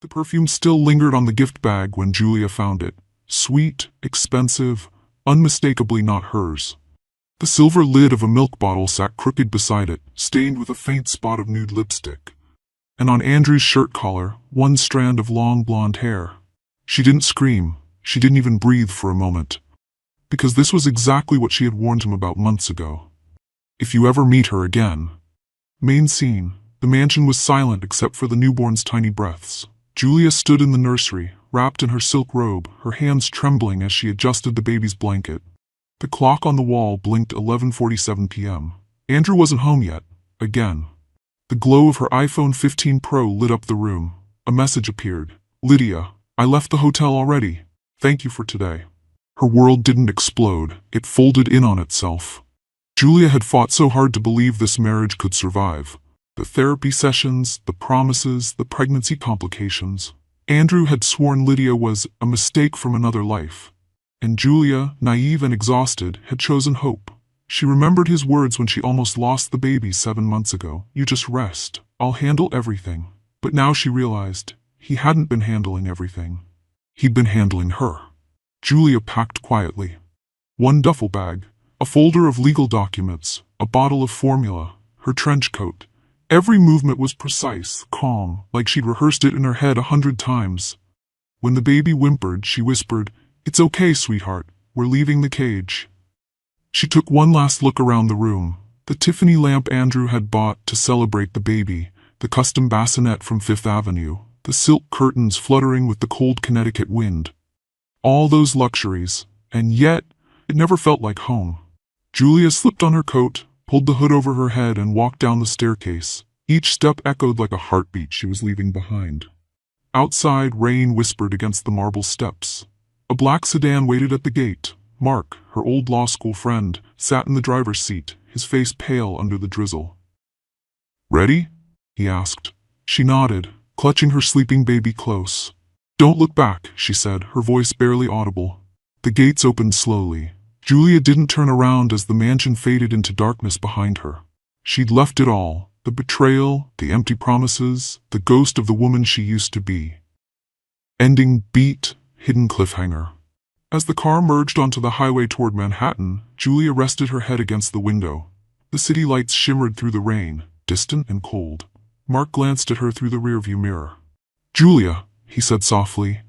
The perfume still lingered on the gift bag when Julia found it. Sweet, expensive, unmistakably not hers. The silver lid of a milk bottle sat crooked beside it, stained with a faint spot of nude lipstick. And on Andrew's shirt collar, one strand of long blonde hair. She didn't scream. She didn't even breathe for a moment. Because this was exactly what she had warned him about months ago. If you ever meet her again. Main scene. The mansion was silent except for the newborn's tiny breaths. Julia stood in the nursery, wrapped in her silk robe, her hands trembling as she adjusted the baby's blanket. The clock on the wall blinked 11:47 p.m. Andrew wasn't home yet. Again. The glow of her iPhone 15 Pro lit up the room. A message appeared. Lydia, I left the hotel already. Thank you for today. Her world didn't explode. It folded in on itself. Julia had fought so hard to believe this marriage could survive. The therapy sessions, the promises, the pregnancy complications. Andrew had sworn Lydia was a mistake from another life. And Julia, naive and exhausted, had chosen hope. She remembered his words when she almost lost the baby 7 months ago. You just rest. I'll handle everything. But now she realized he hadn't been handling everything. He'd been handling her. Julia packed quietly. One duffel bag, a folder of legal documents, a bottle of formula, her trench coat. Every movement was precise, calm, like she'd rehearsed it in her head 100 times. When the baby whimpered, she whispered, It's okay, sweetheart. We're leaving the cage. She took one last look around the room. The Tiffany lamp Andrew had bought to celebrate the baby, the custom bassinet from Fifth Avenue, the silk curtains fluttering with the cold Connecticut wind. All those luxuries, and yet, it never felt like home. Julia slipped on her coat, pulled the hood over her head and walked down the staircase. Each step echoed like a heartbeat she was leaving behind. Outside, rain whispered against the marble steps. A black sedan waited at the gate. Mark, her old law school friend, sat in the driver's seat, his face pale under the drizzle. Ready? He asked. She nodded, clutching her sleeping baby close. Don't look back, she said, her voice barely audible. The gates opened slowly. Julia didn't turn around as the mansion faded into darkness behind her. She'd left it all, the betrayal, the empty promises, the ghost of the woman she used to be. Ending beat, hidden cliffhanger. As the car merged onto the highway toward Manhattan, Julia rested her head against the window. The city lights shimmered through the rain, distant and cold. Mark glanced at her through the rearview mirror. Julia, he said softly,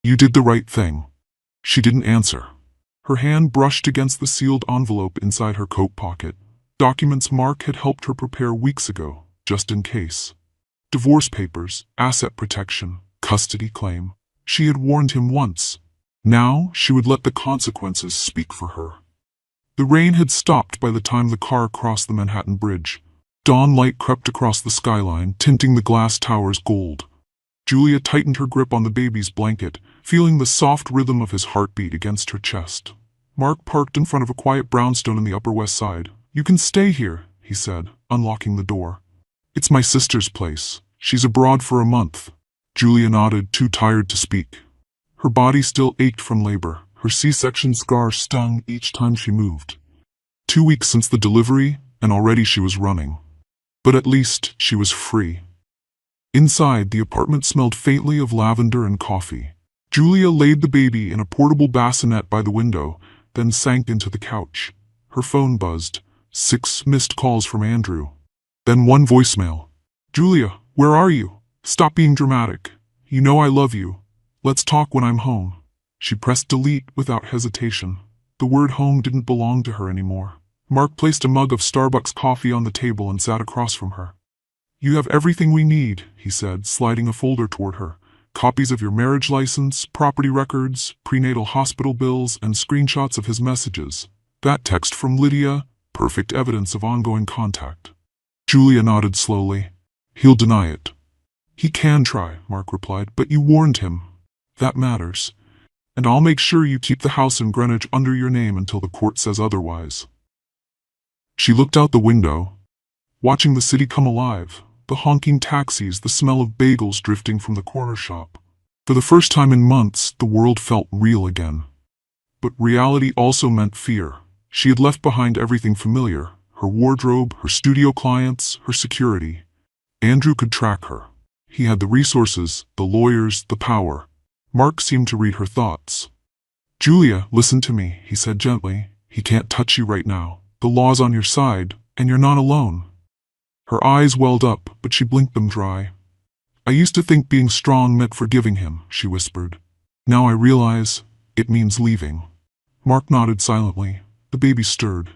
you did the right thing. She didn't answer. Her hand brushed against the sealed envelope inside her coat pocket. Documents Mark had helped her prepare weeks ago, just in case. Divorce papers, asset protection, custody claim. She had warned him once. Now she would let the consequences speak for her. The rain had stopped by the time the car crossed the Manhattan Bridge. Dawn light crept across the skyline, tinting the glass towers gold. Julia tightened her grip on the baby's blanket, feeling the soft rhythm of his heartbeat against her chest. Mark parked in front of a quiet brownstone in the Upper West Side. You can stay here, he said, unlocking the door. It's my sister's place. She's abroad for a month. Julia nodded, too tired to speak. Her body still ached from labor. Her C-section scar stung each time she moved. 2 weeks since the delivery, and already she was running. But at least she was free. Inside, the apartment smelled faintly of lavender and coffee. Julia laid the baby in a portable bassinet by the window, then sank into the couch. Her phone buzzed. 6 missed calls from Andrew. Then one voicemail. Julia, where are you? Stop being dramatic. You know I love you. Let's talk when I'm home. She pressed delete without hesitation. The word home didn't belong to her anymore. Mark placed a mug of Starbucks coffee on the table and sat across from her. You have everything we need, he said, sliding a folder toward her. Copies of your marriage license, property records, prenatal hospital bills, and screenshots of his messages. That text from Lydia, perfect evidence of ongoing contact. Julia nodded slowly. He'll deny it. He can try, Mark replied, but you warned him. That matters. And I'll make sure you keep the house in Greenwich under your name until the court says otherwise. She looked out the window, watching the city come alive. The honking taxis, the smell of bagels drifting from the corner shop. For the first time in months, the world felt real again. But reality also meant fear. She had left behind everything familiar, her wardrobe, her studio clients, her security. Andrew could track her. He had the resources, the lawyers, the power. Mark seemed to read her thoughts. "Julia, listen to me," he said gently. "He can't touch you right now. The law's on your side, and you're not alone." Her eyes welled up, but she blinked them dry. "I used to think being strong meant forgiving him," she whispered. "Now I realize it means leaving." Mark nodded silently. The baby stirred.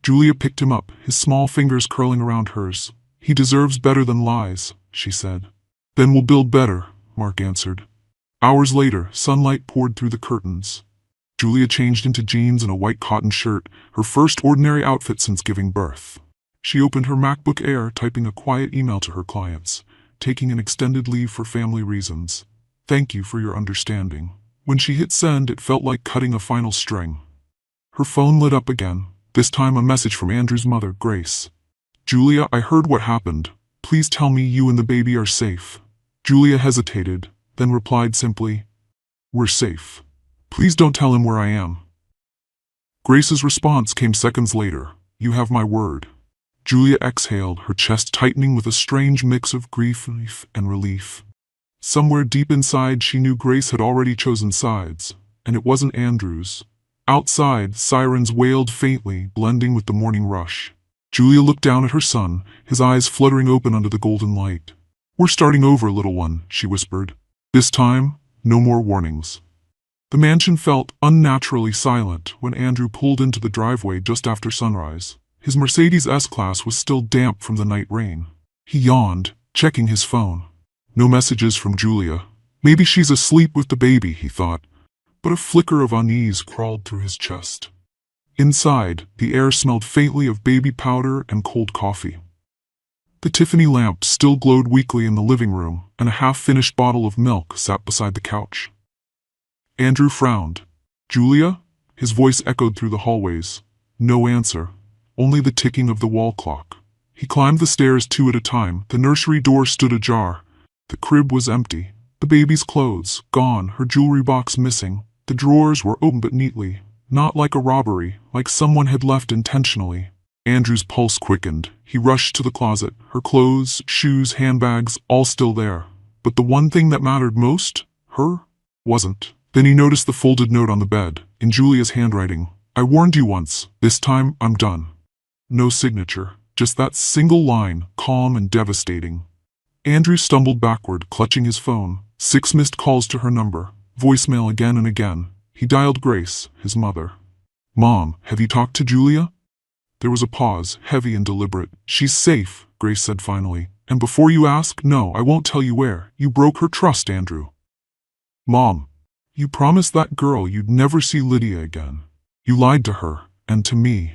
Julia picked him up, his small fingers curling around hers. "He deserves better than lies," she said. "Then we'll build better," Mark answered. Hours later, sunlight poured through the curtains. Julia changed into jeans and a white cotton shirt, her first ordinary outfit since giving birth. She opened her MacBook Air, typing a quiet email to her clients, taking an extended leave for family reasons. "Thank you for your understanding." When she hit send, it felt like cutting a final string. Her phone lit up again, this time a message from Andrew's mother, Grace. "Julia, I heard what happened. Please tell me you and the baby are safe." Julia hesitated, then replied simply, "We're safe. Please don't tell him where I am." Grace's response came seconds later. "You have my word." Julia exhaled, her chest tightening with a strange mix of grief and relief. Somewhere deep inside she knew Grace had already chosen sides, and it wasn't Andrew's. Outside, sirens wailed faintly, blending with the morning rush. Julia looked down at her son, his eyes fluttering open under the golden light. "We're starting over, little one," she whispered. "This time, no more warnings." The mansion felt unnaturally silent when Andrew pulled into the driveway just after sunrise. His Mercedes S-Class was still damp from the night rain. He yawned, checking his phone. No messages from Julia. Maybe she's asleep with the baby, he thought. But a flicker of unease crawled through his chest. Inside, the air smelled faintly of baby powder and cold coffee. The Tiffany lamp still glowed weakly in the living room, and a half-finished bottle of milk sat beside the couch. Andrew frowned. "Julia?" His voice echoed through the hallways. No answer, only the ticking of the wall clock. He climbed the stairs 2 at a time. The nursery door stood ajar. The crib was empty. The baby's clothes, gone, her jewelry box missing. The drawers were open but neatly. Not like a robbery, like someone had left intentionally. Andrew's pulse quickened. He rushed to the closet. Her clothes, shoes, handbags, all still there. But the one thing that mattered most, her, wasn't. Then he noticed the folded note on the bed, in Julia's handwriting. "I warned you once. This time, I'm done." No signature, just that single line, calm and devastating. Andrew stumbled backward, clutching his phone. 6 missed calls to her number. Voicemail again and again. He dialed Grace, his mother. "Mom, have you talked to Julia?" There was a pause, heavy and deliberate. "She's safe," Grace said finally. "And before you ask, no, I won't tell you where. You broke her trust, Andrew." "Mom, you promised that girl you'd never see Lydia again. You lied to her, and to me."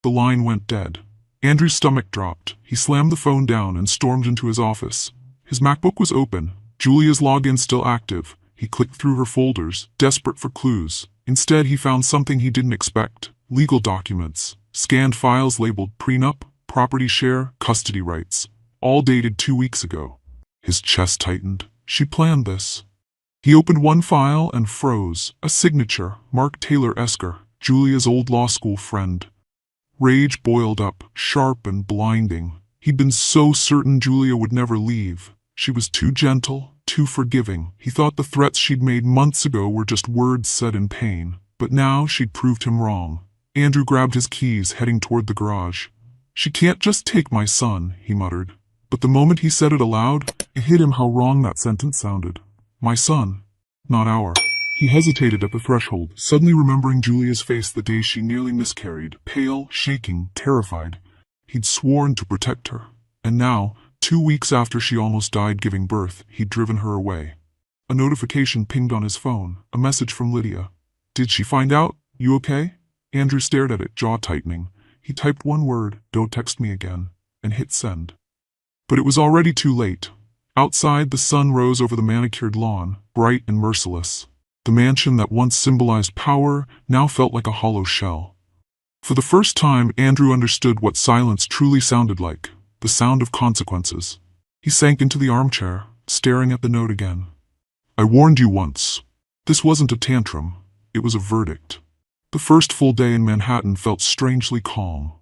The line went dead. Andrew's stomach dropped. He slammed the phone down and stormed into his office. His MacBook was open, Julia's login still active. He clicked through her folders, desperate for clues. Instead, he found something he didn't expect. Legal documents. Scanned files labeled prenup, property share, custody rights. All dated 2 weeks ago. His chest tightened. She planned this. He opened one file and froze. A signature, Mark Taylor Esker, Julia's old law school friend. Rage boiled up, sharp and blinding. He'd been so certain Julia would never leave. She was too gentle, too forgiving. He thought the threats she'd made months ago were just words said in pain. But now she'd proved him wrong. Andrew grabbed his keys, heading toward the garage. "She can't just take my son," he muttered. But the moment he said it aloud, it hit him how wrong that sentence sounded. My son, not our. He hesitated at the threshold, suddenly remembering Julia's face the day she nearly miscarried, pale, shaking, terrified. He'd sworn to protect her. And now, 2 weeks after she almost died giving birth, he'd driven her away. A notification pinged on his phone, a message from Lydia. "Did she find out? You okay?" Andrew stared at it, jaw tightening. He typed one word, "Don't text me again," and hit send. But it was already too late. Outside, the sun rose over the manicured lawn, bright and merciless. The mansion that once symbolized power now felt like a hollow shell. For the first time, Andrew understood what silence truly sounded like, the sound of consequences. He sank into the armchair, staring at the note again. "I warned you once." This wasn't a tantrum, it was a verdict. The first full day in Manhattan felt strangely calm.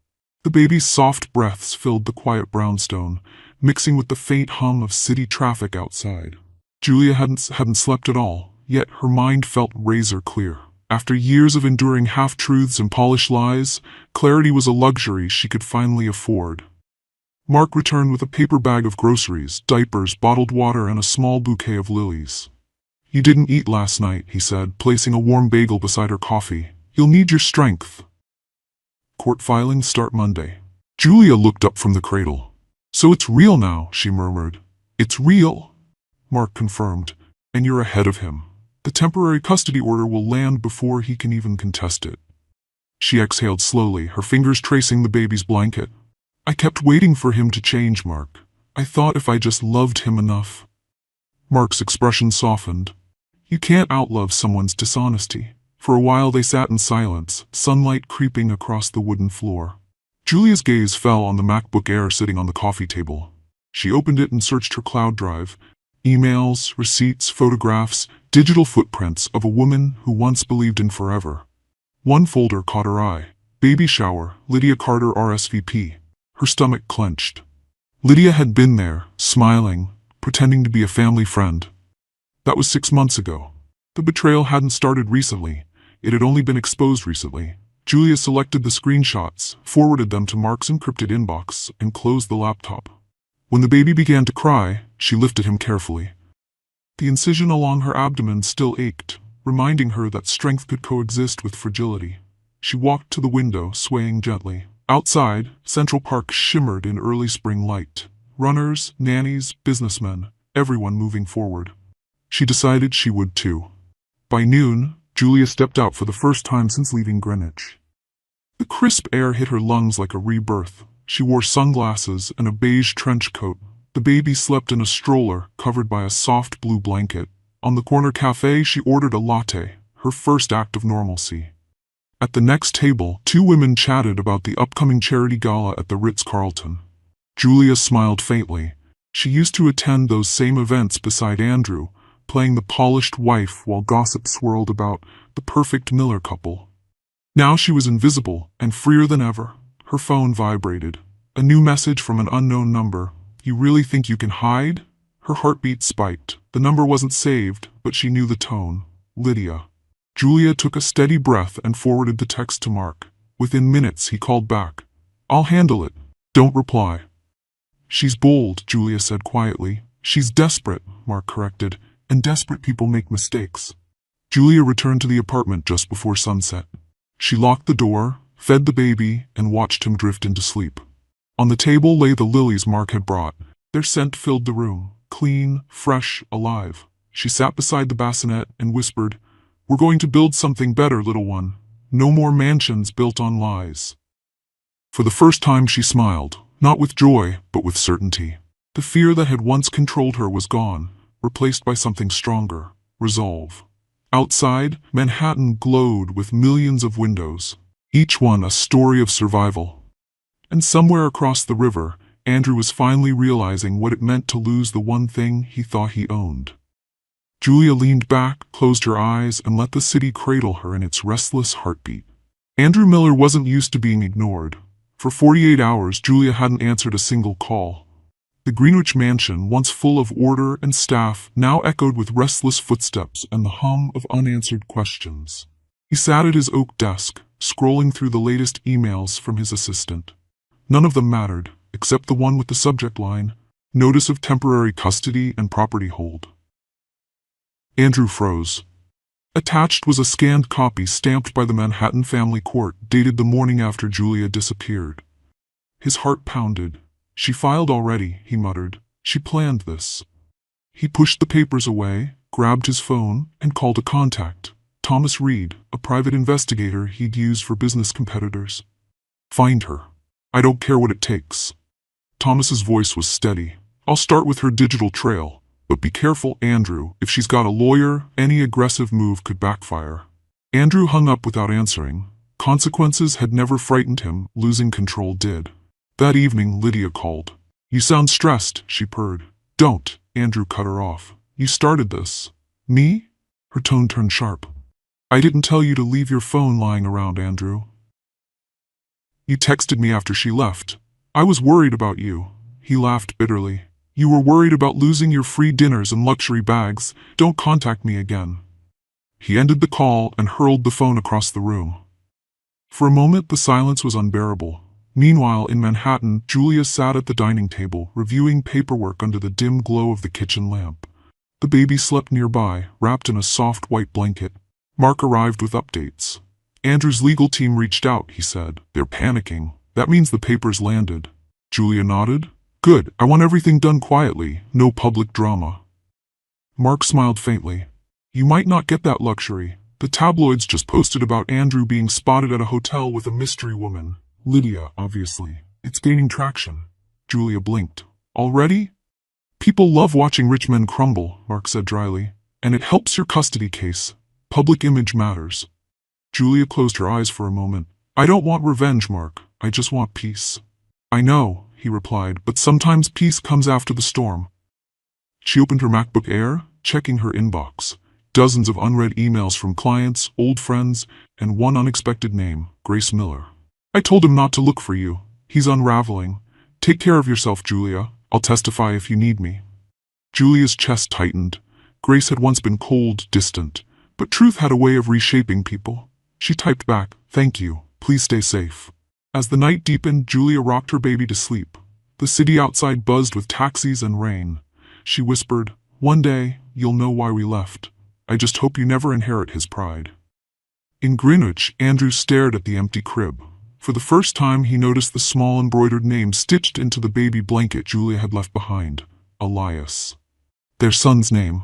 The baby's soft breaths filled the quiet brownstone, mixing with the faint hum of city traffic outside. Julia hadn't slept at all, yet her mind felt razor clear. After years of enduring half-truths and polished lies, clarity was a luxury she could finally afford. Mark returned with a paper bag of groceries, diapers, bottled water, and a small bouquet of lilies. "You didn't eat last night," he said, placing a warm bagel beside her coffee. "You'll need your strength." Court filings start Monday. Julia looked up from the cradle. "So it's real now," she murmured. "It's real," Mark confirmed, "and you're ahead of him. The temporary custody order will land before he can even contest it." She exhaled slowly, her fingers tracing the baby's blanket. "I kept waiting for him to change, Mark. I thought if I just loved him enough." Mark's expression softened. "You can't outlove someone's dishonesty." For a while they sat in silence, sunlight creeping across the wooden floor. Julia's gaze fell on the MacBook Air sitting on the coffee table. She opened it and searched her cloud drive. Emails, receipts, photographs, digital footprints of a woman who once believed in forever. One folder caught her eye. Baby shower, Lydia Carter RSVP. Her stomach clenched. Lydia had been there, smiling, pretending to be a family friend. That was 6 months ago. The betrayal hadn't started recently. It had only been exposed recently. Julia selected the screenshots, forwarded them to Mark's encrypted inbox, and closed the laptop. When the baby began to cry, she lifted him carefully. The incision along her abdomen still ached, reminding her that strength could coexist with fragility. She walked to the window, swaying gently. Outside, Central Park shimmered in early spring light. Runners, nannies, businessmen, everyone moving forward. She decided she would too. By noon, Julia stepped out for the first time since leaving Greenwich. The crisp air hit her lungs like a rebirth. She wore sunglasses and a beige trench coat. The baby slept in a stroller covered by a soft blue blanket. On the corner cafe, she ordered a latte, her first act of normalcy. At the next table, 2 women chatted about the upcoming charity gala at the Ritz-Carlton. Julia smiled faintly. She used to attend those same events beside Andrew, playing the polished wife while gossip swirled about the perfect Miller couple. Now she was invisible and freer than ever. Her phone vibrated. A new message from an unknown number. "You really think you can hide?" Her heartbeat spiked. The number wasn't saved, but she knew the tone. Lydia. Julia took a steady breath and forwarded the text to Mark. Within minutes, he called back. "I'll handle it. Don't reply." "She's bold," Julia said quietly. "She's desperate," Mark corrected, "and desperate people make mistakes." Julia returned to the apartment just before sunset. She locked the door, fed the baby, and watched him drift into sleep. On the table lay the lilies Mark had brought. Their scent filled the room, clean, fresh, alive. She sat beside the bassinet and whispered, "We're going to build something better, little one. No more mansions built on lies." For the first time she smiled, not with joy, but with certainty. The fear that had once controlled her was gone, replaced by something stronger, resolve. Outside, Manhattan glowed with millions of windows, each one a story of survival. And somewhere across the river, Andrew was finally realizing what it meant to lose the one thing he thought he owned. Julia leaned back, closed her eyes, and let the city cradle her in its restless heartbeat. Andrew Miller wasn't used to being ignored. For 48 hours, Julia hadn't answered a single call. The Greenwich mansion, once full of order and staff, now echoed with restless footsteps and the hum of unanswered questions. He sat at his oak desk, scrolling through the latest emails from his assistant. None of them mattered, except the one with the subject line, "Notice of temporary custody and property hold." Andrew froze. Attached was a scanned copy stamped by the Manhattan family court, dated the morning after Julia disappeared. His heart pounded. "She filed already," he muttered. "She planned this." He pushed the papers away, grabbed his phone, and called a contact. Thomas Reed, a private investigator he'd used for business competitors. "Find her. I don't care what it takes." Thomas's voice was steady. "I'll start with her digital trail. But be careful, Andrew. If she's got a lawyer, any aggressive move could backfire." Andrew hung up without answering. Consequences had never frightened him, losing control did. That evening, Lydia called. "You sound stressed," she purred. "Don't," Andrew cut her off. "You started this." "Me?" Her tone turned sharp. "I didn't tell you to leave your phone lying around, Andrew. You texted me after she left. I was worried about you." He laughed bitterly. You were worried about losing your free dinners and luxury bags. Don't contact me again. He ended the call and hurled the phone across the room. For a moment, the silence was unbearable. Meanwhile, in Manhattan, Julia sat at the dining table, reviewing paperwork under the dim glow of the kitchen lamp. The baby slept nearby, wrapped in a soft white blanket. Mark arrived with updates. Andrew's legal team reached out, he said. They're panicking. That means the papers landed. Julia nodded. Good, I want everything done quietly, no public drama. Mark smiled faintly. You might not get that luxury. The tabloids just posted about Andrew being spotted at a hotel with a mystery woman. Lydia, obviously. It's gaining traction. Julia blinked. Already? People love watching rich men crumble, Mark said dryly. And it helps your custody case. Public image matters. Julia closed her eyes for a moment. I don't want revenge, Mark. I just want peace. I know, he replied, but sometimes peace comes after the storm. She opened her MacBook Air, checking her inbox. Dozens of unread emails from clients, old friends, and one unexpected name, Grace Miller. I told him not to look for you. He's unraveling. Take care of yourself, Julia. I'll testify if you need me. Julia's chest tightened. Grace had once been cold, distant, but truth had a way of reshaping people. She typed back, thank you. Please stay safe. As the night deepened, Julia rocked her baby to sleep. The city outside buzzed with taxis and rain. She whispered, one day, you'll know why we left. I just hope you never inherit his pride. In Greenwich, Andrew stared at the empty crib. For the first time, he noticed the small embroidered name stitched into the baby blanket Julia had left behind. Elias. Their son's name.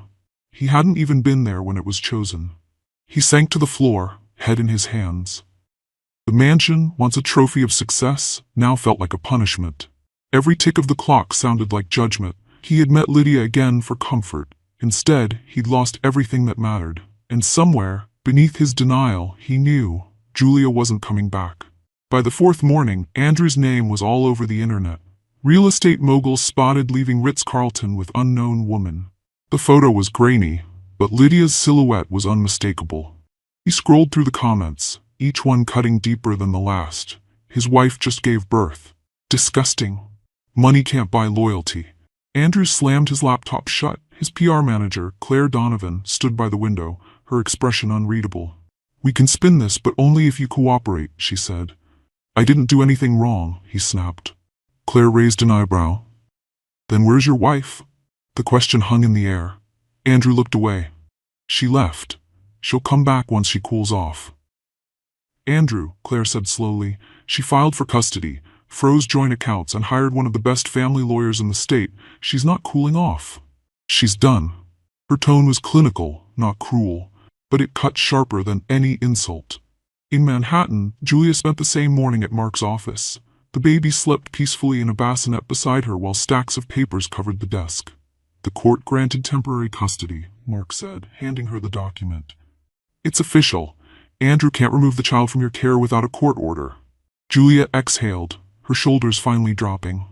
He hadn't even been there when it was chosen. He sank to the floor, head in his hands. The mansion, once a trophy of success, now felt like a punishment. Every tick of the clock sounded like judgment. He had met Lydia again for comfort. Instead, he'd lost everything that mattered. And somewhere, beneath his denial, he knew Julia wasn't coming back. By the fourth morning, Andrew's name was all over the internet. Real estate moguls spotted leaving Ritz-Carlton with unknown woman. The photo was grainy, but Lydia's silhouette was unmistakable. He scrolled through the comments, each one cutting deeper than the last. His wife just gave birth. Disgusting. Money can't buy loyalty. Andrew slammed his laptop shut. His PR manager, Claire Donovan, stood by the window, her expression unreadable. We can spin this, but only if you cooperate, she said. I didn't do anything wrong, he snapped. Claire raised an eyebrow. Then where's your wife? The question hung in the air. Andrew looked away. She left. She'll come back once she cools off. Andrew, Claire said slowly. She filed for custody, froze joint accounts, and hired one of the best family lawyers in the state. She's not cooling off. She's done. Her tone was clinical, not cruel, but it cut sharper than any insult. In Manhattan, Julia spent the same morning at Mark's office. The baby slept peacefully in a bassinet beside her while stacks of papers covered the desk. The court granted temporary custody, Mark said, handing her the document. It's official. Andrew can't remove the child from your care without a court order. Julia exhaled, her shoulders finally dropping.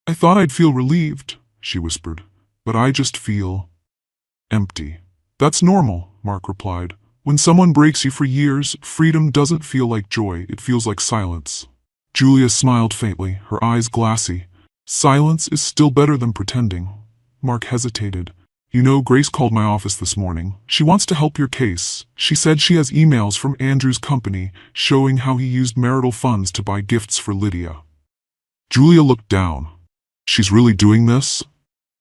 I thought I'd feel relieved, she whispered, but I just feel empty. That's normal, Mark replied. When someone breaks you for years, freedom doesn't feel like joy, it feels like silence. Julia smiled faintly, her eyes glassy. Silence is still better than pretending. Mark hesitated. You know, Grace called my office this morning. She wants to help your case. She said she has emails from Andrew's company showing how he used marital funds to buy gifts for Lydia. Julia looked down. She's really doing this?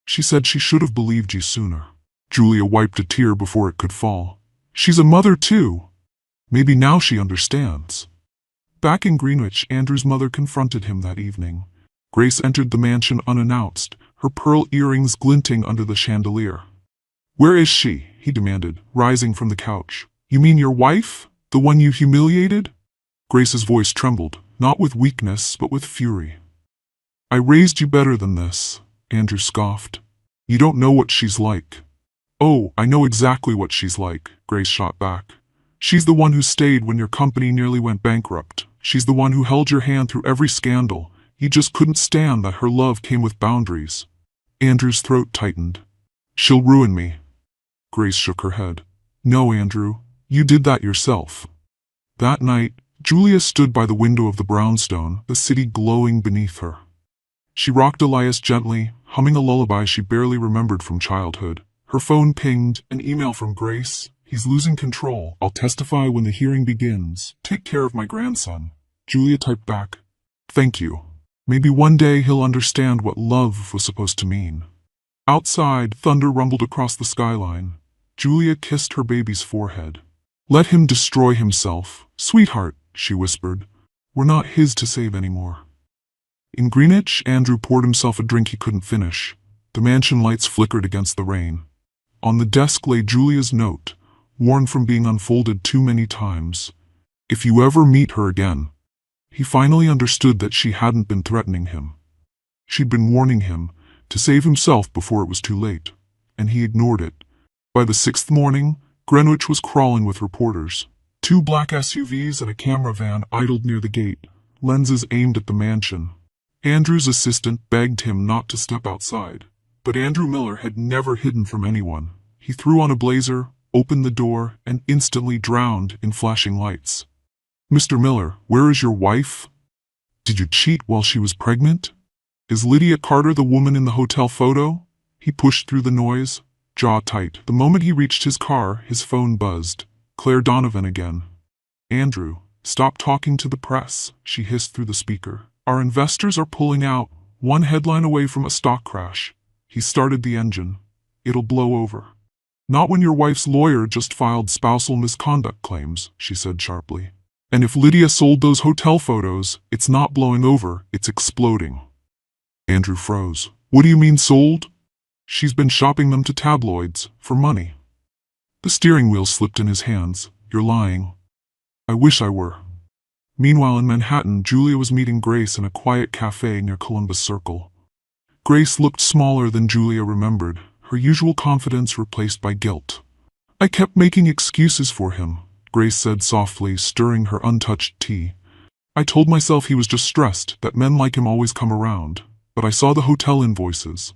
She said she should have believed you sooner. Julia wiped a tear before it could fall. She's a mother too. Maybe now she understands. Back in Greenwich, Andrew's mother confronted him that evening. Grace entered the mansion unannounced, her pearl earrings glinting under the chandelier. Where is she? He demanded, rising from the couch. You mean your wife? The one you humiliated? Grace's voice trembled, not with weakness, but with fury. I raised you better than this, Andrew scoffed. You don't know what she's like. Oh, I know exactly what she's like, Grace shot back. She's the one who stayed when your company nearly went bankrupt. She's the one who held your hand through every scandal. You just couldn't stand that her love came with boundaries. Andrew's throat tightened. She'll ruin me. Grace shook her head. No, Andrew, you did that yourself. That night, Julia stood by the window of the brownstone, the city glowing beneath her. She rocked Elias gently, humming a lullaby she barely remembered from childhood. Her phone pinged, an email from Grace. He's losing control. I'll testify when the hearing begins. Take care of my grandson. Julia typed back, thank you. Maybe one day he'll understand what love was supposed to mean. Outside, thunder rumbled across the skyline. Julia kissed her baby's forehead. Let him destroy himself. Sweetheart, she whispered. We're not his to save anymore. In Greenwich, Andrew poured himself a drink he couldn't finish. The mansion lights flickered against the rain. On the desk lay Julia's note, worn from being unfolded too many times. If you ever meet her again. He finally understood that she hadn't been threatening him. She'd been warning him to save himself before it was too late, and he ignored it. By the 6th morning, Greenwich was crawling with reporters. 2 black SUVs and a camera van idled near the gate, lenses aimed at the mansion. Andrew's assistant begged him not to step outside, but Andrew Miller had never hidden from anyone. He threw on a blazer, opened the door, and instantly drowned in flashing lights. Mr. Miller, where is your wife? Did you cheat while she was pregnant? Is Lydia Carter the woman in the hotel photo? He pushed through the noise, jaw tight. The moment he reached his car, his phone buzzed. Claire Donovan again. Andrew, stop talking to the press, she hissed through the speaker. Our investors are pulling out, one headline away from a stock crash. He started the engine. It'll blow over. Not when your wife's lawyer just filed spousal misconduct claims, she said sharply. And if Lydia sold those hotel photos, it's not blowing over, it's exploding. Andrew froze. What do you mean sold? She's been shopping them to tabloids, for money. The steering wheel slipped in his hands. You're lying. I wish I were. Meanwhile in Manhattan, Julia was meeting Grace in a quiet cafe near Columbus Circle. Grace looked smaller than Julia remembered, her usual confidence replaced by guilt. I kept making excuses for him, Grace said softly, stirring her untouched tea. I told myself he was just stressed, that men like him always come around, but I saw the hotel invoices.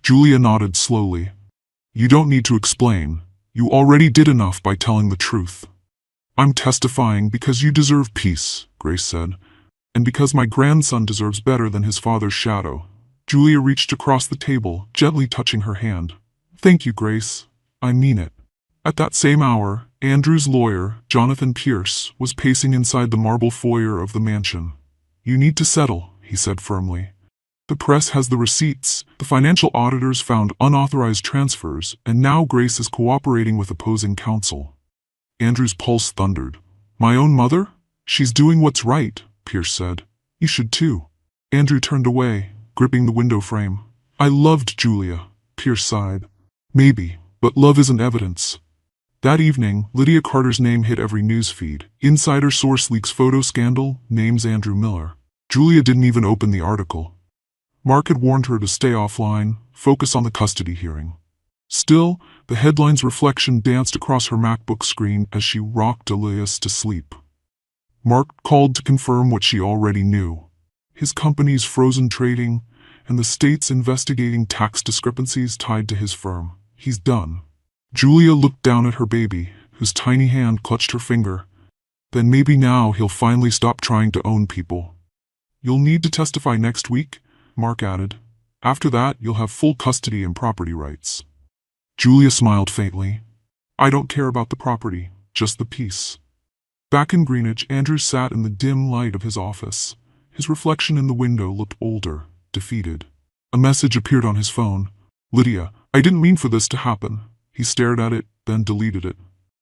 Julia nodded slowly. You don't need to explain. You already did enough by telling the truth. I'm testifying because you deserve peace, Grace said, and because my grandson deserves better than his father's shadow. Julia reached across the table, gently touching her hand. Thank you, Grace. I mean it. At that same hour, Andrew's lawyer, Jonathan Pierce, was pacing inside the marble foyer of the mansion. You need to settle, he said firmly. The press has the receipts, the financial auditors found unauthorized transfers, and now Grace is cooperating with opposing counsel. Andrew's pulse thundered. My own mother? She's doing what's right, Pierce said. You should too. Andrew turned away, gripping the window frame. I loved Julia, Pierce sighed. Maybe, but love isn't evidence. That evening, Lydia Carter's name hit every news feed. Insider source leaks photo scandal, names Andrew Miller. Julia didn't even open the article. Mark had warned her to stay offline, focus on the custody hearing. Still, the headline's reflection danced across her MacBook screen as she rocked Elias to sleep. Mark called to confirm what she already knew. His company's frozen trading, and the state's investigating tax discrepancies tied to his firm. He's done. Julia looked down at her baby, whose tiny hand clutched her finger. Then maybe now he'll finally stop trying to own people. You'll need to testify next week, Mark added. After that, you'll have full custody and property rights. Julia smiled faintly. I don't care about the property, just the peace. Back in Greenwich, Andrew sat in the dim light of his office. His reflection in the window looked older, defeated. A message appeared on his phone. Lydia, I didn't mean for this to happen. He stared at it, then deleted it.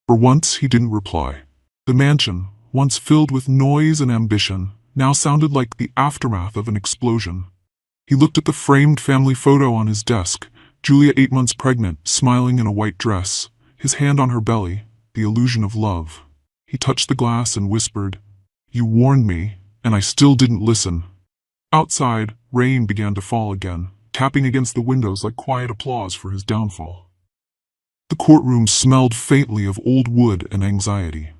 For once, he didn't reply. The mansion, once filled with noise and ambition, now sounded like the aftermath of an explosion. He looked at the framed family photo on his desk, Julia 8 months pregnant, smiling in a white dress, his hand on her belly, the illusion of love. He touched the glass and whispered, You warned me, and I still didn't listen. Outside, rain began to fall again, tapping against the windows like quiet applause for his downfall. The courtroom smelled faintly of old wood and anxiety.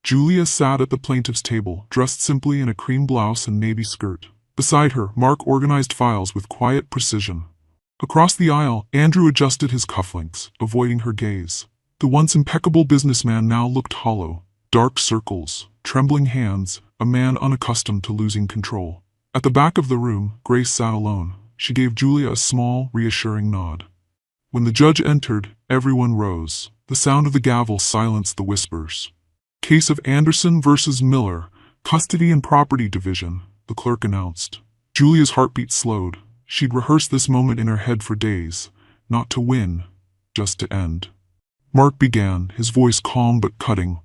Julia sat at the plaintiff's table, dressed simply in a cream blouse and navy skirt. Beside her, Mark organized files with quiet precision. Across the aisle, Andrew adjusted his cufflinks, avoiding her gaze. The once impeccable businessman now looked hollow, dark circles, trembling hands, a man unaccustomed to losing control. At the back of the room, Grace sat alone. She gave Julia a small, reassuring nod. When the judge entered, everyone rose. The sound of the gavel silenced the whispers. Case of Anderson versus Miller, custody and property division, the clerk announced. Julia's heartbeat slowed. She'd rehearsed this moment in her head for days, not to win, just to end. Mark began, his voice calm but cutting.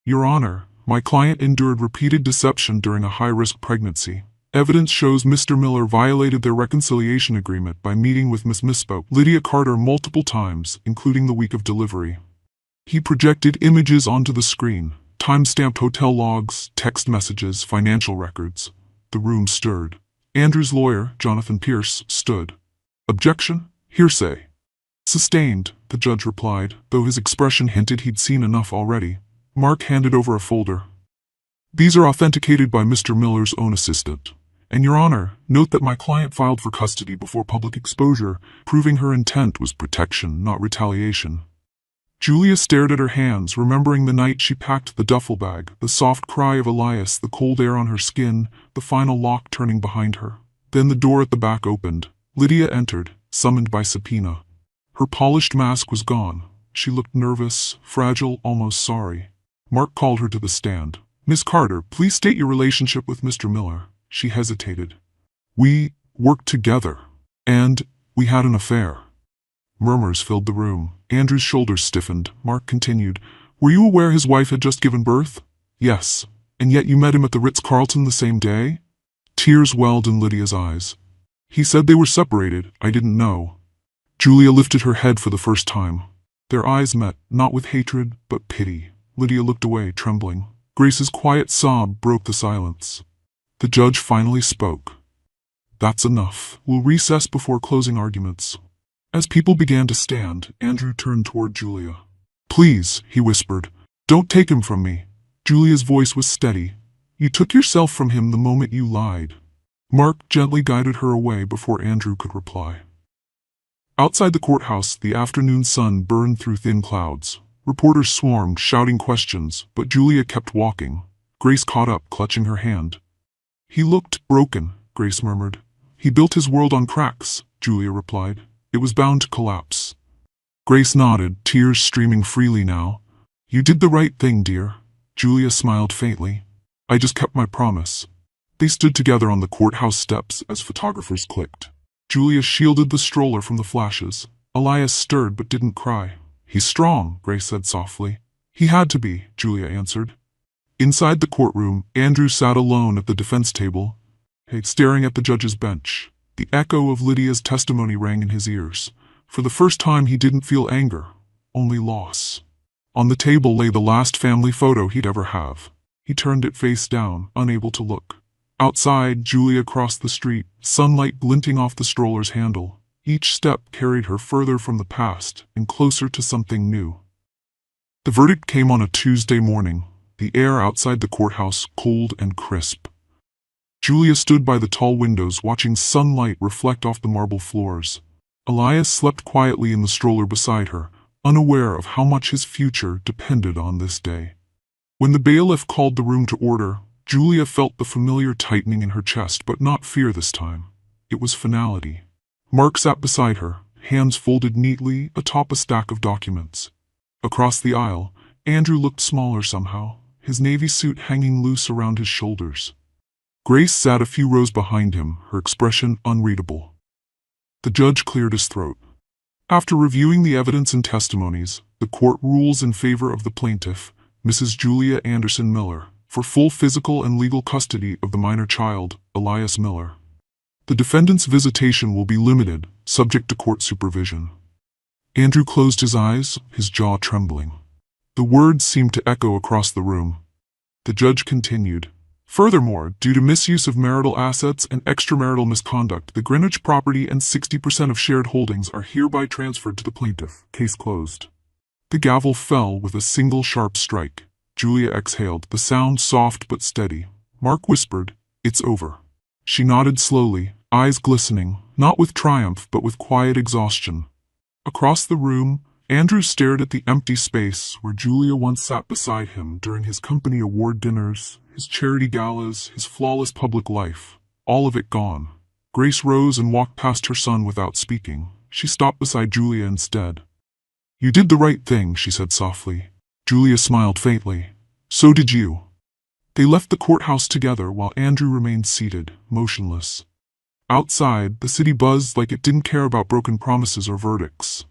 Your Honor, my client endured repeated deception during a high-risk pregnancy. Evidence shows Mr. Miller violated their reconciliation agreement by meeting with Miss Misspoke, Lydia Carter, multiple times, including the week of delivery. He projected images onto the screen, time-stamped hotel logs, text messages, financial records. The room stirred. Andrew's lawyer, Jonathan Pierce, stood. Objection? Hearsay. Sustained, the judge replied, though his expression hinted he'd seen enough already. Mark handed over a folder. These are authenticated by Mr. Miller's own assistant. And Your Honor, note that my client filed for custody before public exposure, proving her intent was protection, not retaliation. Julia stared at her hands, remembering the night she packed the duffel bag, the soft cry of Elias, the cold air on her skin, the final lock turning behind her. Then the door at the back opened. Lydia entered, summoned by subpoena. Her polished mask was gone. She looked nervous, fragile, almost sorry. Mark called her to the stand. Miss Carter, please state your relationship with Mr. Miller. She hesitated. We worked together. And we had an affair. Murmurs filled the room. Andrew's shoulders stiffened. Mark continued. Were you aware his wife had just given birth? Yes. And yet you met him at the Ritz-Carlton the same day? Tears welled in Lydia's eyes. He said they were separated. I didn't know. Julia lifted her head for the first time. Their eyes met, not with hatred, but pity. Lydia looked away, trembling. Grace's quiet sob broke the silence. The judge finally spoke. That's enough. We'll recess before closing arguments. As people began to stand, Andrew turned toward Julia. Please, he whispered, don't take him from me. Julia's voice was steady. You took yourself from him the moment you lied. Mark gently guided her away before Andrew could reply. Outside the courthouse, the afternoon sun burned through thin clouds. Reporters swarmed, shouting questions, but Julia kept walking. Grace caught up, clutching her hand. He looked broken, Grace murmured. He built his world on cracks, Julia replied. It was bound to collapse. Grace nodded, tears streaming freely now. You did the right thing, dear. Julia smiled faintly. I just kept my promise. They stood together on the courthouse steps as photographers clicked. Julia shielded the stroller from the flashes. Elias stirred but didn't cry. He's strong, Grace said softly. He had to be, Julia answered. Inside the courtroom, Andrew sat alone at the defense table, staring at the judge's bench. The echo of Lydia's testimony rang in his ears. For the first time he didn't feel anger, only loss. On the table lay the last family photo he'd ever have. He turned it face down, unable to look. Outside, Julia crossed the street, sunlight glinting off the stroller's handle. Each step carried her further from the past and closer to something new. The verdict came on a Tuesday morning, the air outside the courthouse cold and crisp. Julia stood by the tall windows watching sunlight reflect off the marble floors. Elias slept quietly in the stroller beside her, unaware of how much his future depended on this day. When the bailiff called the room to order, Julia felt the familiar tightening in her chest, but not fear this time. It was finality. Mark sat beside her, hands folded neatly atop a stack of documents. Across the aisle, Andrew looked smaller somehow, his navy suit hanging loose around his shoulders. Grace sat a few rows behind him, her expression unreadable. The judge cleared his throat. After reviewing the evidence and testimonies, the court rules in favor of the plaintiff, Mrs. Julia Anderson Miller, for full physical and legal custody of the minor child, Elias Miller. The defendant's visitation will be limited, subject to court supervision. Andrew closed his eyes, his jaw trembling. The words seemed to echo across the room. The judge continued. Furthermore, due to misuse of marital assets and extramarital misconduct, the Greenwich property and 60% of shared holdings are hereby transferred to the plaintiff. Case closed. The gavel fell with a single sharp strike. Julia exhaled, the sound soft but steady. Mark whispered, "It's over." She nodded slowly, eyes glistening, not with triumph but with quiet exhaustion. Across the room, Andrew stared at the empty space where Julia once sat beside him during his company award dinners, his charity galas, his flawless public life. All of it gone. Grace rose and walked past her son without speaking. She stopped beside Julia instead. "You did the right thing," she said softly. Julia smiled faintly. "So did you." They left the courthouse together while Andrew remained seated, motionless. Outside, the city buzzed like it didn't care about broken promises or verdicts.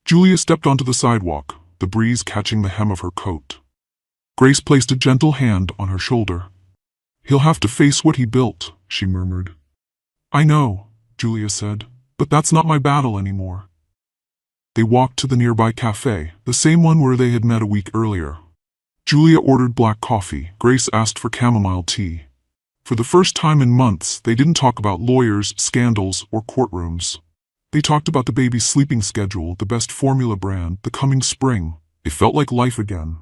Julia stepped onto the sidewalk, the breeze catching the hem of her coat. Grace placed a gentle hand on her shoulder. "He'll have to face what he built," she murmured. "I know," Julia said, "but that's not my battle anymore." They walked to the nearby cafe, the same one where they had met a week earlier. Julia ordered black coffee. Grace asked for chamomile tea. For the first time in months, they didn't talk about lawyers, scandals, or courtrooms. They talked about the baby's sleeping schedule, the best formula brand, the coming spring. It felt like life again.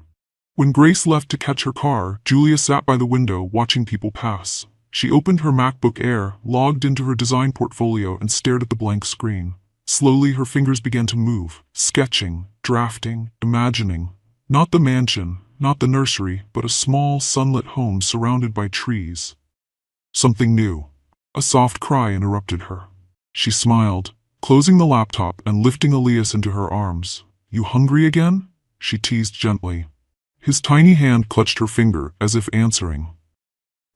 When Grace left to catch her car, Julia sat by the window watching people pass. She opened her MacBook Air, logged into her design portfolio, and stared at the blank screen. Slowly, her fingers began to move, sketching, drafting, imagining. Not the mansion, not the nursery, but a small, sunlit home surrounded by trees. Something new. A soft cry interrupted her. She smiled, closing the laptop and lifting Elias into her arms. "You hungry again?" she teased gently. His tiny hand clutched her finger as if answering.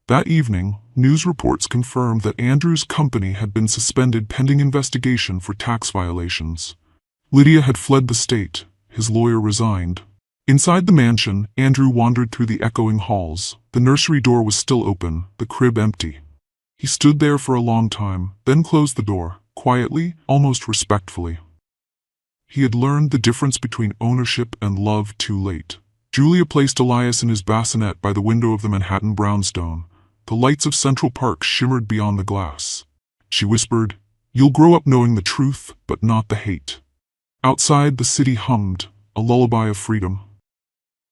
That evening, news reports confirmed that Andrew's company had been suspended pending investigation for tax violations. Lydia had fled the state. His lawyer resigned. Inside the mansion, Andrew wandered through the echoing halls. The nursery door was still open, the crib empty. He stood there for a long time, then closed the door, quietly, almost respectfully. He had learned the difference between ownership and love too late. Julia placed Elias in his bassinet by the window of the Manhattan brownstone. The lights of Central Park shimmered beyond the glass. She whispered, "You'll grow up knowing the truth, but not the hate." Outside, the city hummed, a lullaby of freedom.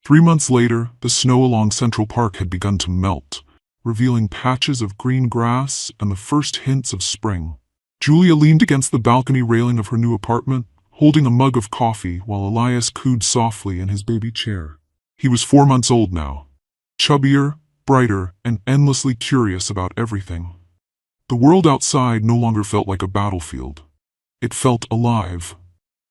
3 months later, the snow along Central Park had begun to melt, revealing patches of green grass and the first hints of spring. Julia leaned against the balcony railing of her new apartment, holding a mug of coffee while Elias cooed softly in his baby chair. He was 4 months old now, chubbier, brighter, and endlessly curious about everything. The world outside no longer felt like a battlefield. It felt alive.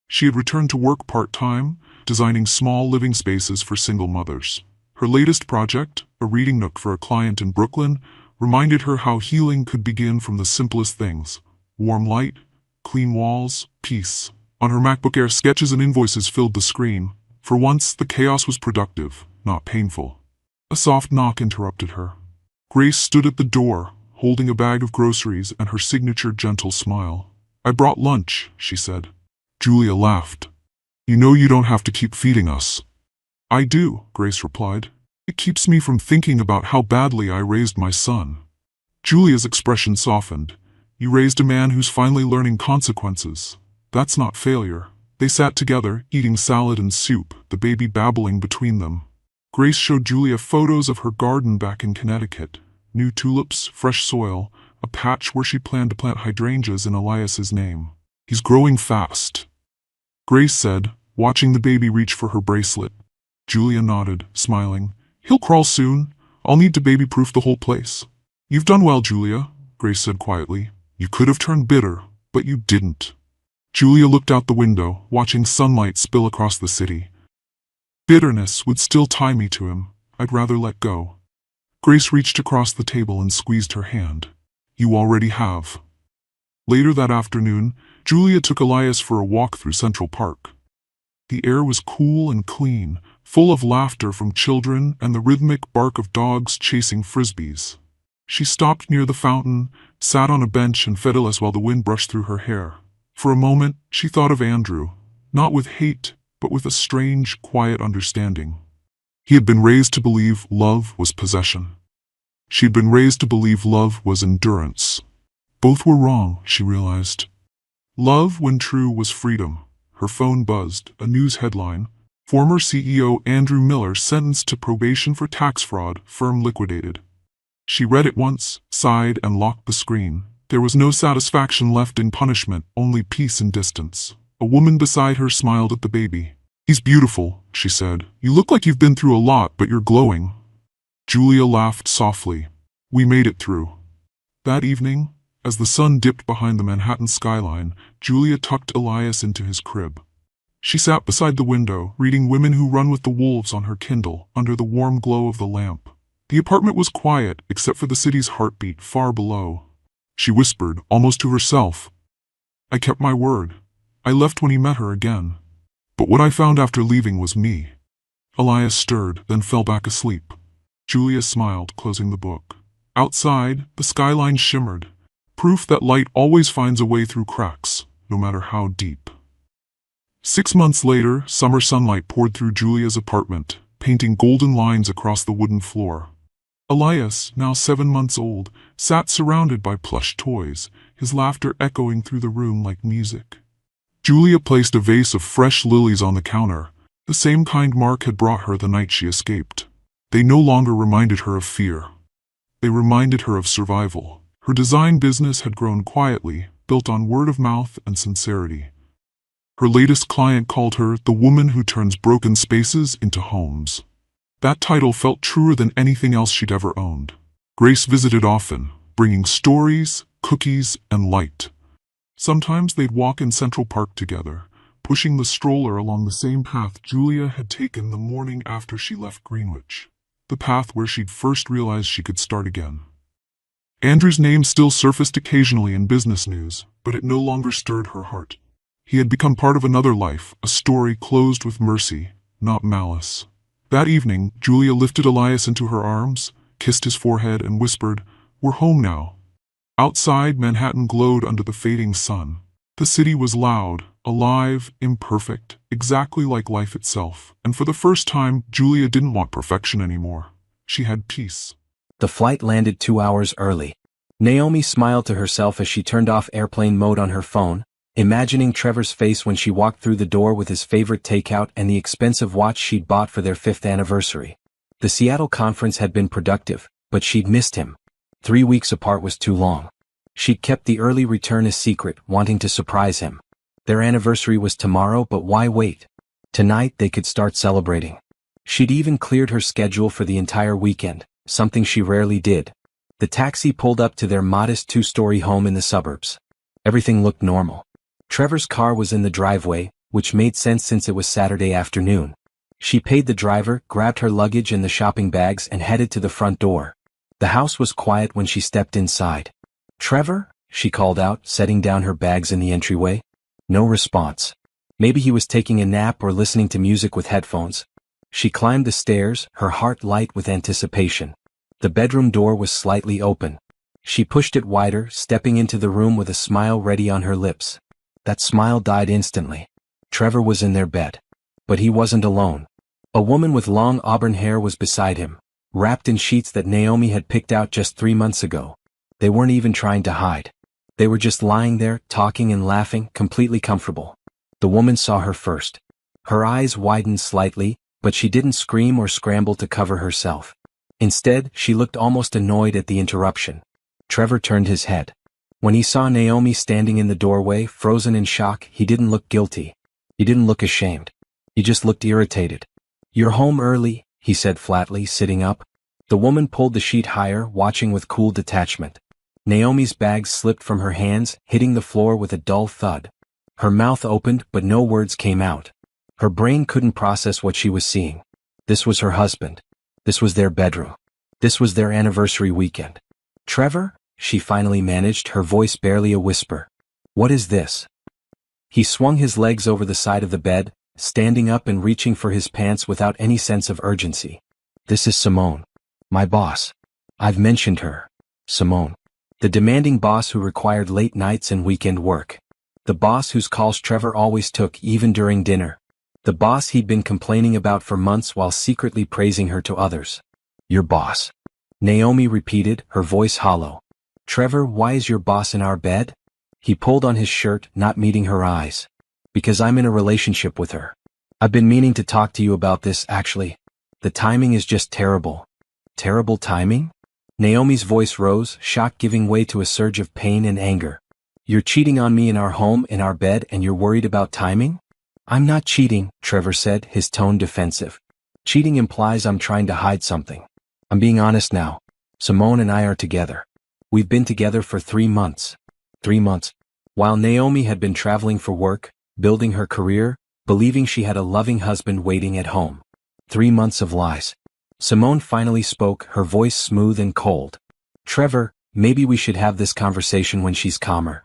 She had returned to work part-time, designing small living spaces for single mothers. Her latest project, a reading nook for a client in Brooklyn, reminded her how healing could begin from the simplest things: warm light, clean walls, peace. On her MacBook Air, sketches and invoices filled the screen. For once, the chaos was productive, not painful. A soft knock interrupted her. Grace stood at the door, holding a bag of groceries and her signature gentle smile. "I brought lunch," she said. Julia laughed. "You know you don't have to keep feeding us." "I do," Grace replied. "It keeps me from thinking about how badly I raised my son." Julia's expression softened. "You raised a man who's finally learning consequences. That's not failure." They sat together, eating salad and soup, the baby babbling between them. Grace showed Julia photos of her garden back in Connecticut. New tulips, fresh soil, a patch where she planned to plant hydrangeas in Elias's name. "He's growing fast," Grace said, watching the baby reach for her bracelet. Julia nodded, smiling. "He'll crawl soon. I'll need to baby-proof the whole place." "You've done well, Julia," Grace said quietly. "You could have turned bitter, but you didn't." Julia looked out the window, watching sunlight spill across the city. "Bitterness would still tie me to him. I'd rather let go." Grace reached across the table and squeezed her hand. "You already have." Later that afternoon, Julia took Elias for a walk through Central Park. The air was cool and clean, full of laughter from children and the rhythmic bark of dogs chasing frisbees. She stopped near the fountain, sat on a bench and fed Elias while the wind brushed through her hair. For a moment, she thought of Andrew, not with hate, but with a strange, quiet understanding. He had been raised to believe love was possession. She had been raised to believe love was endurance. Both were wrong, she realized. Love, when true, was freedom. Her phone buzzed, a news headline. Former CEO Andrew Miller sentenced to probation for tax fraud, firm liquidated. She read it once, sighed, and locked the screen. There was no satisfaction left in punishment, only peace and distance. A woman beside her smiled at the baby. "He's beautiful," she said. "You look like you've been through a lot, but you're glowing." Julia laughed softly. "We made it through." That evening, as the sun dipped behind the Manhattan skyline, Julia tucked Elias into his crib. She sat beside the window, reading Women Who Run with the Wolves on her Kindle, under the warm glow of the lamp. The apartment was quiet, except for the city's heartbeat far below. She whispered, almost to herself, "I kept my word. I left when he met her again. But what I found after leaving was me." Elias stirred, then fell back asleep. Julia smiled, closing the book. Outside, the skyline shimmered, proof that light always finds a way through cracks, no matter how deep. 6 months later, summer sunlight poured through Julia's apartment, painting golden lines across the wooden floor. Elias, now 7 months old, sat surrounded by plush toys, his laughter echoing through the room like music. Julia placed a vase of fresh lilies on the counter, the same kind Mark had brought her the night she escaped. They no longer reminded her of fear. They reminded her of survival. Her design business had grown quietly, built on word of mouth and sincerity. Her latest client called her the woman who turns broken spaces into homes. That title felt truer than anything else she'd ever owned. Grace visited often, bringing stories, cookies, and light. Sometimes they'd walk in Central Park together, pushing the stroller along the same path Julia had taken the morning after she left Greenwich. The path where she'd first realized she could start again. Andrew's name still surfaced occasionally in business news, but it no longer stirred her heart. He had become part of another life, a story closed with mercy, not malice. That evening, Julia lifted Elias into her arms, kissed his forehead, and whispered, "We're home now." Outside, Manhattan glowed under the fading sun. The city was loud, alive, imperfect, exactly like life itself. And for the first time, Julia didn't want perfection anymore. She had peace. The flight landed 2 hours early. Naomi smiled to herself as she turned off airplane mode on her phone, imagining Trevor's face when she walked through the door with his favorite takeout and the expensive watch she'd bought for their 5th anniversary. The Seattle conference had been productive, but she'd missed him. 3 weeks apart was too long. She'd kept the early return a secret, wanting to surprise him. Their anniversary was tomorrow, but why wait? Tonight they could start celebrating. She'd even cleared her schedule for the entire weekend, something she rarely did. The taxi pulled up to their modest 2-story home in the suburbs. Everything looked normal. Trevor's car was in the driveway, which made sense since it was Saturday afternoon. She paid the driver, grabbed her luggage and the shopping bags, and headed to the front door. The house was quiet when she stepped inside. "Trevor?" she called out, setting down her bags in the entryway. No response. Maybe he was taking a nap or listening to music with headphones. She climbed the stairs, her heart light with anticipation. The bedroom door was slightly open. She pushed it wider, stepping into the room with a smile ready on her lips. That smile died instantly. Trevor was in their bed. But he wasn't alone. A woman with long auburn hair was beside him, wrapped in sheets that Naomi had picked out just 3 months ago. They weren't even trying to hide. They were just lying there, talking and laughing, completely comfortable. The woman saw her first. Her eyes widened slightly, but she didn't scream or scramble to cover herself. Instead, she looked almost annoyed at the interruption. Trevor turned his head. When he saw Naomi standing in the doorway, frozen in shock, he didn't look guilty. He didn't look ashamed. He just looked irritated. "You're home early," he said flatly, sitting up. The woman pulled the sheet higher, watching with cool detachment. Naomi's bags slipped from her hands, hitting the floor with a dull thud. Her mouth opened, but no words came out. Her brain couldn't process what she was seeing. This was her husband. This was their bedroom. This was their anniversary weekend. "Trevor?" she finally managed, her voice barely a whisper. "What is this?" He swung his legs over the side of the bed, standing up and reaching for his pants without any sense of urgency. "This is Simone. My boss. I've mentioned her. Simone. The demanding boss who required late nights and weekend work. The boss whose calls Trevor always took, even during dinner. The boss he'd been complaining about for months while secretly praising her to others. Your boss." Naomi repeated, her voice hollow. "Trevor, why is your boss in our bed?" He pulled on his shirt, not meeting her eyes. "Because I'm in a relationship with her. I've been meaning to talk to you about this, actually. The timing is just terrible." "Terrible timing?" Naomi's voice rose, shock giving way to a surge of pain and anger. "You're cheating on me in our home, in our bed, and you're worried about timing?" "I'm not cheating," Trevor said, his tone defensive. "Cheating implies I'm trying to hide something. I'm being honest now. Simone and I are together." We've been together for 3 months. 3 months. While Naomi had been traveling for work, building her career, believing she had a loving husband waiting at home. 3 months of lies. Simone finally spoke, her voice smooth and cold. Trevor, maybe we should have this conversation when she's calmer.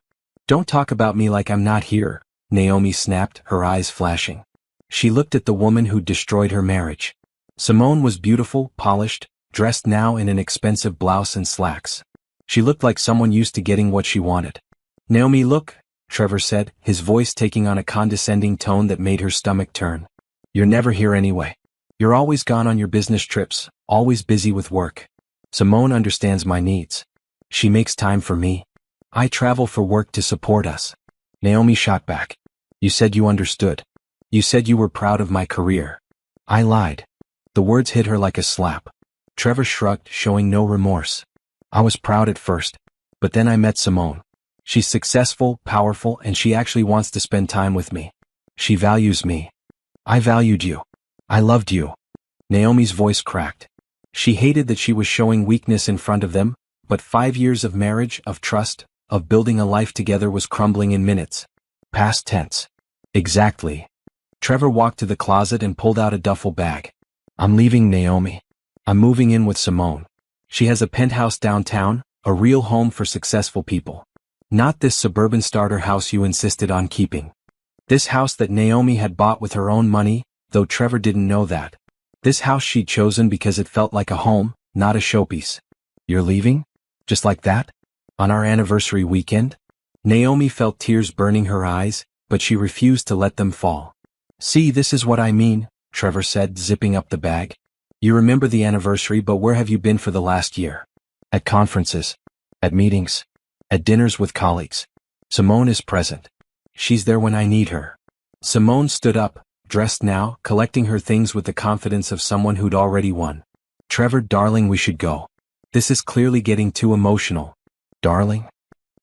Don't talk about me like I'm not here, Naomi snapped, her eyes flashing. She looked at the woman who'd destroyed her marriage. Simone was beautiful, polished, dressed now in an expensive blouse and slacks. She looked like someone used to getting what she wanted. Naomi, look, Trevor said, his voice taking on a condescending tone that made her stomach turn. You're never here anyway. You're always gone on your business trips, always busy with work. Simone understands my needs. She makes time for me. I travel for work to support us. Naomi shot back. You said you understood. You said you were proud of my career. I lied. The words hit her like a slap. Trevor shrugged, showing no remorse. I was proud at first, but then I met Simone. She's successful, powerful, and she actually wants to spend time with me. She values me. I valued you. I loved you. Naomi's voice cracked. She hated that she was showing weakness in front of them, but 5 years of marriage, of trust, of building a life together was crumbling in minutes. Past tense. Exactly. Trevor walked to the closet and pulled out a duffel bag. I'm leaving, Naomi. I'm moving in with Simone. She has a penthouse downtown, a real home for successful people. Not this suburban starter house you insisted on keeping. This house that Naomi had bought with her own money, though Trevor didn't know that. This house she'd chosen because it felt like a home, not a showpiece. You're leaving? Just like that? On our anniversary weekend? Naomi felt tears burning her eyes, but she refused to let them fall. See, this is what I mean, Trevor said, zipping up the bag. You remember the anniversary, but where have you been for the last year? At conferences. At meetings. At dinners with colleagues. Simone is present. She's there when I need her. Simone stood up, dressed now, collecting her things with the confidence of someone who'd already won. Trevor, darling, we should go. This is clearly getting too emotional. Darling?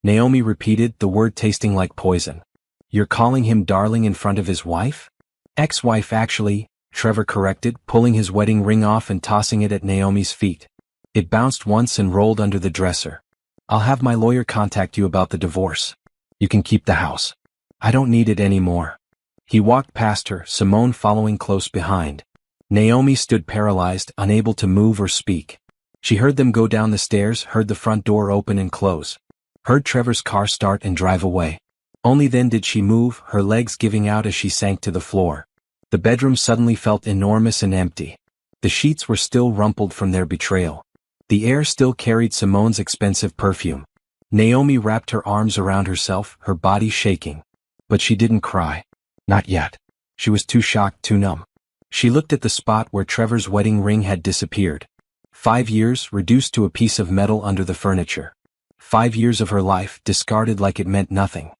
Naomi repeated, the word tasting like poison. You're calling him darling in front of his wife? Ex-wife actually, Trevor corrected, pulling his wedding ring off and tossing it at Naomi's feet. It bounced once and rolled under the dresser. I'll have my lawyer contact you about the divorce. You can keep the house. I don't need it anymore. He walked past her, Simone following close behind. Naomi stood paralyzed, unable to move or speak. She heard them go down the stairs, heard the front door open and close. Heard Trevor's car start and drive away. Only then did she move, her legs giving out as she sank to the floor. The bedroom suddenly felt enormous and empty. The sheets were still rumpled from their betrayal. The air still carried Simone's expensive perfume. Naomi wrapped her arms around herself, her body shaking. But she didn't cry. Not yet. She was too shocked, too numb. She looked at the spot where Trevor's wedding ring had disappeared. 5 years reduced to a piece of metal under the furniture. 5 years of her life discarded like it meant nothing.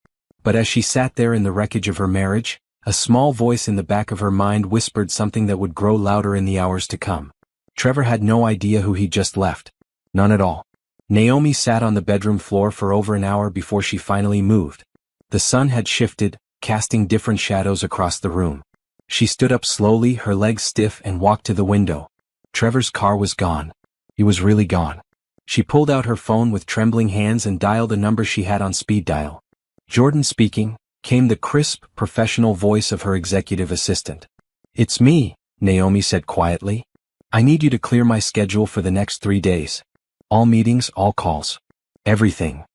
But as she sat there in the wreckage of her marriage, a small voice in the back of her mind whispered something that would grow louder in the hours to come. Trevor had no idea who he'd just left. None at all. Naomi sat on the bedroom floor for over an hour before she finally moved. The sun had shifted, casting different shadows across the room. She stood up slowly, her legs stiff, and walked to the window. Trevor's car was gone. He was really gone. She pulled out her phone with trembling hands and dialed a number she had on speed dial. Jordan speaking, came the crisp, professional voice of her executive assistant. It's me, Naomi said quietly. I need you to clear my schedule for the next 3 days. All meetings, all calls. Everything.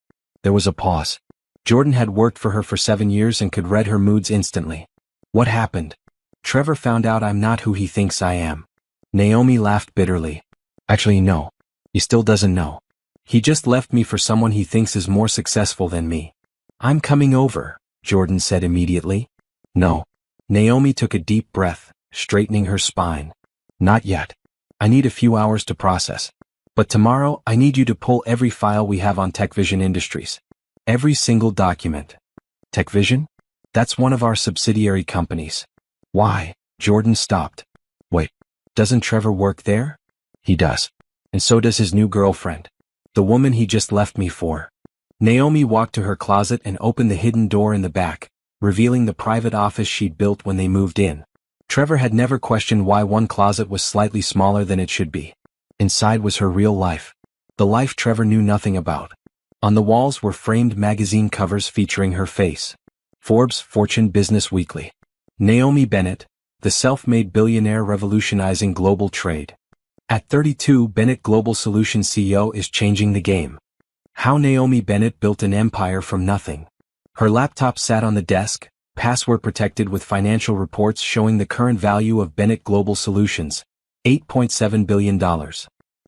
There was a pause. Jordan had worked for her for 7 years and could read her moods instantly. What happened? Trevor found out I'm not who he thinks I am. Naomi laughed bitterly. Actually, no. He still doesn't know. He just left me for someone he thinks is more successful than me. I'm coming over, Jordan said immediately. No. Naomi took a deep breath, straightening her spine. Not yet. I need a few hours to process. But tomorrow, I need you to pull every file we have on TechVision Industries. Every single document. TechVision? That's one of our subsidiary companies. Why? Jordan stopped. Wait, doesn't Trevor work there? He does. And so does his new girlfriend. The woman he just left me for. Naomi walked to her closet and opened the hidden door in the back, revealing the private office she'd built when they moved in. Trevor had never questioned why one closet was slightly smaller than it should be. Inside was her real life. The life Trevor knew nothing about. On the walls were framed magazine covers featuring her face. Forbes, Fortune Business Weekly. Naomi Bennett, the self-made billionaire revolutionizing global trade. At 32, Bennett Global Solutions CEO is changing the game. How Naomi Bennett built an empire from nothing. Her laptop sat on the desk, password protected with financial reports showing the current value of Bennett Global Solutions, $8.7 billion.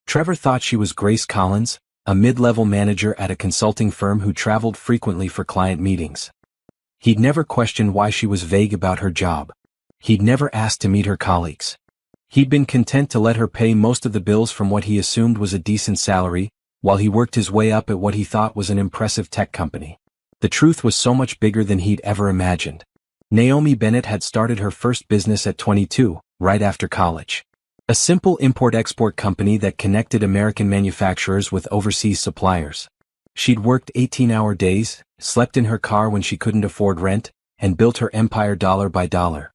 Trevor thought she was Grace Collins, a mid-level manager at a consulting firm who traveled frequently for client meetings. He'd never questioned why she was vague about her job. He'd never asked to meet her colleagues. He'd been content to let her pay most of the bills from what he assumed was a decent salary, while he worked his way up at what he thought was an impressive tech company. The truth was so much bigger than he'd ever imagined. Naomi Bennett had started her first business at 22, right after college. A simple import-export company that connected American manufacturers with overseas suppliers. She'd worked 18-hour days, slept in her car when she couldn't afford rent, and built her empire dollar by dollar.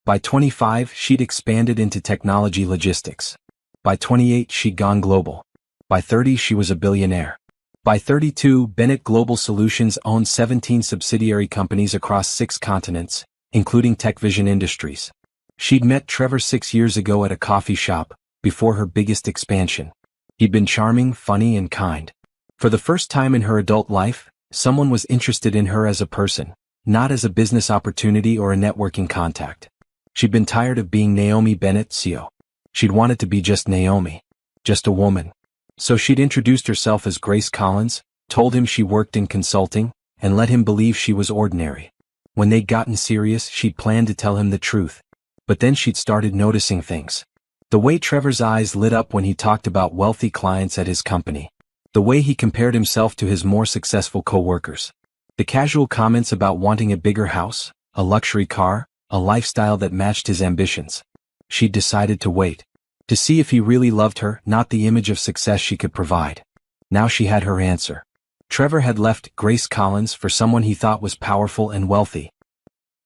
By 25, she'd expanded into technology logistics. By 28, she'd gone global. By 30, she was a billionaire. By 32, Bennett Global Solutions owned 17 subsidiary companies across 6 continents, including TechVision Industries. She'd met Trevor 6 years ago at a coffee shop, before her biggest expansion. He'd been charming, funny, and kind. For the first time in her adult life, someone was interested in her as a person, not as a business opportunity or a networking contact. She'd been tired of being Naomi Bennett, CEO. She'd wanted to be just Naomi. Just a woman. So she'd introduced herself as Grace Collins, told him she worked in consulting, and let him believe she was ordinary. When they'd gotten serious, she'd planned to tell him the truth. But then she'd started noticing things. The way Trevor's eyes lit up when he talked about wealthy clients at his company. The way he compared himself to his more successful co-workers. The casual comments about wanting a bigger house, a luxury car, a lifestyle that matched his ambitions. She'd decided to wait. To see if he really loved her, not the image of success she could provide. Now she had her answer. Trevor had left Grace Collins for someone he thought was powerful and wealthy.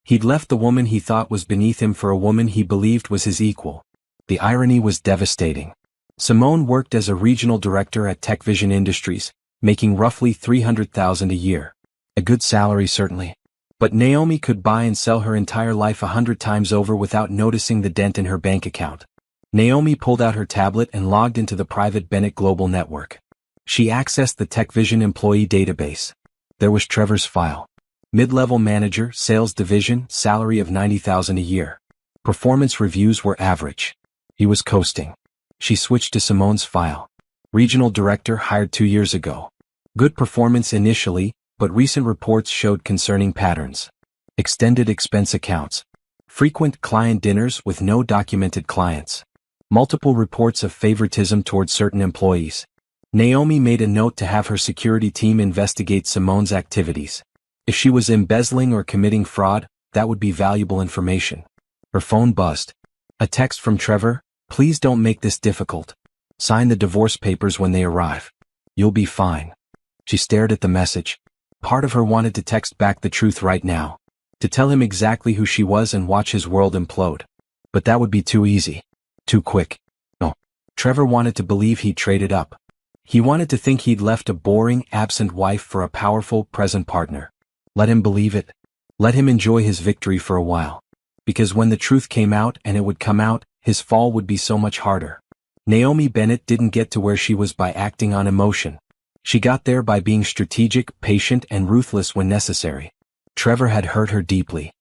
He'd left the woman he thought was beneath him for a woman he believed was his equal. The irony was devastating. Simone worked as a regional director at TechVision Industries, making roughly $300,000 a year. A good salary certainly. But Naomi could buy and sell her entire life 100 times over without noticing the dent in her bank account. Naomi pulled out her tablet and logged into the private Bennett Global Network. She accessed the TechVision employee database. There was Trevor's file. Mid-level manager, sales division, salary of $90,000 a year. Performance reviews were average. He was coasting. She switched to Simone's file. Regional director hired 2 years ago. Good performance initially, but recent reports showed concerning patterns. Extended expense accounts. Frequent client dinners with no documented clients. Multiple reports of favoritism toward certain employees. Naomi made a note to have her security team investigate Simone's activities. If she was embezzling or committing fraud, that would be valuable information. Her phone buzzed. A text from Trevor, "Please don't make this difficult. Sign the divorce papers when they arrive. You'll be fine." She stared at the message. Part of her wanted to text back the truth right now. To tell him exactly who she was and watch his world implode. But that would be too easy. Too quick. No. Trevor wanted to believe he'd traded up. He wanted to think he'd left a boring, absent wife for a powerful, present partner. Let him believe it. Let him enjoy his victory for a while. Because when the truth came out, and it would come out, his fall would be so much harder. Naomi Bennett didn't get to where she was by acting on emotion. She got there by being strategic, patient, and ruthless when necessary. Trevor had hurt her deeply.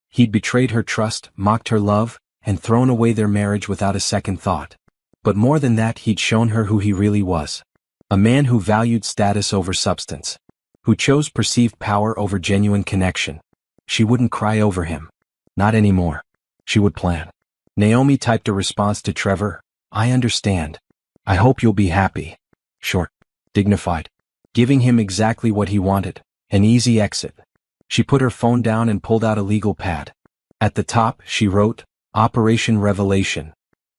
He'd betrayed her trust, mocked her love, and thrown away their marriage without a second thought. But more than that, he'd shown her who he really was. A man who valued status over substance. Who chose perceived power over genuine connection. She wouldn't cry over him. Not anymore. She would plan. Naomi typed a response to Trevor, "I understand. I hope you'll be happy." Short. Dignified. Giving him exactly what he wanted. An easy exit. She put her phone down and pulled out a legal pad. At the top, she wrote, "Operation Revelation."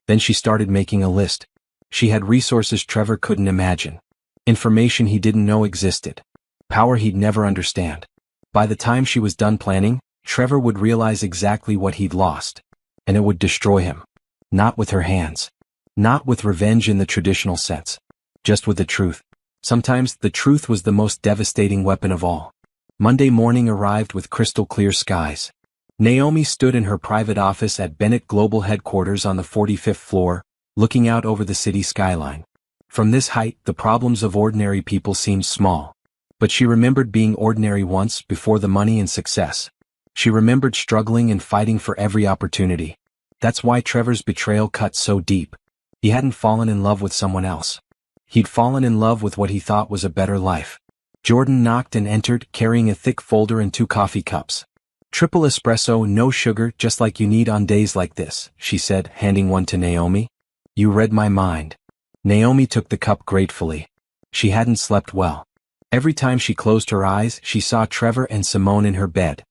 Then she started making a list. She had resources Trevor couldn't imagine. Information he didn't know existed. Power he'd never understand. By the time she was done planning, Trevor would realize exactly what he'd lost. And it would destroy him. Not with her hands. Not with revenge in the traditional sense. just with the truth. Sometimes the truth was the most devastating weapon of all. Monday morning arrived with crystal clear skies. Naomi stood in her private office at Bennett Global Headquarters on the 45th floor, looking out over the city skyline. From this height, the problems of ordinary people seemed small. But she remembered being ordinary once before the money and success. She remembered struggling and fighting for every opportunity. That's why Trevor's betrayal cut so deep. He hadn't fallen in love with someone else. He'd fallen in love with what he thought was a better life. Jordan knocked and entered, carrying a thick folder and 2 coffee cups. "Triple espresso, no sugar, just like you need on days like this," she said, handing one to Naomi. "You read my mind." Naomi took the cup gratefully. She hadn't slept well. Every time she closed her eyes, she saw Trevor and Simone in her bed.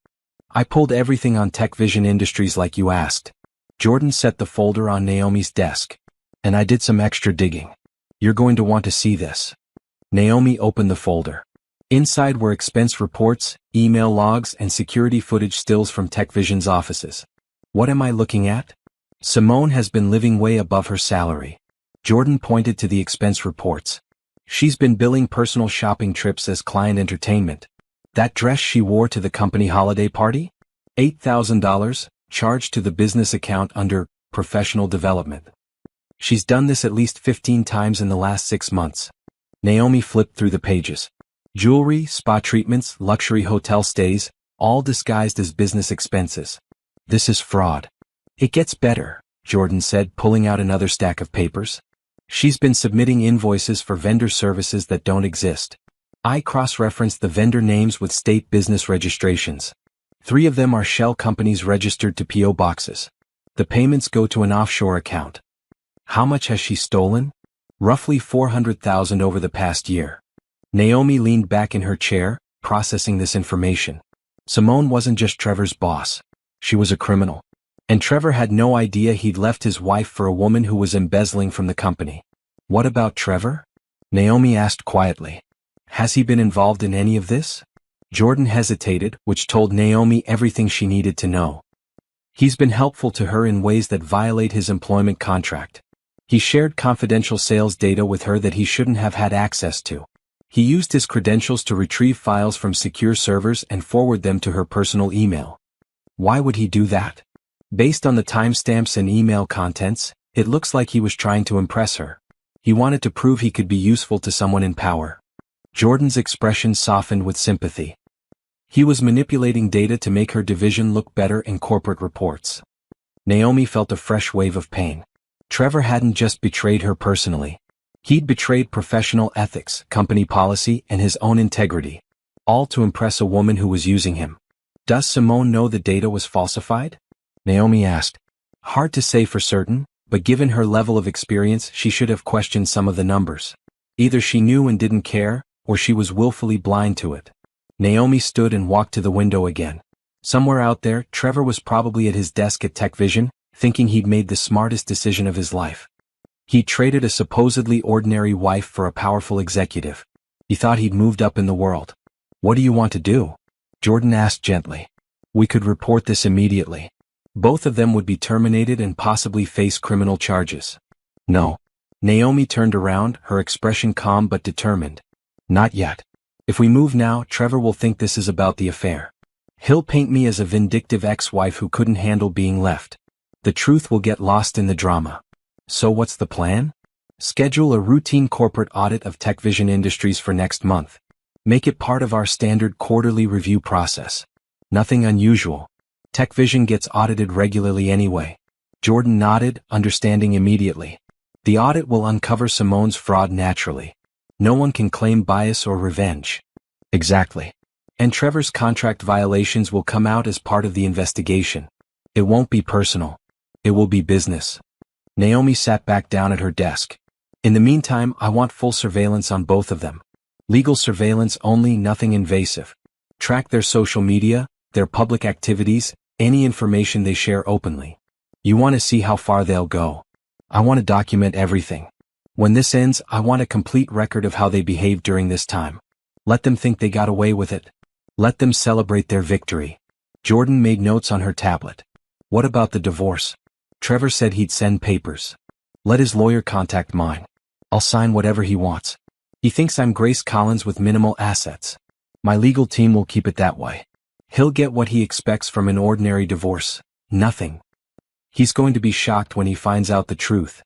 "I pulled everything on Tech Vision Industries like you asked." Jordan set the folder on Naomi's desk. "And I did some extra digging. You're going to want to see this." Naomi opened the folder. Inside were expense reports, email logs, and security footage stills from Tech Vision's offices. "What am I looking at?" "Simone has been living way above her salary." Jordan pointed to the expense reports. "She's been billing personal shopping trips as client entertainment. That dress she wore to the company holiday party? $8,000, charged to the business account under professional development. She's done this at least 15 times in the last 6 months." Naomi flipped through the pages. Jewelry, spa treatments, luxury hotel stays, all disguised as business expenses. "This is fraud." "It gets better," Jordan said, pulling out another stack of papers. "She's been submitting invoices for vendor services that don't exist. I cross-referenced the vendor names with state business registrations. 3 of them are shell companies registered to P.O. boxes. The payments go to an offshore account." "How much has she stolen?" "Roughly $400,000 over the past year." Naomi leaned back in her chair, processing this information. Simone wasn't just Trevor's boss. She was a criminal. And Trevor had no idea he'd left his wife for a woman who was embezzling from the company. "What about Trevor?" Naomi asked quietly. "Has he been involved in any of this?" Jordan hesitated, which told Naomi everything she needed to know. "He's been helpful to her in ways that violate his employment contract. He shared confidential sales data with her that he shouldn't have had access to. He used his credentials to retrieve files from secure servers and forward them to her personal email." "Why would he do that?" "Based on the timestamps and email contents, it looks like he was trying to impress her. He wanted to prove he could be useful to someone in power." Jordan's expression softened with sympathy. He was manipulating data to make her division look better in corporate reports. Naomi felt a fresh wave of pain. Trevor hadn't just betrayed her personally. He'd betrayed professional ethics, company policy, and his own integrity. All to impress a woman who was using him. "Does Simone know the data was falsified?" Naomi asked. "Hard to say for certain, but given her level of experience, she should have questioned some of the numbers. Either she knew and didn't care, or she was willfully blind to it." Naomi stood and walked to the window again. Somewhere out there, Trevor was probably at his desk at Tech Vision, thinking he'd made the smartest decision of his life. He traded a supposedly ordinary wife for a powerful executive. He thought he'd moved up in the world. "What do you want to do?" Jordan asked gently. "We could report this immediately. Both of them would be terminated and possibly face criminal charges." "No." Naomi turned around, her expression calm but determined. "Not yet. If we move now, Trevor will think this is about the affair. He'll paint me as a vindictive ex-wife who couldn't handle being left. The truth will get lost in the drama." "So what's the plan?" "Schedule a routine corporate audit of Tech Vision Industries for next month. Make it part of our standard quarterly review process. Nothing unusual. Tech Vision gets audited regularly anyway." Jordan nodded, understanding immediately. The audit will uncover Simone's fraud naturally. No one can claim bias or revenge. "Exactly. And Trevor's contract violations will come out as part of the investigation. It won't be personal. It will be business." Naomi sat back down at her desk. "In the meantime, I want full surveillance on both of them. Legal surveillance only, nothing invasive. Track their social media, their public activities, any information they share openly. You want to see how far they'll go. I want to document everything. When this ends, I want a complete record of how they behaved during this time. Let them think they got away with it. Let them celebrate their victory." Jordan made notes on her tablet. "What about the divorce?" "Trevor said he'd send papers. Let his lawyer contact mine. I'll sign whatever he wants. He thinks I'm Grace Collins with minimal assets. My legal team will keep it that way. He'll get what he expects from an ordinary divorce. Nothing. He's going to be shocked when he finds out the truth.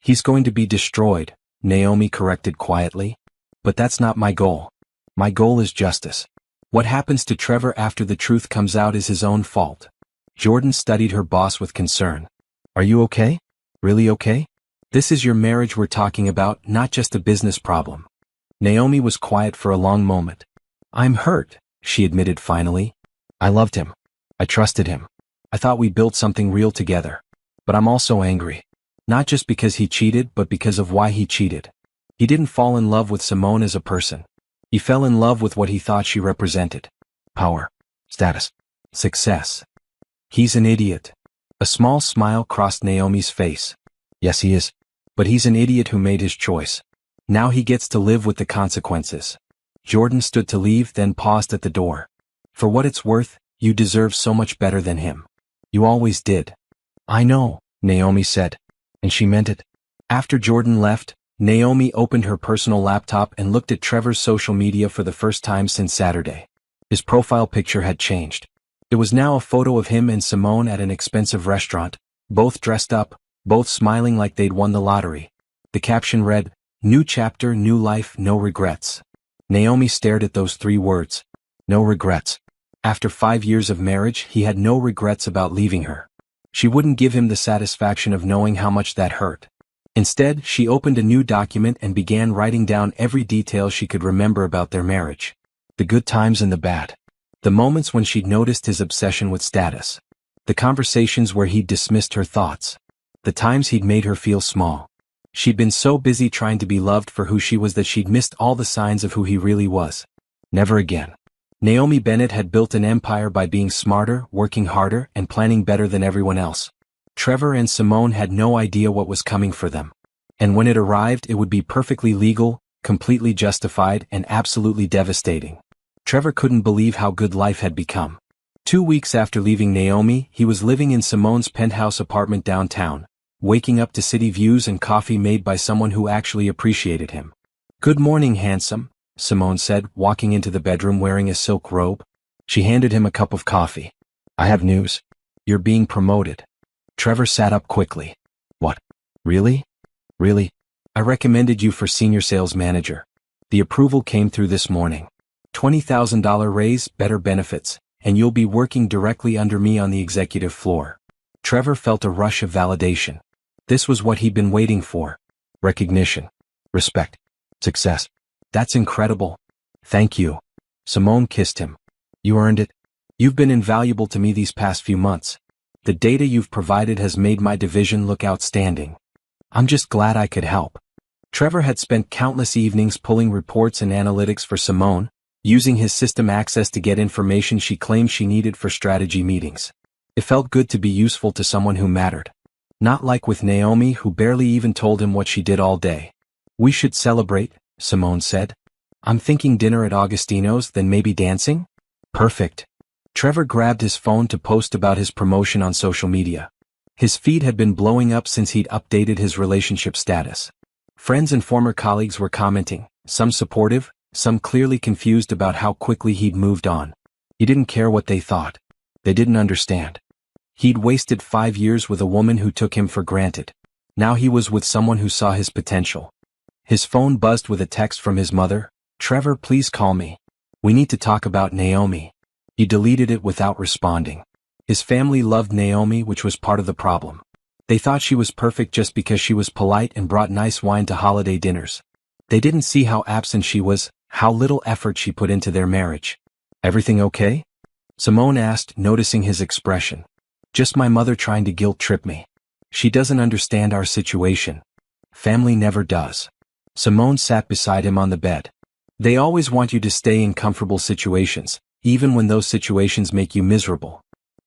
He's going to be destroyed, Naomi corrected quietly. But that's not my goal. My goal is justice. What happens to Trevor after the truth comes out is his own fault. Jordan studied her boss with concern. Are you okay? Really okay? This is your marriage we're talking about, not just a business problem. Naomi was quiet for a long moment. I'm hurt, she admitted finally. I loved him. I trusted him. I thought we built something real together. But I'm also angry. Not just because he cheated, but because of why he cheated. He didn't fall in love with Simone as a person. He fell in love with what he thought she represented. Power. Status. Success. He's an idiot. A small smile crossed Naomi's face. Yes, he is. But he's an idiot who made his choice. Now he gets to live with the consequences. Jordan stood to leave, then paused at the door. For what it's worth, you deserve so much better than him. You always did. I know, Naomi said. And she meant it. After Jordan left, Naomi opened her personal laptop and looked at Trevor's social media for the first time since Saturday. His profile picture had changed. It was now a photo of him and Simone at an expensive restaurant, both dressed up, both smiling like they'd won the lottery. The caption read, "New chapter, new life, no regrets." Naomi stared at those 3 words. No regrets. After 5 years of marriage, he had no regrets about leaving her. She wouldn't give him the satisfaction of knowing how much that hurt. Instead, she opened a new document and began writing down every detail she could remember about their marriage. The good times and the bad. The moments when she'd noticed his obsession with status. The conversations where he'd dismissed her thoughts. The times he'd made her feel small. She'd been so busy trying to be loved for who she was that she'd missed all the signs of who he really was. Never again. Naomi Bennett had built an empire by being smarter, working harder, and planning better than everyone else. Trevor and Simone had no idea what was coming for them. And when it arrived, it would be perfectly legal, completely justified, and absolutely devastating. Trevor couldn't believe how good life had become. 2 weeks after leaving Naomi, he was living in Simone's penthouse apartment downtown, waking up to city views and coffee made by someone who actually appreciated him. "Good morning, handsome," Simone said, walking into the bedroom wearing a silk robe. She handed him a cup of coffee. "I have news. You're being promoted." Trevor sat up quickly. "What? Really? Really? I recommended you for senior sales manager. The approval came through this morning. $20,000 raise, better benefits, and you'll be working directly under me on the executive floor." Trevor felt a rush of validation. This was what he'd been waiting for. Recognition. Respect. Success. "That's incredible. Thank you." Simone kissed him. "You earned it. You've been invaluable to me these past few months. The data you've provided has made my division look outstanding. I'm just glad I could help." Trevor had spent countless evenings pulling reports and analytics for Simone, using his system access to get information she claimed she needed for strategy meetings. It felt good to be useful to someone who mattered. Not like with Naomi, who barely even told him what she did all day. "We should celebrate," Simone said. "I'm thinking dinner at Augustino's, then maybe dancing?" "Perfect." Trevor grabbed his phone to post about his promotion on social media. His feed had been blowing up since he'd updated his relationship status. Friends and former colleagues were commenting, some supportive, some clearly confused about how quickly he'd moved on. He didn't care what they thought. They didn't understand. He'd wasted 5 years with a woman who took him for granted. Now he was with someone who saw his potential. His phone buzzed with a text from his mother. "Trevor, please call me. We need to talk about Naomi." He deleted it without responding. His family loved Naomi, which was part of the problem. They thought she was perfect just because she was polite and brought nice wine to holiday dinners. They didn't see how absent she was, how little effort she put into their marriage. "Everything okay?" Simone asked, noticing his expression. "Just my mother trying to guilt-trip me. She doesn't understand our situation. Family never does." Simone sat beside him on the bed. "They always want you to stay in comfortable situations, even when those situations make you miserable.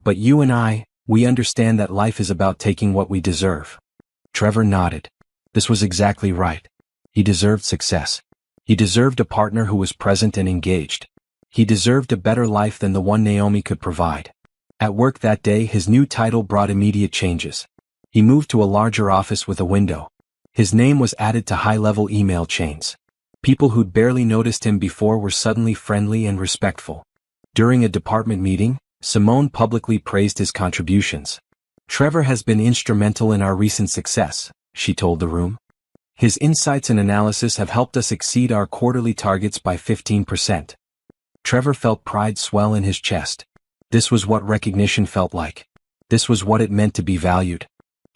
But you and we understand that life is about taking what we deserve." Trevor nodded. This was exactly right. He deserved success. He deserved a partner who was present and engaged. He deserved a better life than the one Naomi could provide. At work that day, his new title brought immediate changes. He moved to a larger office with a window. His name was added to high-level email chains. People who'd barely noticed him before were suddenly friendly and respectful. During a department meeting, Simone publicly praised his contributions. "Trevor has been instrumental in our recent success," she told the room. "His insights and analysis have helped us exceed our quarterly targets by 15%. Trevor felt pride swell in his chest. This was what recognition felt like. This was what it meant to be valued.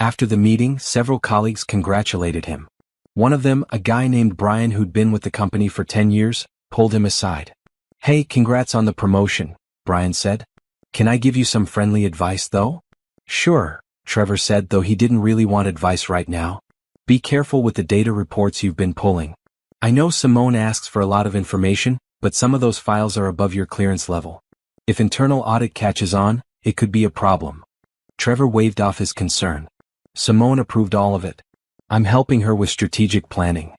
After the meeting, several colleagues congratulated him. One of them, a guy named Brian who'd been with the company for 10 years, pulled him aside. "Hey, congrats on the promotion," Brian said. "Can I give you some friendly advice, though?" "Sure," Trevor said, though he didn't really want advice right now. "Be careful with the data reports you've been pulling. I know Simone asks for a lot of information, but some of those files are above your clearance level. If internal audit catches on, it could be a problem." Trevor waved off his concern. Simone approved all of it. "I'm helping her with strategic planning."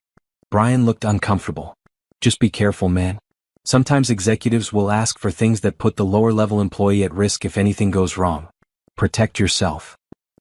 Brian looked uncomfortable. "Just be careful, man. Sometimes executives will ask for things that put the lower-level employee at risk if anything goes wrong. Protect yourself."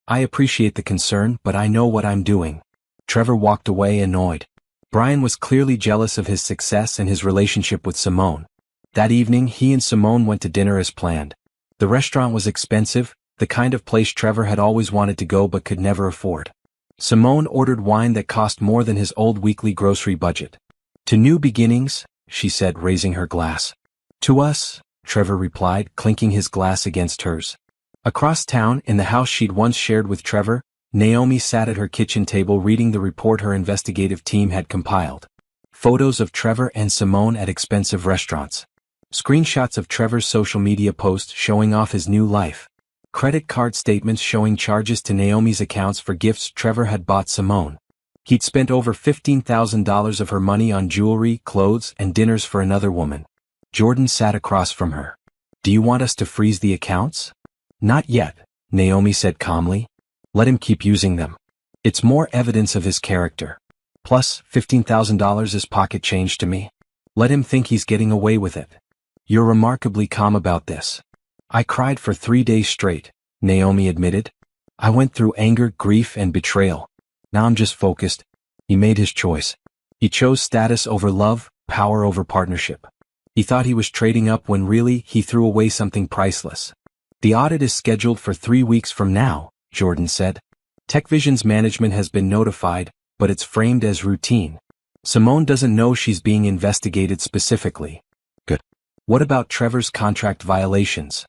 "I appreciate the concern, but I know what I'm doing." Trevor walked away annoyed. Brian was clearly jealous of his success and his relationship with Simone. That evening, he and Simone went to dinner as planned. The restaurant was expensive, the kind of place Trevor had always wanted to go but could never afford. Simone ordered wine that cost more than his old weekly grocery budget. "To new beginnings," she said, raising her glass. "To us," Trevor replied, clinking his glass against hers. Across town, in the house she'd once shared with Trevor, Naomi sat at her kitchen table reading the report her investigative team had compiled. Photos of Trevor and Simone at expensive restaurants. Screenshots of Trevor's social media posts showing off his new life. Credit card statements showing charges to Naomi's accounts for gifts Trevor had bought Simone. He'd spent over $15,000 of her money on jewelry, clothes, and dinners for another woman. Jordan sat across from her. "Do you want us to freeze the accounts?" "Not yet," Naomi said calmly. "Let him keep using them. It's more evidence of his character. Plus, $15,000 is pocket change to me. Let him think he's getting away with it." "You're remarkably calm about this." "I cried for 3 days straight," Naomi admitted. "I went through anger, grief, and betrayal. Now I'm just focused." He made his choice. He chose status over love, power over partnership. He thought he was trading up when really he threw away something priceless. "The audit is scheduled for 3 weeks from now," Jordan said. "TechVision's management has been notified, but it's framed as routine. Simone doesn't know she's being investigated specifically." "Good. What about Trevor's contract violations?"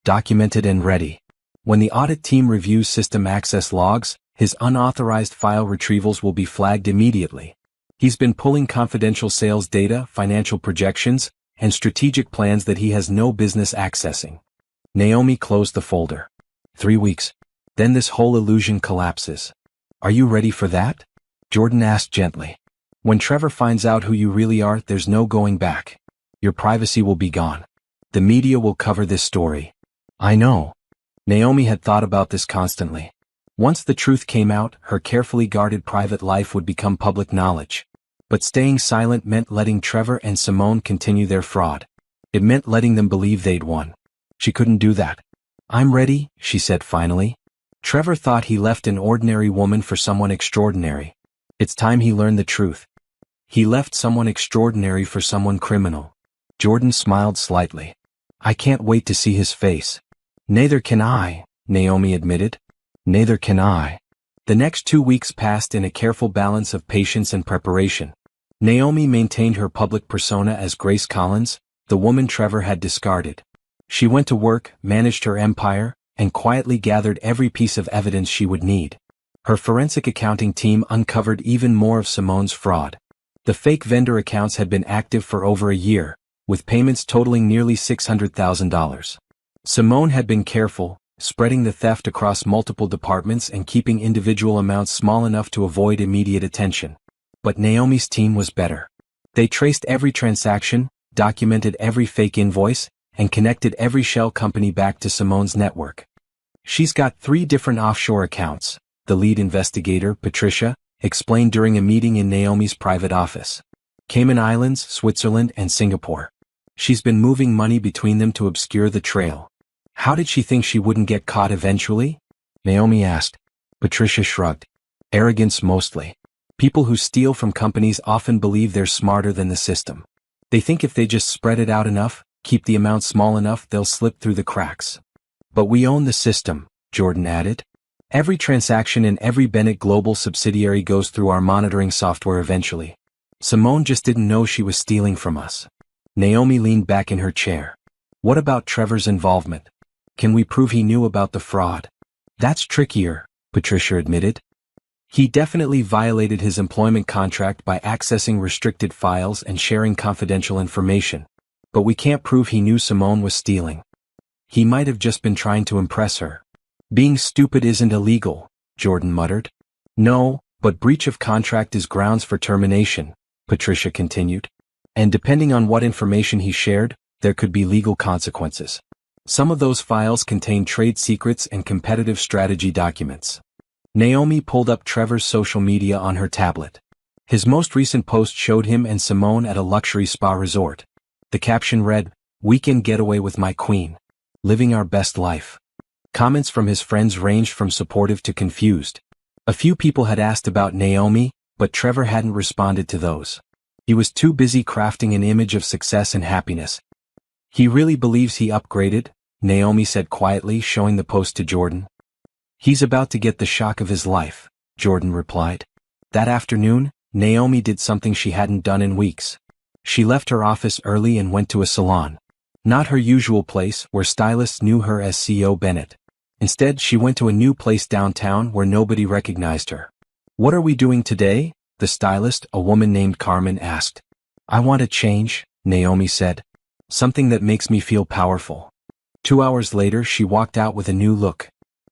"Documented and ready. When the audit team reviews system access logs, his unauthorized file retrievals will be flagged immediately. He's been pulling confidential sales data, financial projections, and strategic plans that he has no business accessing." Naomi closed the folder. 3 weeks. Then this whole illusion collapses. "Are you ready for that?" Jordan asked gently. "When Trevor finds out who you really are, there's no going back. Your privacy will be gone. The media will cover this story." "I know." Naomi had thought about this constantly. Once the truth came out, her carefully guarded private life would become public knowledge. But staying silent meant letting Trevor and Simone continue their fraud. It meant letting them believe they'd won. She couldn't do that. "I'm ready," she said finally. Trevor thought he left an ordinary woman for someone extraordinary. It's time he learned the truth. He left someone extraordinary for someone criminal. Jordan smiled slightly. "I can't wait to see his face." "Neither can I," Naomi admitted. "Neither can I." The next 2 weeks passed in a careful balance of patience and preparation. Naomi maintained her public persona as Grace Collins, the woman Trevor had discarded. She went to work, managed her empire, and quietly gathered every piece of evidence she would need. Her forensic accounting team uncovered even more of Simone's fraud. The fake vendor accounts had been active for over a year, with payments totaling nearly $600,000. Simone had been careful, spreading the theft across multiple departments and keeping individual amounts small enough to avoid immediate attention. But Naomi's team was better. They traced every transaction, documented every fake invoice, and connected every shell company back to Simone's network. "She's got 3 different offshore accounts," the lead investigator, Patricia, explained during a meeting in Naomi's private office. "Cayman Islands, Switzerland, and Singapore. She's been moving money between them to obscure the trail." "How did she think she wouldn't get caught eventually?" Naomi asked. Patricia shrugged. "Arrogance mostly. People who steal from companies often believe they're smarter than the system. They think if they just spread it out enough, keep the amount small enough, they'll slip through the cracks. But we own the system, Jordan added. Every transaction in every Bennett Global subsidiary goes through our monitoring software eventually. Simone just didn't know she was stealing from us. Naomi leaned back in her chair. What about Trevor's involvement? Can we prove he knew about the fraud? That's trickier, Patricia admitted. He definitely violated his employment contract by accessing restricted files and sharing confidential information. But we can't prove he knew Simone was stealing. He might have just been trying to impress her. Being stupid isn't illegal, Jordan muttered. No, but breach of contract is grounds for termination, Patricia continued. And depending on what information he shared, there could be legal consequences. Some of those files contain trade secrets and competitive strategy documents. Naomi pulled up Trevor's social media on her tablet. His most recent post showed him and Simone at a luxury spa resort. The caption read, "Weekend getaway with my queen. Living our best life." Comments from his friends ranged from supportive to confused. A few people had asked about Naomi, but Trevor hadn't responded to those. He was too busy crafting an image of success and happiness. He really believes he upgraded, Naomi said quietly, showing the post to Jordan. He's about to get the shock of his life, Jordan replied. That afternoon, Naomi did something she hadn't done in weeks. She left her office early and went to a salon. Not her usual place where stylists knew her as CEO Bennett. Instead, she went to a new place downtown where nobody recognized her. What are we doing today? The stylist, a woman named Carmen, asked. I want a change, Naomi said. Something that makes me feel powerful. 2 hours later, she walked out with a new look.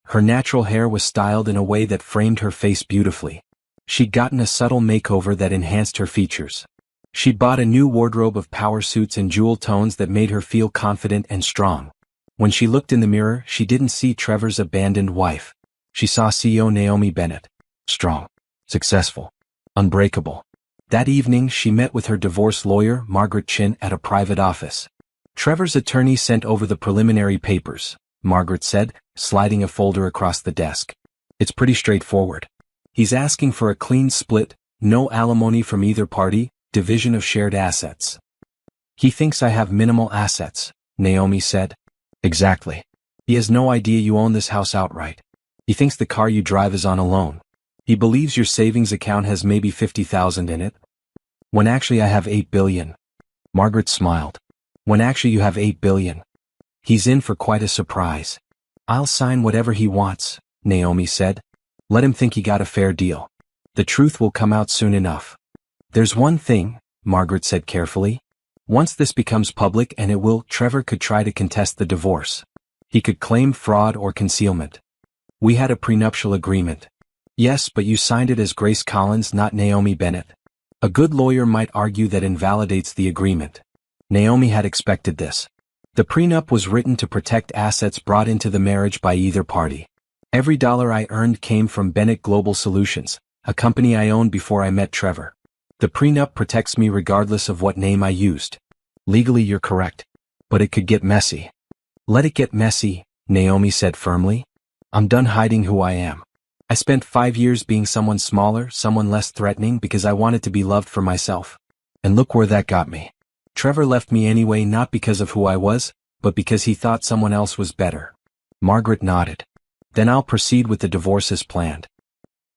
Her natural hair was styled in a way that framed her face beautifully. She'd gotten a subtle makeover that enhanced her features. She'd bought a new wardrobe of power suits and jewel tones that made her feel confident and strong. When she looked in the mirror, she didn't see Trevor's abandoned wife. She saw CEO Naomi Bennett. Strong, successful, unbreakable. That evening, she met with her divorce lawyer, Margaret Chin, at a private office. Trevor's attorney sent over the preliminary papers, Margaret said, sliding a folder across the desk. It's pretty straightforward. He's asking for a clean split, no alimony from either party, division of shared assets. He thinks I have minimal assets, Naomi said. Exactly. He has no idea you own this house outright. He thinks the car you drive is on a loan. He believes your savings account has maybe 50,000 in it. When actually I have 8 billion. Margaret smiled. When actually you have 8 billion. He's in for quite a surprise. I'll sign whatever he wants, Naomi said. Let him think he got a fair deal. The truth will come out soon enough. There's one thing, Margaret said carefully. Once this becomes public, and it will, Trevor could try to contest the divorce. He could claim fraud or concealment. We had a prenuptial agreement. Yes, but you signed it as Grace Collins, not Naomi Bennett. A good lawyer might argue that invalidates the agreement. Naomi had expected this. The prenup was written to protect assets brought into the marriage by either party. Every dollar I earned came from Bennett Global Solutions, a company I owned before I met Trevor. The prenup protects me regardless of what name I used. Legally, you're correct. But it could get messy. Let it get messy, Naomi said firmly. I'm done hiding who I am. I spent 5 years being someone smaller, someone less threatening because I wanted to be loved for myself. And look where that got me. Trevor left me anyway, not because of who I was, but because he thought someone else was better. Margaret nodded. Then I'll proceed with the divorce as planned.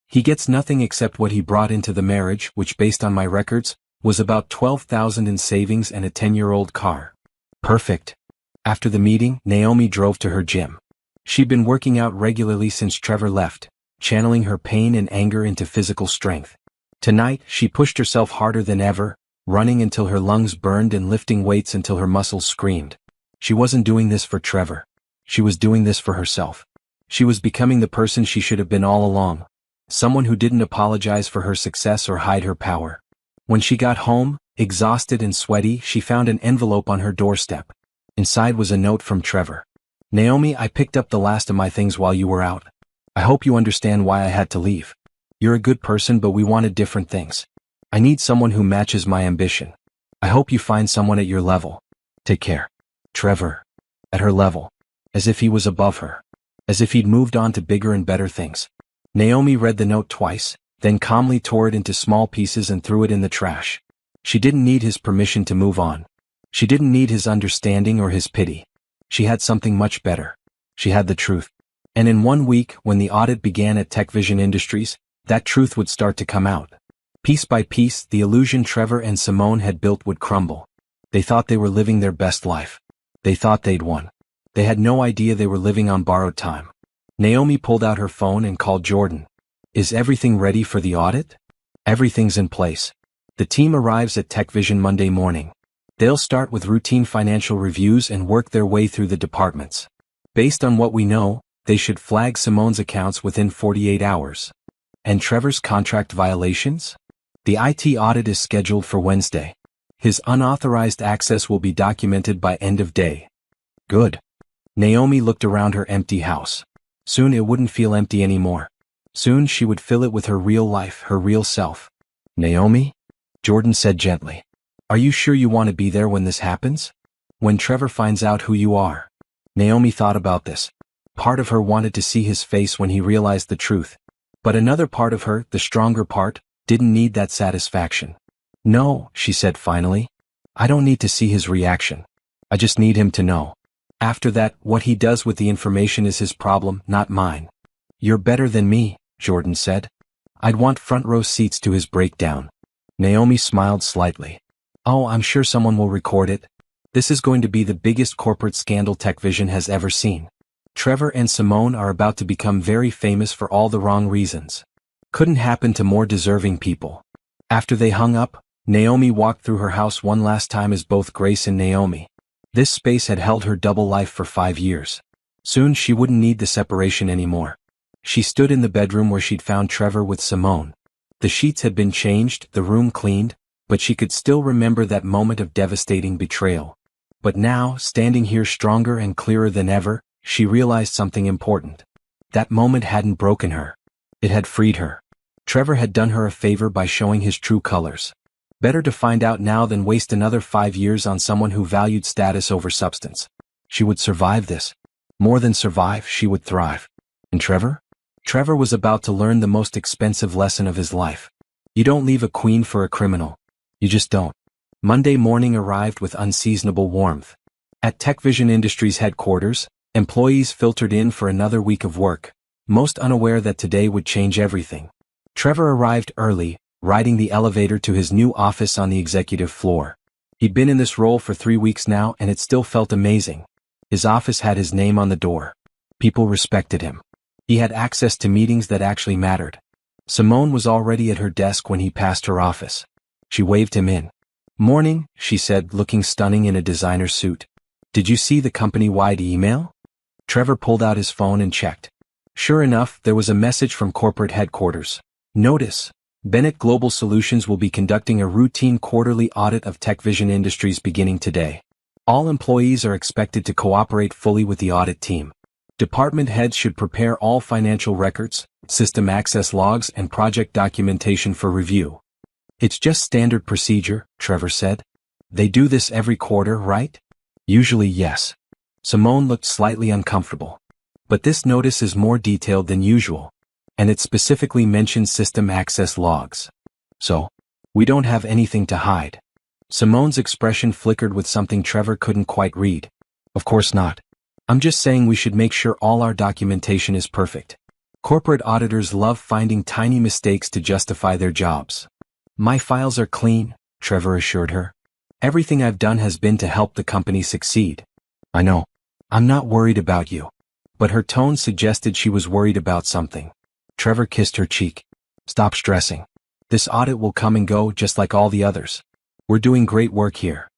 He gets nothing except what he brought into the marriage, which based on my records, was about 12,000 in savings and a 10-year-old car. Perfect. After the meeting, Naomi drove to her gym. She'd been working out regularly since Trevor left, channeling her pain and anger into physical strength. Tonight, she pushed herself harder than ever, running until her lungs burned and lifting weights until her muscles screamed. She wasn't doing this for Trevor. She was doing this for herself. She was becoming the person she should have been all along. Someone who didn't apologize for her success or hide her power. When she got home, exhausted and sweaty, she found an envelope on her doorstep. Inside was a note from Trevor. Naomi, I picked up the last of my things while you were out. I hope you understand why I had to leave. You're a good person, but we wanted different things. I need someone who matches my ambition. I hope you find someone at your level. Take care. Trevor. At her level. As if he was above her. As if he'd moved on to bigger and better things. Naomi read the note twice, then calmly tore it into small pieces and threw it in the trash. She didn't need his permission to move on. She didn't need his understanding or his pity. She had something much better. She had the truth. And in 1 week, when the audit began at TechVision Industries, that truth would start to come out. Piece by piece, the illusion Trevor and Simone had built would crumble. They thought they were living their best life. They thought they'd won. They had no idea they were living on borrowed time. Naomi pulled out her phone and called Jordan. Is everything ready for the audit? Everything's in place. The team arrives at TechVision Monday morning. They'll start with routine financial reviews and work their way through the departments. Based on what we know, they should flag Simone's accounts within 48 hours. And Trevor's contract violations? The IT audit is scheduled for Wednesday. His unauthorized access will be documented by end of day. Good. Naomi looked around her empty house. Soon it wouldn't feel empty anymore. Soon she would fill it with her real life, her real self. Naomi? Jordan said gently. Are you sure you want to be there when this happens? When Trevor finds out who you are? Naomi thought about this. Part of her wanted to see his face when he realized the truth. But another part of her, the stronger part, didn't need that satisfaction. No, she said finally. I don't need to see his reaction. I just need him to know. After that, what he does with the information is his problem, not mine. You're better than me, Jordan said. I'd want front row seats to his breakdown. Naomi smiled slightly. Oh, I'm sure someone will record it. This is going to be the biggest corporate scandal TechVision has ever seen. Trevor and Simone are about to become very famous for all the wrong reasons. Couldn't happen to more deserving people. After they hung up, Naomi walked through her house one last time as both Grace and Naomi. This space had held her double life for 5 years. Soon she wouldn't need the separation anymore. She stood in the bedroom where she'd found Trevor with Simone. The sheets had been changed, the room cleaned, but she could still remember that moment of devastating betrayal. But now, standing here stronger and clearer than ever, she realized something important. That moment hadn't broken her. It had freed her. Trevor had done her a favor by showing his true colors. Better to find out now than waste another 5 years on someone who valued status over substance. She would survive this. More than survive, she would thrive. And Trevor? Trevor was about to learn the most expensive lesson of his life. You don't leave a queen for a criminal. You just don't. Monday morning arrived with unseasonable warmth. At TechVision Industries headquarters, employees filtered in for another week of work, most unaware that today would change everything. Trevor arrived early, riding the elevator to his new office on the executive floor. He'd been in this role for 3 weeks now and it still felt amazing. His office had his name on the door. People respected him. He had access to meetings that actually mattered. Simone was already at her desk when he passed her office. She waved him in. Morning, she said, looking stunning in a designer suit. Did you see the company-wide email? Trevor pulled out his phone and checked. Sure enough, there was a message from corporate headquarters. Notice, Bennett Global Solutions will be conducting a routine quarterly audit of TechVision Industries beginning today. All employees are expected to cooperate fully with the audit team. Department heads should prepare all financial records, system access logs, and project documentation for review. It's just standard procedure, Trevor said. They do this every quarter, right? Usually, yes. Simone looked slightly uncomfortable. But this notice is more detailed than usual. And it specifically mentions system access logs. So, we don't have anything to hide. Simone's expression flickered with something Trevor couldn't quite read. Of course not. I'm just saying we should make sure all our documentation is perfect. Corporate auditors love finding tiny mistakes to justify their jobs. My files are clean, Trevor assured her. Everything I've done has been to help the company succeed. I know. I'm not worried about you. But her tone suggested she was worried about something. Trevor kissed her cheek. Stop stressing. This audit will come and go just like all the others. We're doing great work here.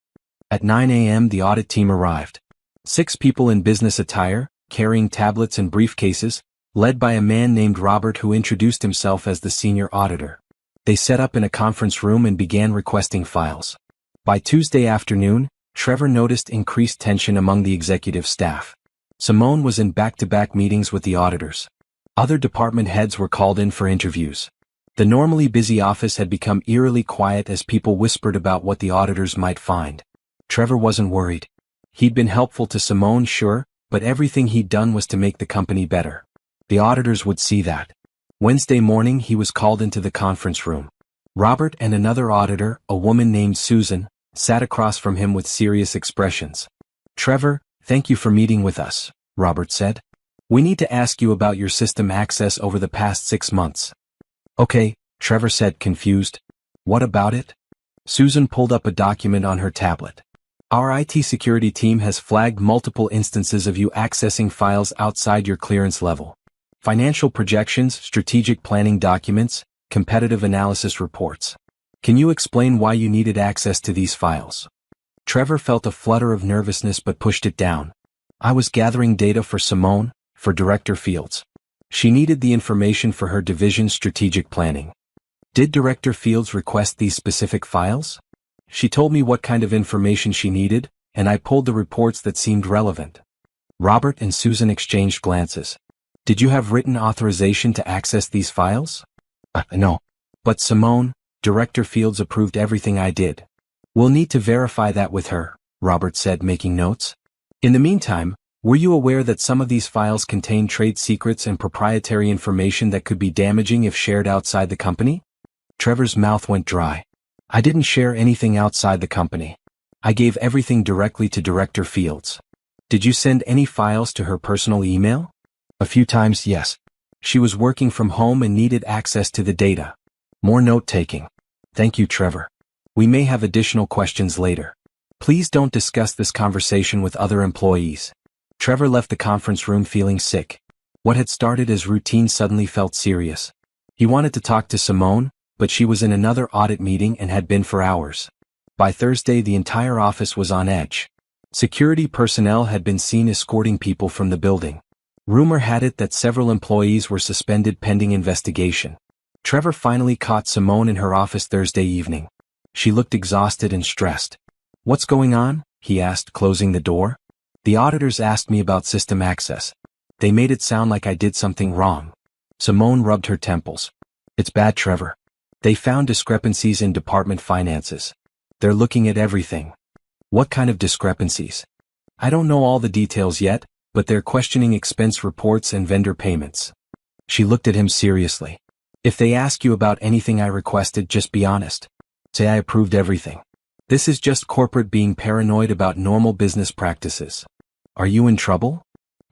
At 9 a.m. the audit team arrived. 6 people in business attire, carrying tablets and briefcases, led by a man named Robert who introduced himself as the senior auditor. They set up in a conference room and began requesting files. By Tuesday afternoon, Trevor noticed increased tension among the executive staff. Simone was in back-to-back meetings with the auditors. Other department heads were called in for interviews. The normally busy office had become eerily quiet as people whispered about what the auditors might find. Trevor wasn't worried. He'd been helpful to Simone, sure, but everything he'd done was to make the company better. The auditors would see that. Wednesday morning he was called into the conference room. Robert and another auditor, a woman named Susan, sat across from him with serious expressions. "Trevor, thank you for meeting with us," Robert said. "We need to ask you about your system access over the past 6 months." "Okay," Trevor said, confused. "What about it?" Susan pulled up a document on her tablet. "Our IT security team has flagged multiple instances of you accessing files outside your clearance level. Financial projections, strategic planning documents, competitive analysis reports. Can you explain why you needed access to these files?" Trevor felt a flutter of nervousness but pushed it down. "I was gathering data for Simone, for Director Fields. She needed the information for her division's strategic planning." "Did Director Fields request these specific files?" "She told me what kind of information she needed, and I pulled the reports that seemed relevant." Robert and Susan exchanged glances. "Did you have written authorization to access these files?" No. "But Simone, Director Fields approved everything I did." "We'll need to verify that with her," Robert said, making notes. "In the meantime, were you aware that some of these files contain trade secrets and proprietary information that could be damaging if shared outside the company?" Trevor's mouth went dry. "I didn't share anything outside the company. I gave everything directly to Director Fields." "Did you send any files to her personal email?" "A few times, yes. She was working from home and needed access to the data." More note-taking. "Thank you, Trevor. We may have additional questions later. Please don't discuss this conversation with other employees." Trevor left the conference room feeling sick. What had started as routine suddenly felt serious. He wanted to talk to Simone, but she was in another audit meeting and had been for hours. By Thursday, the entire office was on edge. Security personnel had been seen escorting people from the building. Rumor had it that several employees were suspended pending investigation. Trevor finally caught Simone in her office Thursday evening. She looked exhausted and stressed. "What's going on?" he asked, closing the door. "The auditors asked me about system access. They made it sound like I did something wrong." Simone rubbed her temples. "It's bad, Trevor. They found discrepancies in department finances. They're looking at everything." "What kind of discrepancies?" "I don't know all the details yet, but they're questioning expense reports and vendor payments." She looked at him seriously. "If they ask you about anything I requested, just be honest. Say I approved everything. This is just corporate being paranoid about normal business practices." "Are you in trouble?"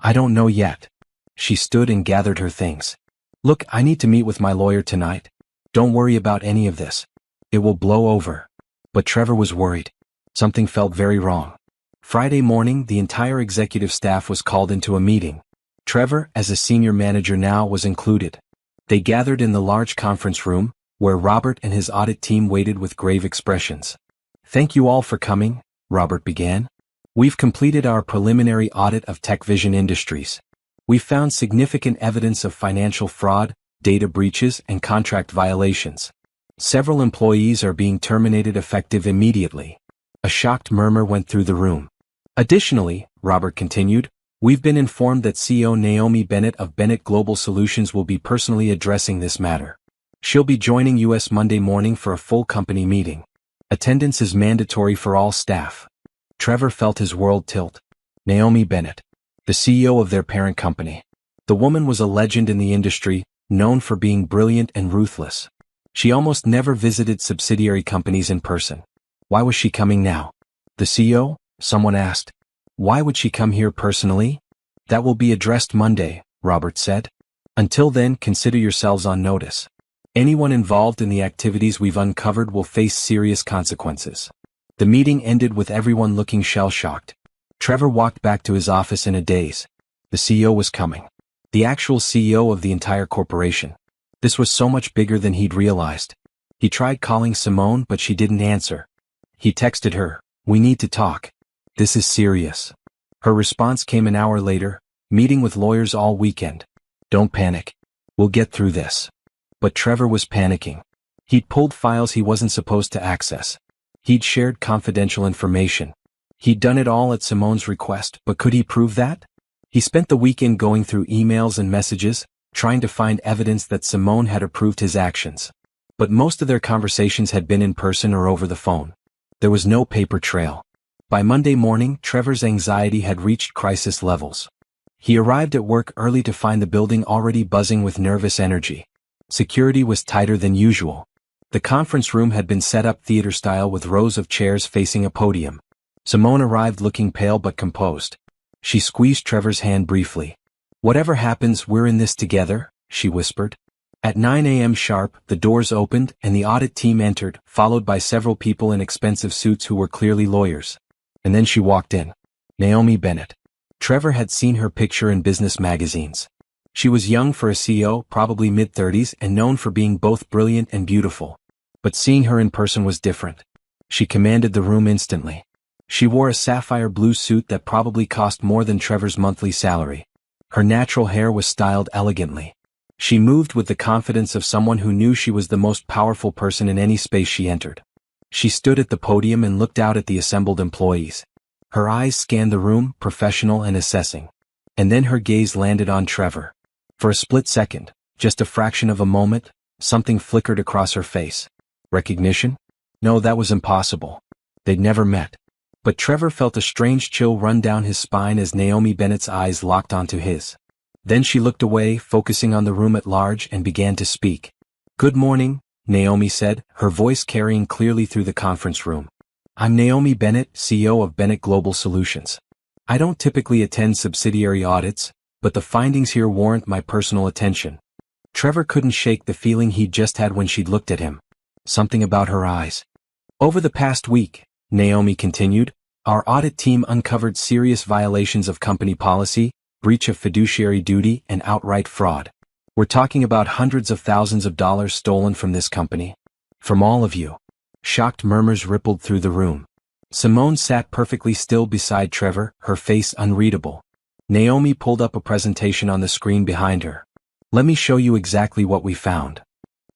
"I don't know yet." She stood and gathered her things. "Look, I need to meet with my lawyer tonight. Don't worry about any of this. It will blow over." But Trevor was worried. Something felt very wrong. Friday morning, the entire executive staff was called into a meeting. Trevor, as a senior manager now, was included. They gathered in the large conference room, where Robert and his audit team waited with grave expressions. "Thank you all for coming," Robert began. "We've completed our preliminary audit of TechVision Industries. We've found significant evidence of financial fraud, data breaches, and contract violations. Several employees are being terminated effective immediately." A shocked murmur went through the room. "Additionally," Robert continued, "we've been informed that CEO Naomi Bennett of Bennett Global Solutions will be personally addressing this matter. She'll be joining us Monday morning for a full company meeting. Attendance is mandatory for all staff." Trevor felt his world tilt. Naomi Bennett, the CEO of their parent company. The woman was a legend in the industry, known for being brilliant and ruthless. She almost never visited subsidiary companies in person. Why was she coming now? "The CEO?" someone asked. "Why would she come here personally?" "That will be addressed Monday," Robert said. "Until then, consider yourselves on notice. Anyone involved in the activities we've uncovered will face serious consequences." The meeting ended with everyone looking shell-shocked. Trevor walked back to his office in a daze. The CEO was coming. The actual CEO of the entire corporation. This was so much bigger than he'd realized. He tried calling Simone, but she didn't answer. He texted her, "We need to talk. This is serious." Her response came an hour later, "Meeting with lawyers all weekend. Don't panic. We'll get through this." But Trevor was panicking. He'd pulled files he wasn't supposed to access. He'd shared confidential information. He'd done it all at Simone's request, but could he prove that? He spent the weekend going through emails and messages, trying to find evidence that Simone had approved his actions. But most of their conversations had been in person or over the phone. There was no paper trail. By Monday morning, Trevor's anxiety had reached crisis levels. He arrived at work early to find the building already buzzing with nervous energy. Security was tighter than usual. The conference room had been set up theater-style with rows of chairs facing a podium. Simone arrived looking pale but composed. She squeezed Trevor's hand briefly. "Whatever happens, we're in this together," she whispered. At 9 a.m. sharp, the doors opened and the audit team entered, followed by several people in expensive suits who were clearly lawyers. And then she walked in. Naomi Bennett. Trevor had seen her picture in business magazines. She was young for a CEO, probably mid-30s, and known for being both brilliant and beautiful. But seeing her in person was different. She commanded the room instantly. She wore a sapphire blue suit that probably cost more than Trevor's monthly salary. Her natural hair was styled elegantly. She moved with the confidence of someone who knew she was the most powerful person in any space she entered. She stood at the podium and looked out at the assembled employees. Her eyes scanned the room, professional and assessing. And then her gaze landed on Trevor. For a split second, just a fraction of a moment, something flickered across her face. Recognition? No, that was impossible. They'd never met. But Trevor felt a strange chill run down his spine as Naomi Bennett's eyes locked onto his. Then she looked away, focusing on the room at large, and began to speak. "Good morning," Naomi said, her voice carrying clearly through the conference room. "I'm Naomi Bennett, CEO of Bennett Global Solutions. I don't typically attend subsidiary audits, but the findings here warrant my personal attention." Trevor couldn't shake the feeling he'd just had when she'd looked at him. Something about her eyes. "Over the past week," Naomi continued, "our audit team uncovered serious violations of company policy, breach of fiduciary duty, and outright fraud. We're talking about hundreds of thousands of dollars stolen from this company. From all of you." Shocked murmurs rippled through the room. Simone sat perfectly still beside Trevor, her face unreadable. Naomi pulled up a presentation on the screen behind her. "Let me show you exactly what we found."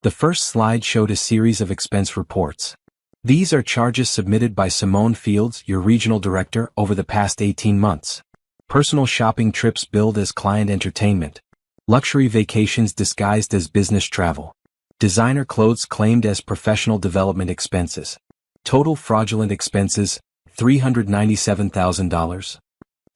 The first slide showed a series of expense reports. "These are charges submitted by Simone Fields, your regional director, over the past 18 months. Personal shopping trips billed as client entertainment. Luxury vacations disguised as business travel. Designer clothes claimed as professional development expenses. Total fraudulent expenses, $397,000.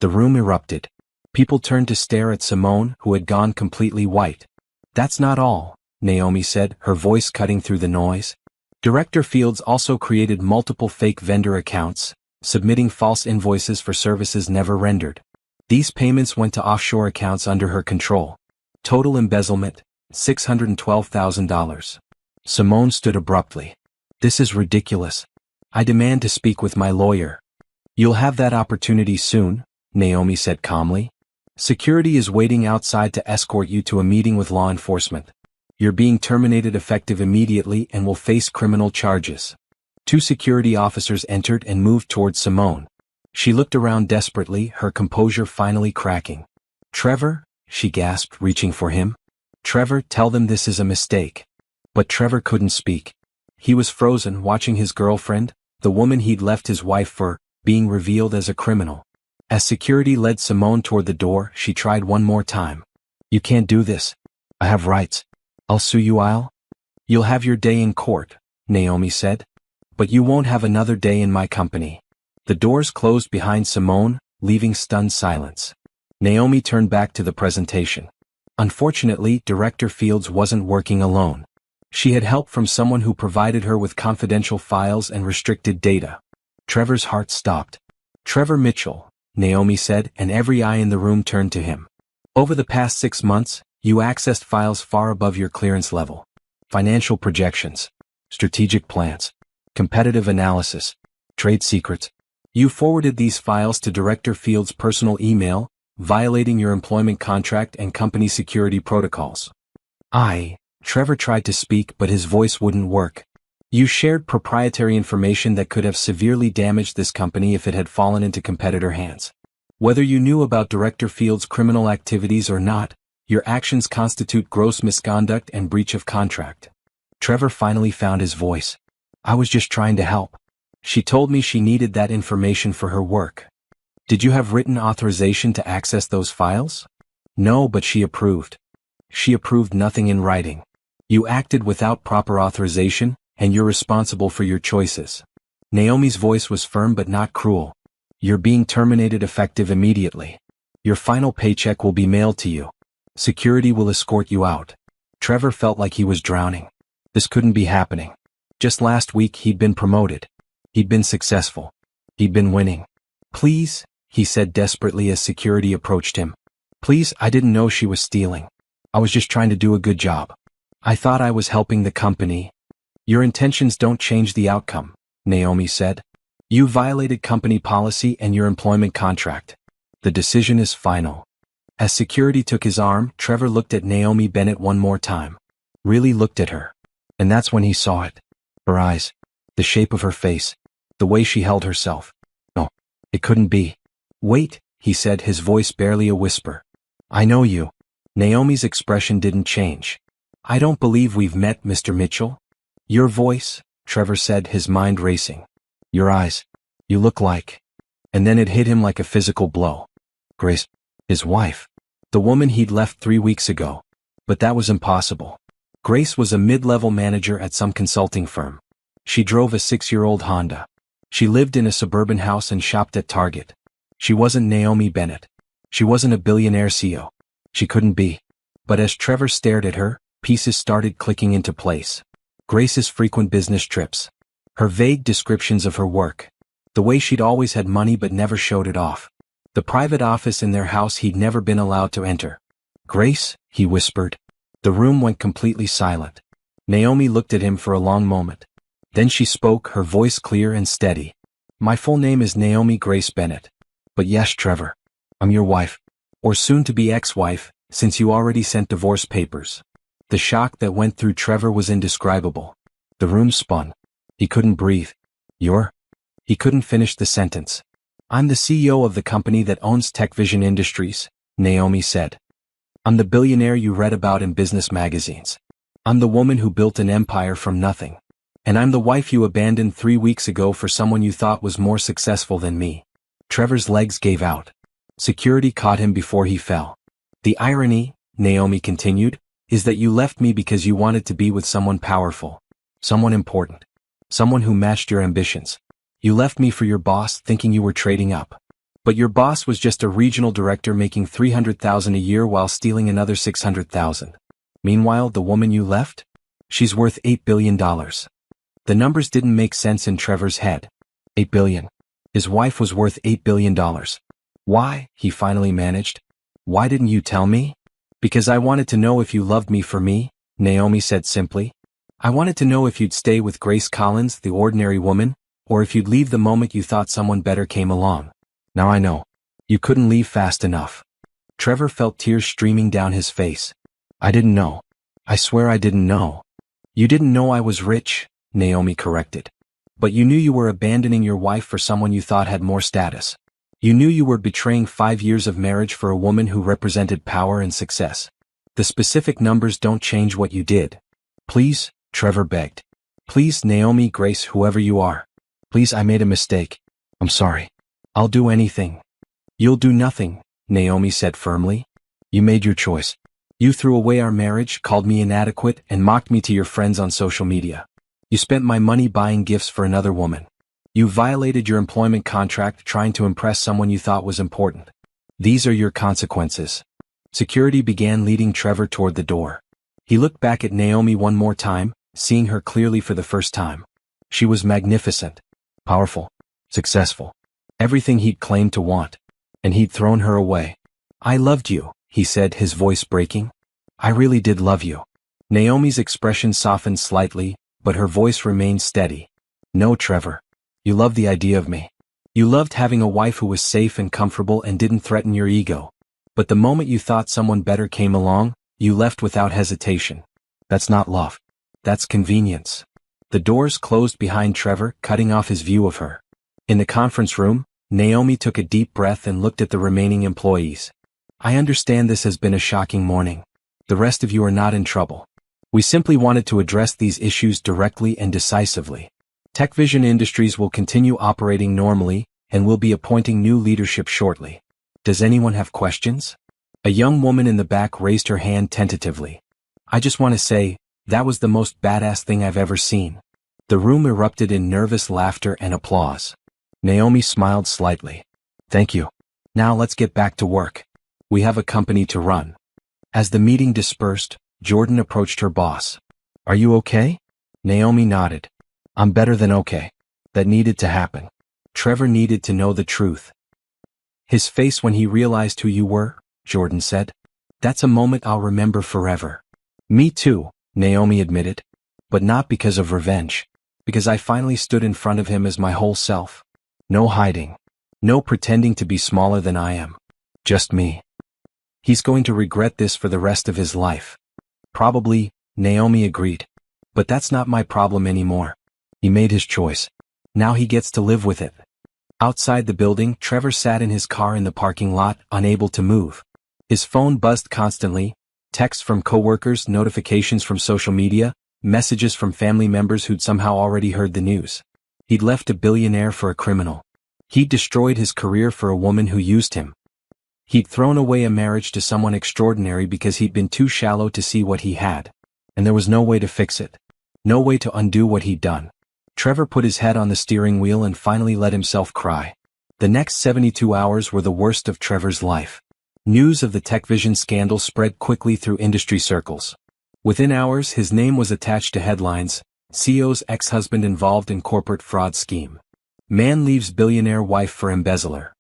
The room erupted. People turned to stare at Simone, who had gone completely white. "That's not all," Naomi said, her voice cutting through the noise. "Director Fields also created multiple fake vendor accounts, submitting false invoices for services never rendered. These payments went to offshore accounts under her control. Total embezzlement, $612,000. Simone stood abruptly. "This is ridiculous. I demand to speak with my lawyer." "You'll have that opportunity soon," Naomi said calmly. "Security is waiting outside to escort you to a meeting with law enforcement. You're being terminated effective immediately and will face criminal charges." Two security officers entered and moved towards Simone. She looked around desperately, her composure finally cracking. "Trevor?" she gasped, reaching for him. "Trevor, tell them this is a mistake." But Trevor couldn't speak. He was frozen, watching his girlfriend, the woman he'd left his wife for, being revealed as a criminal. As security led Simone toward the door, she tried one more time. "You can't do this. I have rights. I'll sue you. You'll have your day in court," Naomi said. "But you won't have another day in my company." The doors closed behind Simone, leaving stunned silence. Naomi turned back to the presentation. Unfortunately, Director Fields wasn't working alone. She had help from someone who provided her with confidential files and restricted data. Trevor's heart stopped. "Trevor Mitchell," Naomi said, and every eye in the room turned to him. "Over the past 6 months, you accessed files far above your clearance level. Financial projections, strategic plans, competitive analysis, trade secrets. You forwarded these files to Director Fields' personal email, violating your employment contract and company security protocols." Trevor tried to speak, but his voice wouldn't work. "You shared proprietary information that could have severely damaged this company if it had fallen into competitor hands. Whether you knew about Director Fields' criminal activities or not, your actions constitute gross misconduct and breach of contract." Trevor finally found his voice. "I was just trying to help. She told me she needed that information for her work." "Did you have written authorization to access those files?" "No, but she approved." "She approved nothing in writing. You acted without proper authorization, and you're responsible for your choices." Naomi's voice was firm but not cruel. "You're being terminated effective immediately. Your final paycheck will be mailed to you. Security will escort you out." Trevor felt like he was drowning. This couldn't be happening. Just last week he'd been promoted. He'd been successful. He'd been winning. Please, he said desperately as security approached him. Please, I didn't know she was stealing. I was just trying to do a good job. I thought I was helping the company. Your intentions don't change the outcome, Naomi said. You violated company policy and your employment contract. The decision is final. As security took his arm, Trevor looked at Naomi Bennett one more time. Really looked at her. And that's when he saw it. Her eyes. The shape of her face. The way she held herself. No, it couldn't be. Wait, he said, his voice barely a whisper. I know you. Naomi's expression didn't change. I don't believe we've met, Mr. Mitchell. Your voice, Trevor said, his mind racing. Your eyes. You look like. And then it hit him like a physical blow. Grace. His wife. The woman he'd left 3 weeks ago. But that was impossible. Grace was a mid-level manager at some consulting firm. She drove a 6-year-old Honda. She lived in a suburban house and shopped at Target. She wasn't Naomi Bennett. She wasn't a billionaire CEO. She couldn't be. But as Trevor stared at her, pieces started clicking into place. Grace's frequent business trips. Her vague descriptions of her work. The way she'd always had money but never showed it off. The private office in their house he'd never been allowed to enter. Grace, he whispered. The room went completely silent. Naomi looked at him for a long moment. Then she spoke, her voice clear and steady. My full name is Naomi Grace Bennett. But yes, Trevor. I'm your wife. Or soon-to-be ex-wife, since you already sent divorce papers. The shock that went through Trevor was indescribable. The room spun. He couldn't breathe. He couldn't finish the sentence. I'm the CEO of the company that owns TechVision Industries, Naomi said. I'm the billionaire you read about in business magazines. I'm the woman who built an empire from nothing. And I'm the wife you abandoned 3 weeks ago for someone you thought was more successful than me. Trevor's legs gave out. Security caught him before he fell. The irony, Naomi continued, is that you left me because you wanted to be with someone powerful. Someone important. Someone who matched your ambitions. You left me for your boss thinking you were trading up. But your boss was just a regional director making $300,000 a year while stealing another $600,000. Meanwhile, the woman you left? She's worth $8 billion. The numbers didn't make sense in Trevor's head. $8 billion. His wife was worth $8 billion. Why, he finally managed. Why didn't you tell me? Because I wanted to know if you loved me for me, Naomi said simply. I wanted to know if you'd stay with Grace Collins, the ordinary woman, or if you'd leave the moment you thought someone better came along. Now I know. You couldn't leave fast enough. Trevor felt tears streaming down his face. I didn't know. I swear I didn't know. You didn't know I was rich, Naomi corrected. But you knew you were abandoning your wife for someone you thought had more status. You knew you were betraying 5 years of marriage for a woman who represented power and success. The specific numbers don't change what you did. Please, Trevor begged. Please, Naomi Grace, whoever you are. Please, I made a mistake. I'm sorry. I'll do anything. You'll do nothing, Naomi said firmly. You made your choice. You threw away our marriage, called me inadequate, and mocked me to your friends on social media. You spent my money buying gifts for another woman. You violated your employment contract trying to impress someone you thought was important. These are your consequences. Security began leading Trevor toward the door. He looked back at Naomi one more time, seeing her clearly for the first time. She was magnificent, powerful, successful. Everything he'd claimed to want. And he'd thrown her away. I loved you, he said, his voice breaking. I really did love you. Naomi's expression softened slightly, but her voice remained steady. No, Trevor. You loved the idea of me. You loved having a wife who was safe and comfortable and didn't threaten your ego. But the moment you thought someone better came along, you left without hesitation. That's not love. That's convenience. The doors closed behind Trevor, cutting off his view of her. In the conference room, Naomi took a deep breath and looked at the remaining employees. I understand this has been a shocking morning. The rest of you are not in trouble. We simply wanted to address these issues directly and decisively. TechVision Industries will continue operating normally, and we'll be appointing new leadership shortly. Does anyone have questions? A young woman in the back raised her hand tentatively. I just want to say, that was the most badass thing I've ever seen. The room erupted in nervous laughter and applause. Naomi smiled slightly. Thank you. Now let's get back to work. We have a company to run. As the meeting dispersed, Jordan approached her boss. "Are you okay?" Naomi nodded. "I'm better than okay. That needed to happen. Trevor needed to know the truth." "His face when he realized who you were," Jordan said. "That's a moment I'll remember forever." "Me too," Naomi admitted. "But not because of revenge. Because I finally stood in front of him as my whole self. No hiding. No pretending to be smaller than I am. Just me. He's going to regret this for the rest of his life." "Probably," Naomi agreed. "But that's not my problem anymore. He made his choice. Now he gets to live with it." Outside the building, Trevor sat in his car in the parking lot, unable to move. His phone buzzed constantly, texts from coworkers, notifications from social media, messages from family members who'd somehow already heard the news. He'd left a billionaire for a criminal. He'd destroyed his career for a woman who used him. He'd thrown away a marriage to someone extraordinary because he'd been too shallow to see what he had. And there was no way to fix it. No way to undo what he'd done. Trevor put his head on the steering wheel and finally let himself cry. The next 72 hours were the worst of Trevor's life. News of the TechVision scandal spread quickly through industry circles. Within hours, his name was attached to headlines: CEO's ex-husband involved in corporate fraud scheme. Man leaves billionaire wife for embezzler.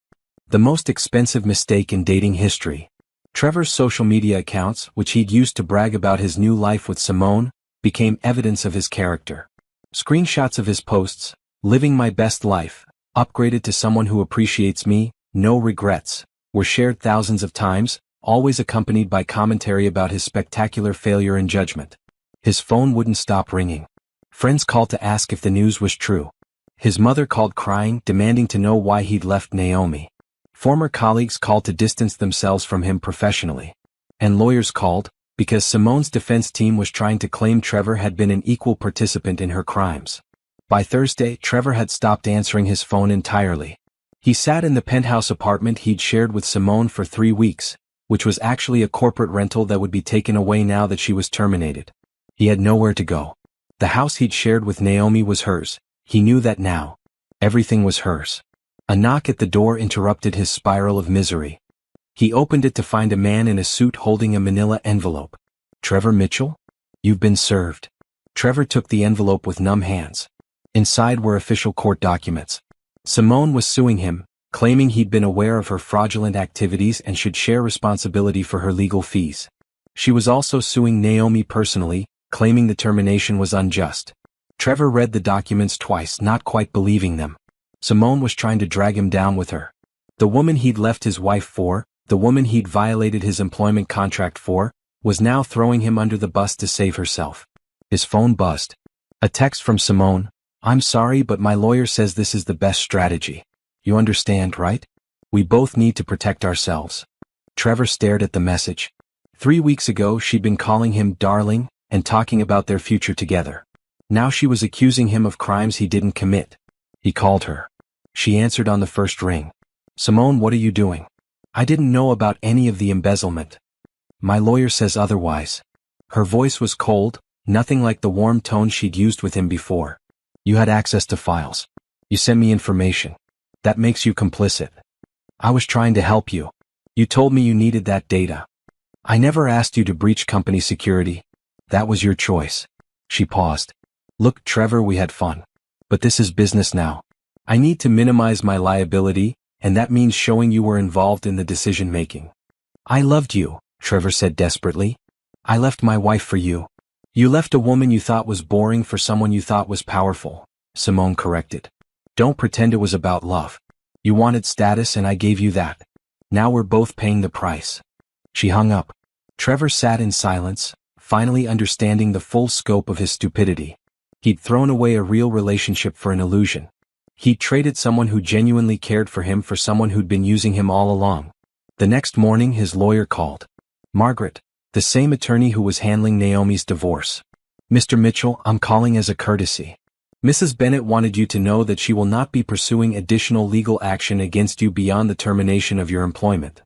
The most expensive mistake in dating history. Trevor's social media accounts, which he'd used to brag about his new life with Simone, became evidence of his character. Screenshots of his posts: "Living my best life, upgraded to someone who appreciates me, no regrets," were shared thousands of times, always accompanied by commentary about his spectacular failure and judgment. His phone wouldn't stop ringing. Friends called to ask if the news was true. His mother called crying, demanding to know why he'd left Naomi. Former colleagues called to distance themselves from him professionally. And lawyers called, because Simone's defense team was trying to claim Trevor had been an equal participant in her crimes. By Thursday, Trevor had stopped answering his phone entirely. He sat in the penthouse apartment he'd shared with Simone for 3 weeks, which was actually a corporate rental that would be taken away now that she was terminated. He had nowhere to go. The house he'd shared with Naomi was hers. He knew that now. Everything was hers. A knock at the door interrupted his spiral of misery. He opened it to find a man in a suit holding a manila envelope. "Trevor Mitchell? You've been served." Trevor took the envelope with numb hands. Inside were official court documents. Simone was suing him, claiming he'd been aware of her fraudulent activities and should share responsibility for her legal fees. She was also suing Naomi personally, claiming the termination was unjust. Trevor read the documents twice, not quite believing them. Simone was trying to drag him down with her. The woman he'd left his wife for, the woman he'd violated his employment contract for, was now throwing him under the bus to save herself. His phone buzzed. A text from Simone: "I'm sorry, but my lawyer says this is the best strategy. You understand, right? We both need to protect ourselves." Trevor stared at the message. 3 weeks ago she'd been calling him darling and talking about their future together. Now she was accusing him of crimes he didn't commit. He called her. She answered on the first ring. "Simone, what are you doing? I didn't know about any of the embezzlement. My lawyer says otherwise." Her voice was cold, nothing like the warm tone she'd used with him before. "You had access to files. You sent me information. That makes you complicit. I was trying to help you. You told me you needed that data. I never asked you to breach company security. That was your choice." She paused. "Look, Trevor, we had fun. But this is business now. I need to minimize my liability, and that means showing you were involved in the decision-making." "I loved you," Trevor said desperately. "I left my wife for you." "You left a woman you thought was boring for someone you thought was powerful," Simone corrected. "Don't pretend it was about love. You wanted status and I gave you that. Now we're both paying the price." She hung up. Trevor sat in silence, finally understanding the full scope of his stupidity. He'd thrown away a real relationship for an illusion. He'd traded someone who genuinely cared for him for someone who'd been using him all along. The next morning his lawyer called. Margaret, the same attorney who was handling Naomi's divorce. "Mr. Mitchell, I'm calling as a courtesy. Mrs. Bennett wanted you to know that she will not be pursuing additional legal action against you beyond the termination of your employment."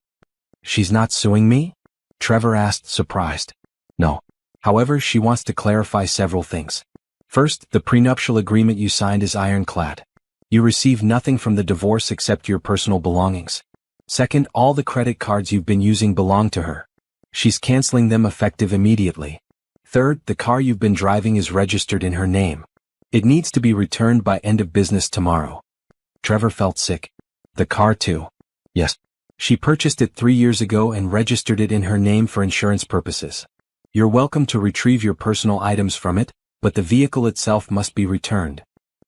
"She's not suing me?" Trevor asked, surprised. "No. However, she wants to clarify several things. First, the prenuptial agreement you signed is ironclad. You receive nothing from the divorce except your personal belongings. Second, all the credit cards you've been using belong to her. She's canceling them effective immediately. Third, the car you've been driving is registered in her name. It needs to be returned by end of business tomorrow. Trevor felt sick. The car too. Yes. She purchased it 3 years ago and registered it in her name for insurance purposes. You're welcome to retrieve your personal items from it, but the vehicle itself must be returned.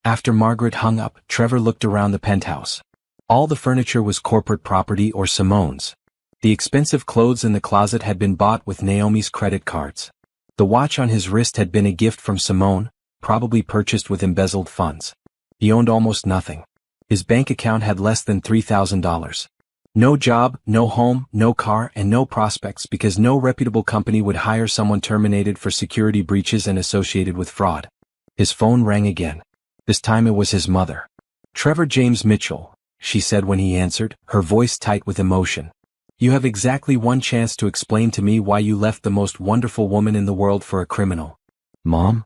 After Margaret hung up, Trevor looked around the penthouse. All the furniture was corporate property or Simone's. The expensive clothes in the closet had been bought with Naomi's credit cards. The watch on his wrist had been a gift from Simone, probably purchased with embezzled funds. He owned almost nothing. His bank account had less than $3,000. No job, no home, no car, and no prospects because no reputable company would hire someone terminated for security breaches and associated with fraud. His phone rang again. This time it was his mother. "Trevor James Mitchell," she said when he answered, her voice tight with emotion. "You have exactly one chance to explain to me why you left the most wonderful woman in the world for a criminal." "Mom?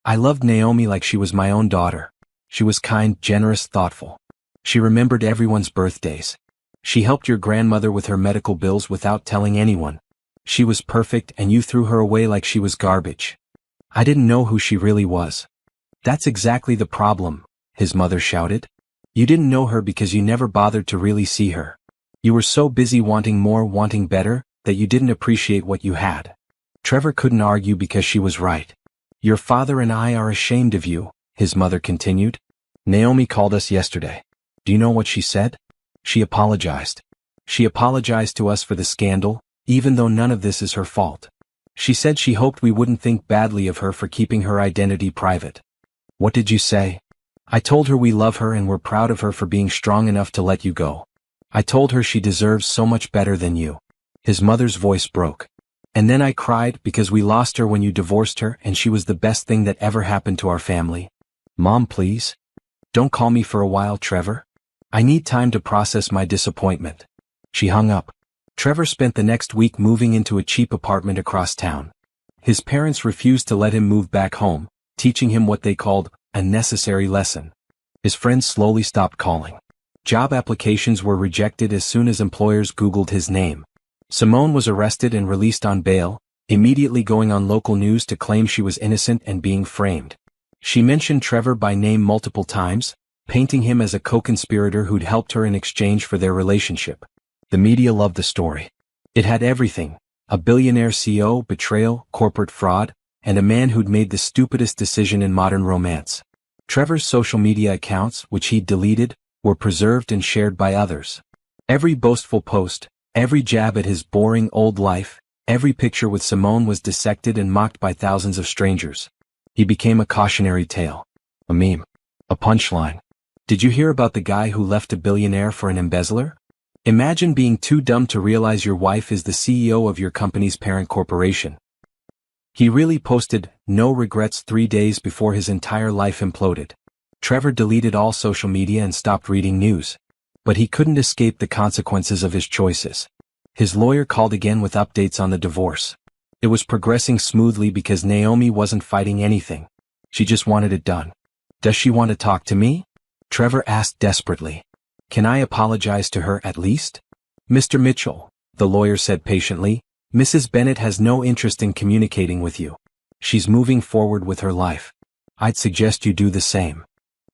I loved Naomi like she was my own daughter. She was kind, generous, thoughtful. She remembered everyone's birthdays. She helped your grandmother with her medical bills without telling anyone. She was perfect and you threw her away like she was garbage. I didn't know who she really was." "That's exactly the problem," his mother shouted. "You didn't know her because you never bothered to really see her. You were so busy wanting more, wanting better, that you didn't appreciate what you had." Trevor couldn't argue because she was right. "Your father and I are ashamed of you," his mother continued. "Naomi called us yesterday. Do you know what she said? She apologized. She apologized to us for the scandal, even though none of this is her fault. She said she hoped we wouldn't think badly of her for keeping her identity private." "What did you say?" "I told her we love her and we're proud of her for being strong enough to let you go. I told her she deserves so much better than you." His mother's voice broke. "And then I cried because we lost her when you divorced her and she was the best thing that ever happened to our family." "Mom, please. Don't call me for a while, Trevor. I need time to process my disappointment." She hung up. Trevor spent the next week moving into a cheap apartment across town. His parents refused to let him move back home, teaching him what they called a necessary lesson. His friends slowly stopped calling. Job applications were rejected as soon as employers Googled his name. Simone was arrested and released on bail, immediately going on local news to claim she was innocent and being framed. She mentioned Trevor by name multiple times, painting him as a co-conspirator who'd helped her in exchange for their relationship. The media loved the story. It had everything: a billionaire CEO, betrayal, corporate fraud, and a man who'd made the stupidest decision in modern romance. Trevor's social media accounts, which he'd deleted, were preserved and shared by others. Every boastful post, every jab at his boring old life, every picture with Simone was dissected and mocked by thousands of strangers. He became a cautionary tale. A meme. A punchline. "Did you hear about the guy who left a billionaire for an embezzler? Imagine being too dumb to realize your wife is the CEO of your company's parent corporation." He really posted no regrets 3 days before his entire life imploded. Trevor deleted all social media and stopped reading news. But he couldn't escape the consequences of his choices. His lawyer called again with updates on the divorce. It was progressing smoothly because Naomi wasn't fighting anything. She just wanted it done. "Does she want to talk to me?" Trevor asked desperately. "Can I apologize to her at least?" "Mr. Mitchell," the lawyer said patiently, "Mrs. Bennett has no interest in communicating with you. She's moving forward with her life. I'd suggest you do the same."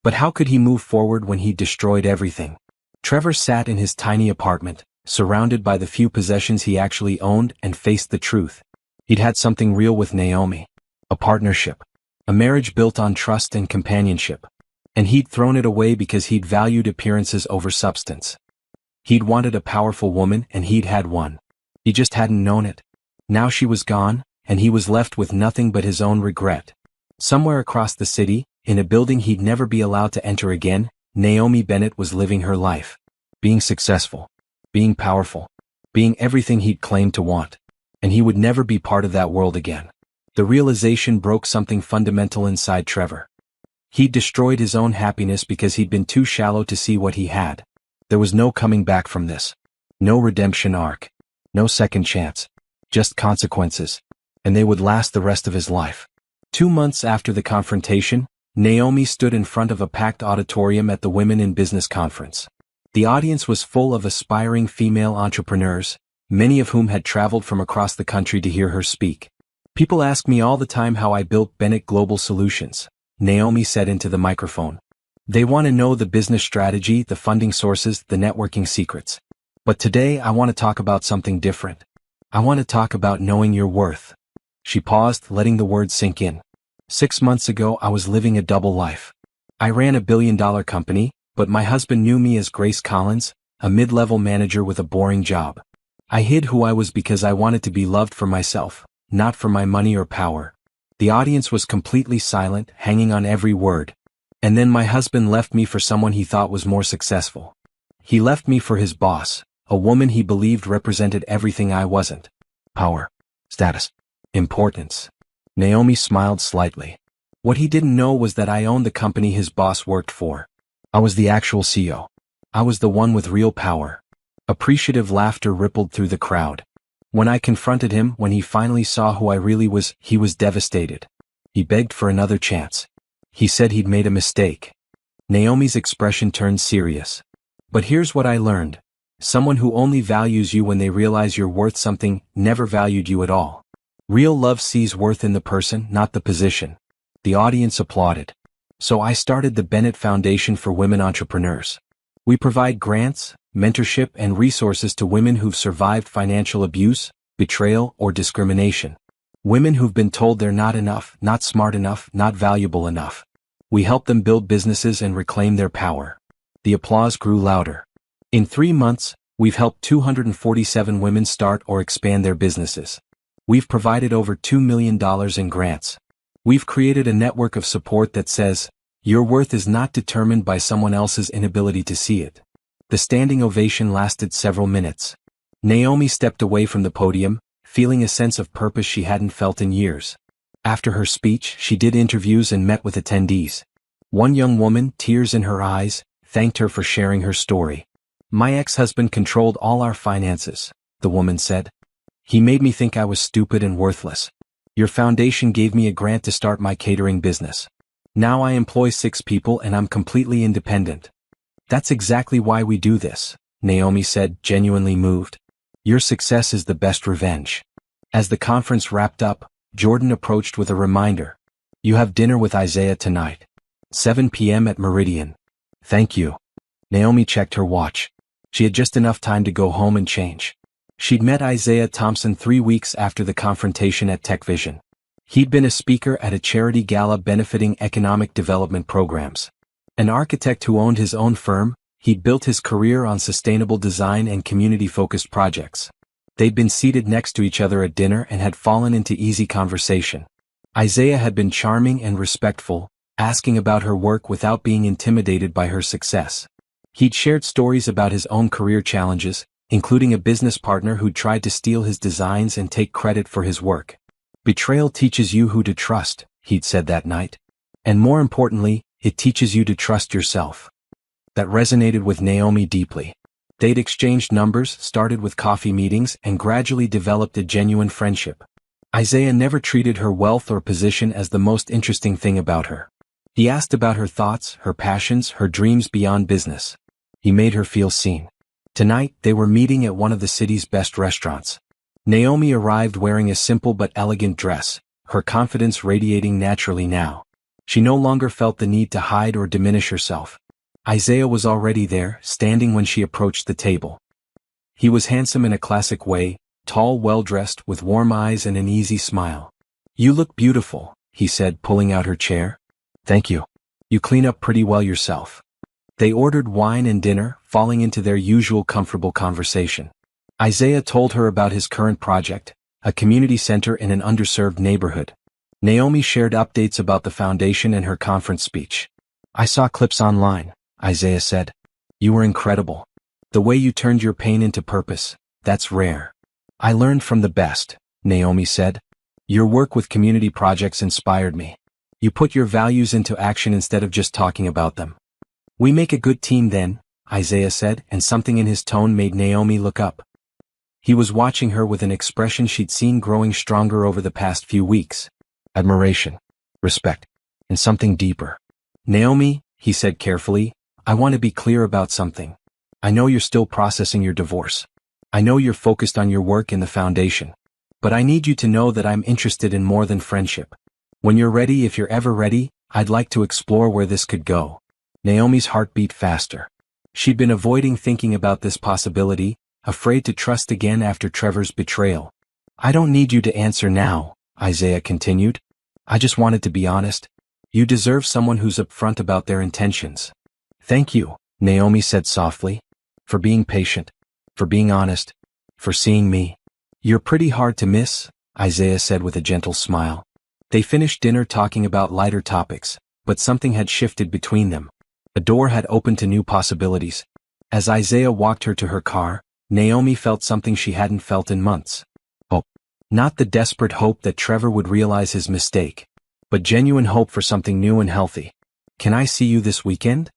But how could he move forward when he destroyed everything? Trevor sat in his tiny apartment, surrounded by the few possessions he actually owned, and faced the truth. He'd had something real with Naomi. A partnership. A marriage built on trust and companionship. And he'd thrown it away because he'd valued appearances over substance. He'd wanted a powerful woman and he'd had one. He just hadn't known it. Now she was gone, and he was left with nothing but his own regret. Somewhere across the city, in a building he'd never be allowed to enter again, Naomi Bennett was living her life. Being successful. Being powerful. Being everything he'd claimed to want. And he would never be part of that world again. The realization broke something fundamental inside Trevor. He'd destroyed his own happiness because he'd been too shallow to see what he had. There was no coming back from this. No redemption arc. No second chance. Just consequences. And they would last the rest of his life. 2 months after the confrontation, Naomi stood in front of a packed auditorium at the Women in Business conference. The audience was full of aspiring female entrepreneurs, many of whom had traveled from across the country to hear her speak. People ask me all the time how I built Bennett Global Solutions, Naomi said into the microphone. They want to know the business strategy, the funding sources, the networking secrets. But today I want to talk about something different. I want to talk about knowing your worth. She paused, letting the words sink in. 6 months ago I was living a double life. I ran a billion-dollar company, but my husband knew me as Grace Collins, a mid-level manager with a boring job. I hid who I was because I wanted to be loved for myself, not for my money or power. The audience was completely silent, hanging on every word. And then my husband left me for someone he thought was more successful. He left me for his boss, a woman he believed represented everything I wasn't. Power, status, importance. Naomi smiled slightly. What he didn't know was that I owned the company his boss worked for. I was the actual CEO. I was the one with real power. Appreciative laughter rippled through the crowd. When I confronted him, when he finally saw who I really was, he was devastated. He begged for another chance. He said he'd made a mistake. Naomi's expression turned serious. But here's what I learned. Someone who only values you when they realize you're worth something never valued you at all. Real love sees worth in the person, not the position. The audience applauded. So I started the Bennett Foundation for Women Entrepreneurs. We provide grants, mentorship, and resources to women who've survived financial abuse, betrayal, or discrimination. Women who've been told they're not enough, not smart enough, not valuable enough. We help them build businesses and reclaim their power. The applause grew louder. In 3 months, we've helped 247 women start or expand their businesses. We've provided over $2 million in grants. We've created a network of support that says, your worth is not determined by someone else's inability to see it. The standing ovation lasted several minutes. Naomi stepped away from the podium, feeling a sense of purpose she hadn't felt in years. After her speech, she did interviews and met with attendees. One young woman, tears in her eyes, thanked her for sharing her story. My ex-husband controlled all our finances, the woman said. He made me think I was stupid and worthless. Your foundation gave me a grant to start my catering business. Now I employ 6 people and I'm completely independent. That's exactly why we do this, Naomi said, genuinely moved. Your success is the best revenge. As the conference wrapped up, Jordan approached with a reminder. You have dinner with Isaiah tonight. 7 p.m. at Meridian. Thank you. Naomi checked her watch. She had just enough time to go home and change. She'd met Isaiah Thompson 3 weeks after the confrontation at TechVision. He'd been a speaker at a charity gala benefiting economic development programs. An architect who owned his own firm, he'd built his career on sustainable design and community-focused projects. They'd been seated next to each other at dinner and had fallen into easy conversation. Isaiah had been charming and respectful, asking about her work without being intimidated by her success. He'd shared stories about his own career challenges, including a business partner who'd tried to steal his designs and take credit for his work. Betrayal teaches you who to trust, he'd said that night. And more importantly, it teaches you to trust yourself. That resonated with Naomi deeply. They'd exchanged numbers, started with coffee meetings, and gradually developed a genuine friendship. Isaiah never treated her wealth or position as the most interesting thing about her. He asked about her thoughts, her passions, her dreams beyond business. He made her feel seen. Tonight, they were meeting at one of the city's best restaurants. Naomi arrived wearing a simple but elegant dress, her confidence radiating naturally now. She no longer felt the need to hide or diminish herself. Isaiah was already there, standing when she approached the table. He was handsome in a classic way, tall, well-dressed, with warm eyes and an easy smile. You look beautiful, he said, pulling out her chair. Thank you. You clean up pretty well yourself. They ordered wine and dinner, falling into their usual comfortable conversation. Isaiah told her about his current project, a community center in an underserved neighborhood. Naomi shared updates about the foundation and her conference speech. I saw clips online, Isaiah said. You were incredible. The way you turned your pain into purpose, that's rare. I learned from the best, Naomi said. Your work with community projects inspired me. You put your values into action instead of just talking about them. We make a good team then, Isaiah said, and something in his tone made Naomi look up. He was watching her with an expression she'd seen growing stronger over the past few weeks. Admiration, respect, and something deeper. Naomi, he said carefully, I want to be clear about something. I know you're still processing your divorce. I know you're focused on your work in the foundation. But I need you to know that I'm interested in more than friendship. When you're ready, if you're ever ready, I'd like to explore where this could go. Naomi's heart beat faster. She'd been avoiding thinking about this possibility, afraid to trust again after Trevor's betrayal. I don't need you to answer now, Isaiah continued. I just wanted to be honest. You deserve someone who's upfront about their intentions. Thank you, Naomi said softly. For being patient. For being honest. For seeing me. You're pretty hard to miss, Isaiah said with a gentle smile. They finished dinner talking about lighter topics, but something had shifted between them. A door had opened to new possibilities. As Isaiah walked her to her car, Naomi felt something she hadn't felt in months. Hope. Not the desperate hope that Trevor would realize his mistake, but genuine hope for something new and healthy. Can I see you this weekend?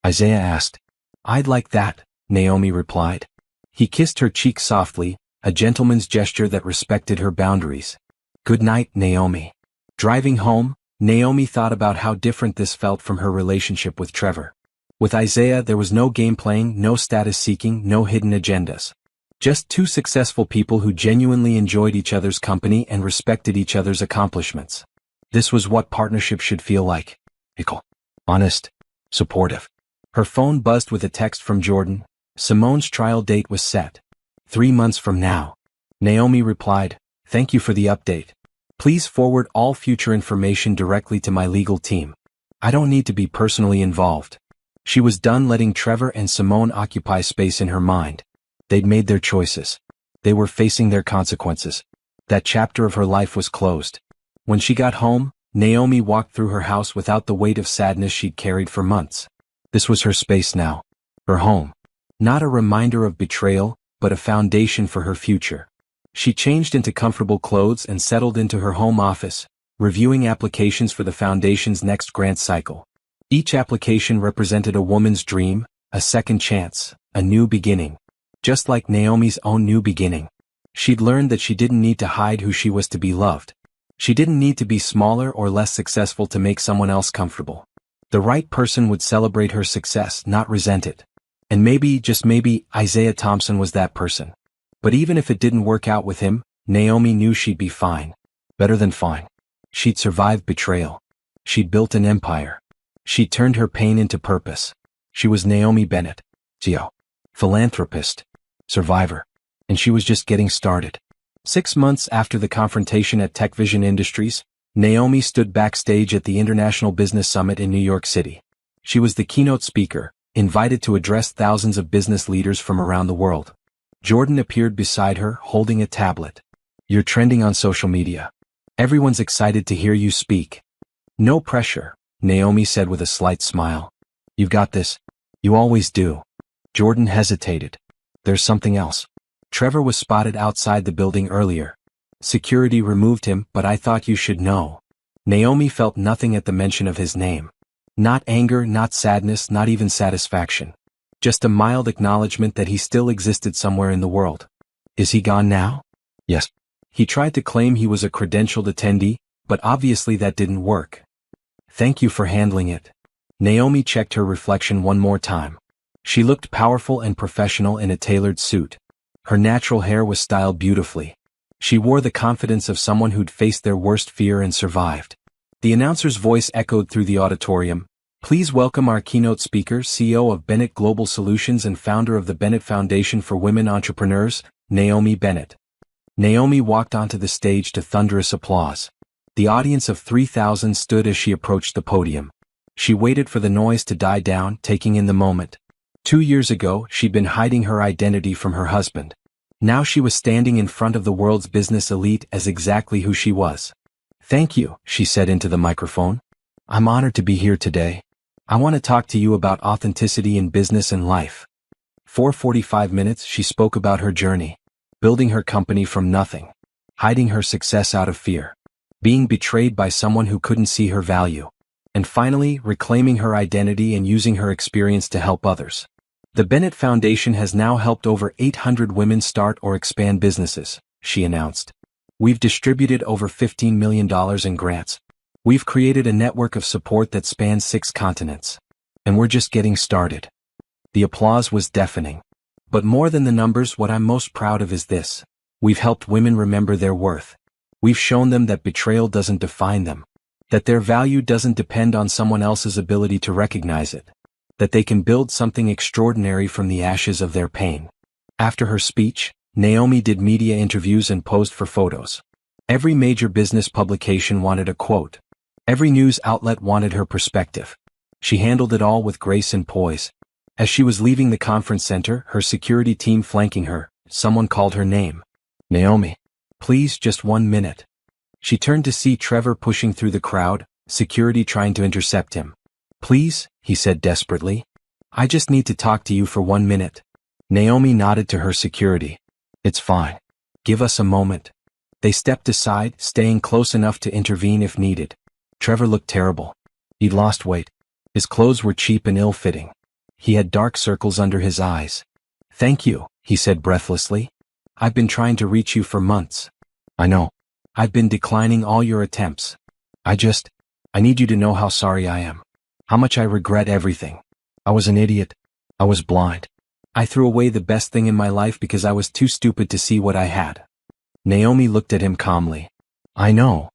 Isaiah asked. I'd like that, Naomi replied. He kissed her cheek softly, a gentleman's gesture that respected her boundaries. Good night, Naomi. Driving home, Naomi thought about how different this felt from her relationship with Trevor. With Isaiah, there was no game playing, no status seeking, no hidden agendas. Just two successful people who genuinely enjoyed each other's company and respected each other's accomplishments. This was what partnership should feel like. Equal. Honest. Supportive. Her phone buzzed with a text from Jordan. Simone's trial date was set. 3 months from now. Naomi replied, Thank you for the update. Please forward all future information directly to my legal team. I don't need to be personally involved. She was done letting Trevor and Simone occupy space in her mind. They'd made their choices. They were facing their consequences. That chapter of her life was closed. When she got home, Naomi walked through her house without the weight of sadness she'd carried for months. This was her space now. Her home. Not a reminder of betrayal, but a foundation for her future. She changed into comfortable clothes and settled into her home office, reviewing applications for the foundation's next grant cycle. Each application represented a woman's dream, a second chance, a new beginning. Just like Naomi's own new beginning. She'd learned that she didn't need to hide who she was to be loved. She didn't need to be smaller or less successful to make someone else comfortable. The right person would celebrate her success, not resent it. And maybe, just maybe, Isaiah Thompson was that person. But even if it didn't work out with him, Naomi knew she'd be fine. Better than fine. She'd survived betrayal. She'd built an empire. She'd turned her pain into purpose. She was Naomi Bennett. Geo. Philanthropist. Survivor. And she was just getting started. 6 months after the confrontation at Tech Vision Industries, Naomi stood backstage at the International Business Summit in New York City. She was the keynote speaker, invited to address thousands of business leaders from around the world. Jordan appeared beside her, holding a tablet. You're trending on social media. Everyone's excited to hear you speak. No pressure, Naomi said with a slight smile. You've got this. You always do. Jordan hesitated. There's something else. Trevor was spotted outside the building earlier. Security removed him, but I thought you should know. Naomi felt nothing at the mention of his name. Not anger, not sadness, not even satisfaction. Just a mild acknowledgement that he still existed somewhere in the world. Is he gone now? Yes. He tried to claim he was a credentialed attendee, but obviously that didn't work. Thank you for handling it. Naomi checked her reflection one more time. She looked powerful and professional in a tailored suit. Her natural hair was styled beautifully. She wore the confidence of someone who'd faced their worst fear and survived. The announcer's voice echoed through the auditorium. Please welcome our keynote speaker, CEO of Bennett Global Solutions and founder of the Bennett Foundation for Women Entrepreneurs, Naomi Bennett. Naomi walked onto the stage to thunderous applause. The audience of 3,000 stood as she approached the podium. She waited for the noise to die down, taking in the moment. 2 years ago, she'd been hiding her identity from her husband. Now she was standing in front of the world's business elite as exactly who she was. Thank you, she said into the microphone. I'm honored to be here today. I want to talk to you about authenticity in business and life. For 45 minutes, she spoke about her journey. Building her company from nothing. Hiding her success out of fear. Being betrayed by someone who couldn't see her value. And finally, reclaiming her identity and using her experience to help others. The Bennett Foundation has now helped over 800 women start or expand businesses, she announced. We've distributed over $15 million in grants. We've created a network of support that spans 6 continents. And we're just getting started. The applause was deafening. But more than the numbers, what I'm most proud of is this. We've helped women remember their worth. We've shown them that betrayal doesn't define them. That their value doesn't depend on someone else's ability to recognize it. That they can build something extraordinary from the ashes of their pain. After her speech, Naomi did media interviews and posed for photos. Every major business publication wanted a quote. Every news outlet wanted her perspective. She handled it all with grace and poise. As she was leaving the conference center, her security team flanking her, someone called her name. Naomi. Please, just 1 minute. She turned to see Trevor pushing through the crowd, security trying to intercept him. Please, he said desperately. I just need to talk to you for 1 minute. Naomi nodded to her security. It's fine. Give us a moment. They stepped aside, staying close enough to intervene if needed. Trevor looked terrible. He'd lost weight. His clothes were cheap and ill-fitting. He had dark circles under his eyes. Thank you, he said breathlessly. I've been trying to reach you for months. I know. I've been declining all your attempts. I need you to know how sorry I am. How much I regret everything. I was an idiot. I was blind. I threw away the best thing in my life because I was too stupid to see what I had. Naomi looked at him calmly. I know.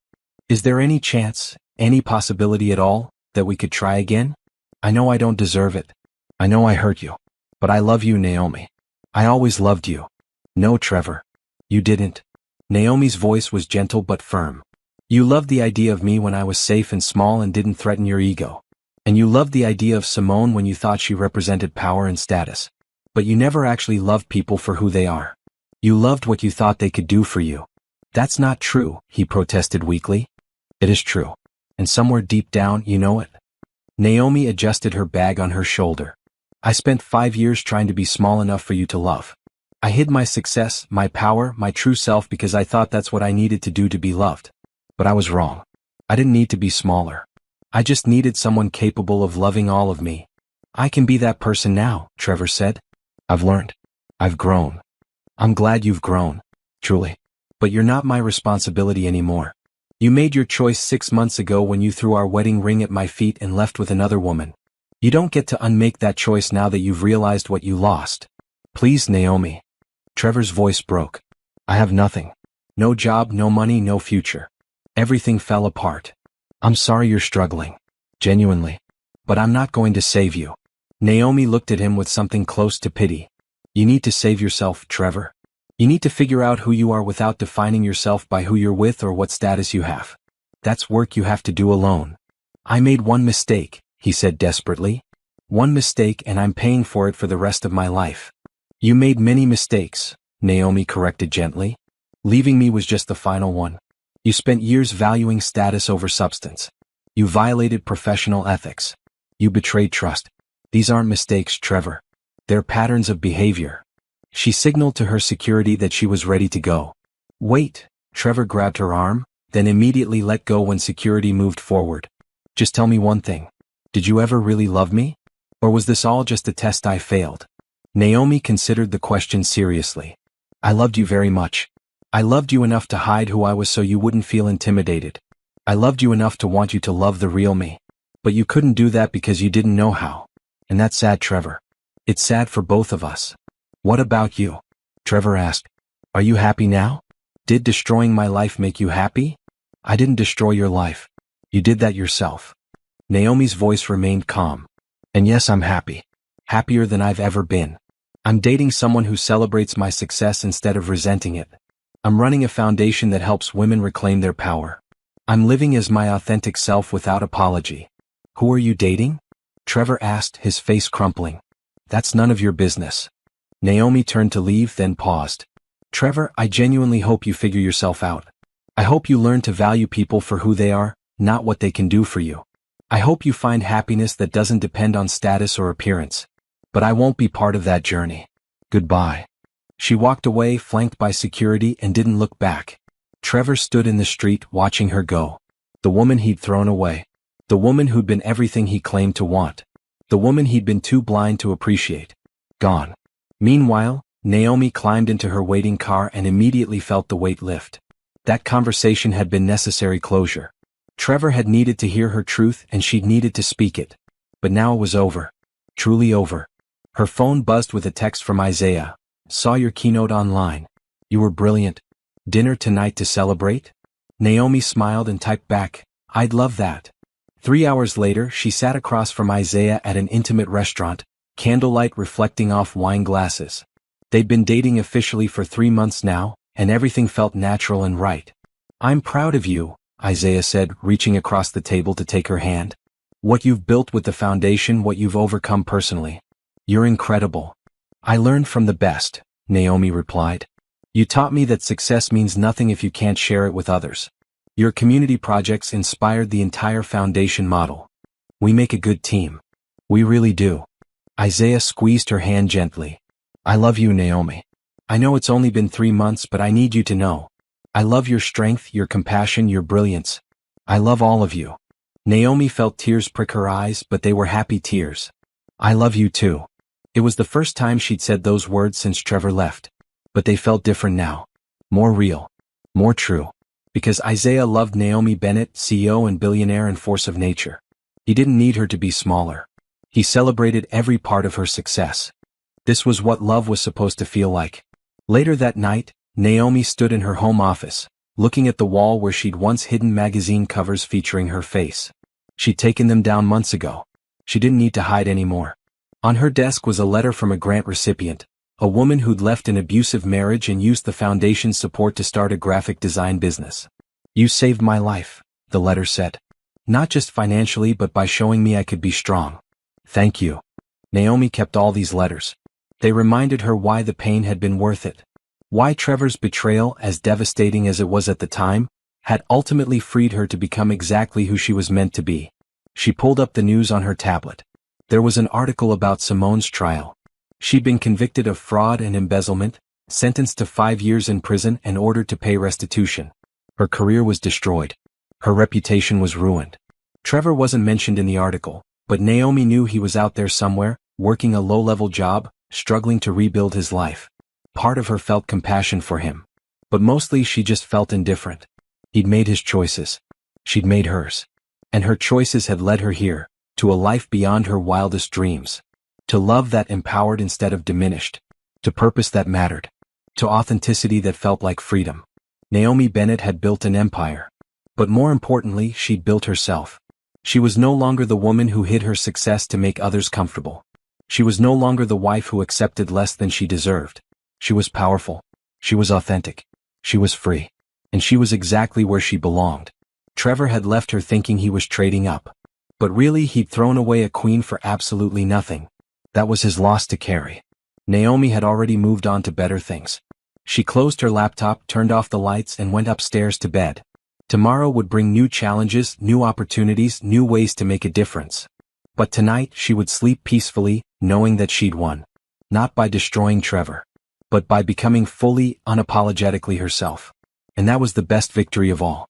Is there any chance, any possibility at all, that we could try again? I know I don't deserve it. I know I hurt you. But I love you, Naomi. I always loved you. No, Trevor. You didn't. Naomi's voice was gentle but firm. You loved the idea of me when I was safe and small and didn't threaten your ego. And you loved the idea of Simone when you thought she represented power and status. But you never actually loved people for who they are. You loved what you thought they could do for you. That's not true, he protested weakly. It is true. And somewhere deep down, you know it. Naomi adjusted her bag on her shoulder. I spent 5 years trying to be small enough for you to love. I hid my success, my power, my true self because I thought that's what I needed to do to be loved. But I was wrong. I didn't need to be smaller. I just needed someone capable of loving all of me. I can be that person now, Trevor said. I've learned. I've grown. I'm glad you've grown. Truly. But you're not my responsibility anymore. You made your choice 6 months ago when you threw our wedding ring at my feet and left with another woman. You don't get to unmake that choice now that you've realized what you lost. Please, Naomi. Trevor's voice broke. I have nothing. No job, no money, no future. Everything fell apart. I'm sorry you're struggling. Genuinely. But I'm not going to save you. Naomi looked at him with something close to pity. You need to save yourself, Trevor. You need to figure out who you are without defining yourself by who you're with or what status you have. That's work you have to do alone. I made one mistake, he said desperately. One mistake and I'm paying for it for the rest of my life. You made many mistakes, Naomi corrected gently. Leaving me was just the final one. You spent years valuing status over substance. You violated professional ethics. You betrayed trust. These aren't mistakes, Trevor. They're patterns of behavior. She signaled to her security that she was ready to go. Wait, Trevor grabbed her arm, then immediately let go when security moved forward. Just tell me one thing. Did you ever really love me? Or was this all just a test I failed? Naomi considered the question seriously. I loved you very much. I loved you enough to hide who I was so you wouldn't feel intimidated. I loved you enough to want you to love the real me. But you couldn't do that because you didn't know how. And that's sad, Trevor. It's sad for both of us. What about you? Trevor asked. Are you happy now? Did destroying my life make you happy? I didn't destroy your life. You did that yourself. Naomi's voice remained calm. And yes, I'm happy. Happier than I've ever been. I'm dating someone who celebrates my success instead of resenting it. I'm running a foundation that helps women reclaim their power. I'm living as my authentic self without apology. Who are you dating? Trevor asked, his face crumpling. That's none of your business. Naomi turned to leave, then paused. Trevor, I genuinely hope you figure yourself out. I hope you learn to value people for who they are, not what they can do for you. I hope you find happiness that doesn't depend on status or appearance. But I won't be part of that journey. Goodbye. She walked away, flanked by security, and didn't look back. Trevor stood in the street, watching her go. The woman he'd thrown away. The woman who'd been everything he claimed to want. The woman he'd been too blind to appreciate. Gone. Meanwhile, Naomi climbed into her waiting car and immediately felt the weight lift. That conversation had been necessary closure. Trevor had needed to hear her truth and she'd needed to speak it. But now it was over. Truly over. Her phone buzzed with a text from Isaiah. Saw your keynote online. You were brilliant. Dinner tonight to celebrate? Naomi smiled and typed back, I'd love that. 3 hours later, she sat across from Isaiah at an intimate restaurant, candlelight reflecting off wine glasses. They'd been dating officially for 3 months now, and everything felt natural and right. I'm proud of you, Isaiah said, reaching across the table to take her hand. What you've built with the foundation, what you've overcome personally. You're incredible. I learned from the best, Naomi replied. You taught me that success means nothing if you can't share it with others. Your community projects inspired the entire foundation model. We make a good team. We really do. Isaiah squeezed her hand gently. I love you, Naomi. I know it's only been 3 months, but I need you to know. I love your strength, your compassion, your brilliance. I love all of you. Naomi felt tears prick her eyes, but they were happy tears. I love you too. It was the first time she'd said those words since Trevor left. But they felt different now. More real. More true. Because Isaiah loved Naomi Bennett, CEO and billionaire and force of nature. He didn't need her to be smaller. He celebrated every part of her success. This was what love was supposed to feel like. Later that night, Naomi stood in her home office, looking at the wall where she'd once hidden magazine covers featuring her face. She'd taken them down months ago. She didn't need to hide anymore. On her desk was a letter from a grant recipient, a woman who'd left an abusive marriage and used the foundation's support to start a graphic design business. You saved my life, the letter said. Not just financially but by showing me I could be strong. Thank you. Naomi kept all these letters. They reminded her why the pain had been worth it. Why Trevor's betrayal, as devastating as it was at the time, had ultimately freed her to become exactly who she was meant to be. She pulled up the news on her tablet. There was an article about Simone's trial. She'd been convicted of fraud and embezzlement, sentenced to 5 years in prison and ordered to pay restitution. Her career was destroyed. Her reputation was ruined. Trevor wasn't mentioned in the article, but Naomi knew he was out there somewhere, working a low-level job, struggling to rebuild his life. Part of her felt compassion for him. But mostly she just felt indifferent. He'd made his choices. She'd made hers. And her choices had led her here, to a life beyond her wildest dreams. To love that empowered instead of diminished. To purpose that mattered. To authenticity that felt like freedom. Naomi Bennett had built an empire. But more importantly, she'd built herself. She was no longer the woman who hid her success to make others comfortable. She was no longer the wife who accepted less than she deserved. She was powerful. She was authentic. She was free. And she was exactly where she belonged. Trevor had left her thinking he was trading up. But really he'd thrown away a queen for absolutely nothing. That was his loss to carry. Naomi had already moved on to better things. She closed her laptop, turned off the lights and went upstairs to bed. Tomorrow would bring new challenges, new opportunities, new ways to make a difference. But tonight she would sleep peacefully, knowing that she'd won. Not by destroying Trevor, but by becoming fully, unapologetically herself. And that was the best victory of all.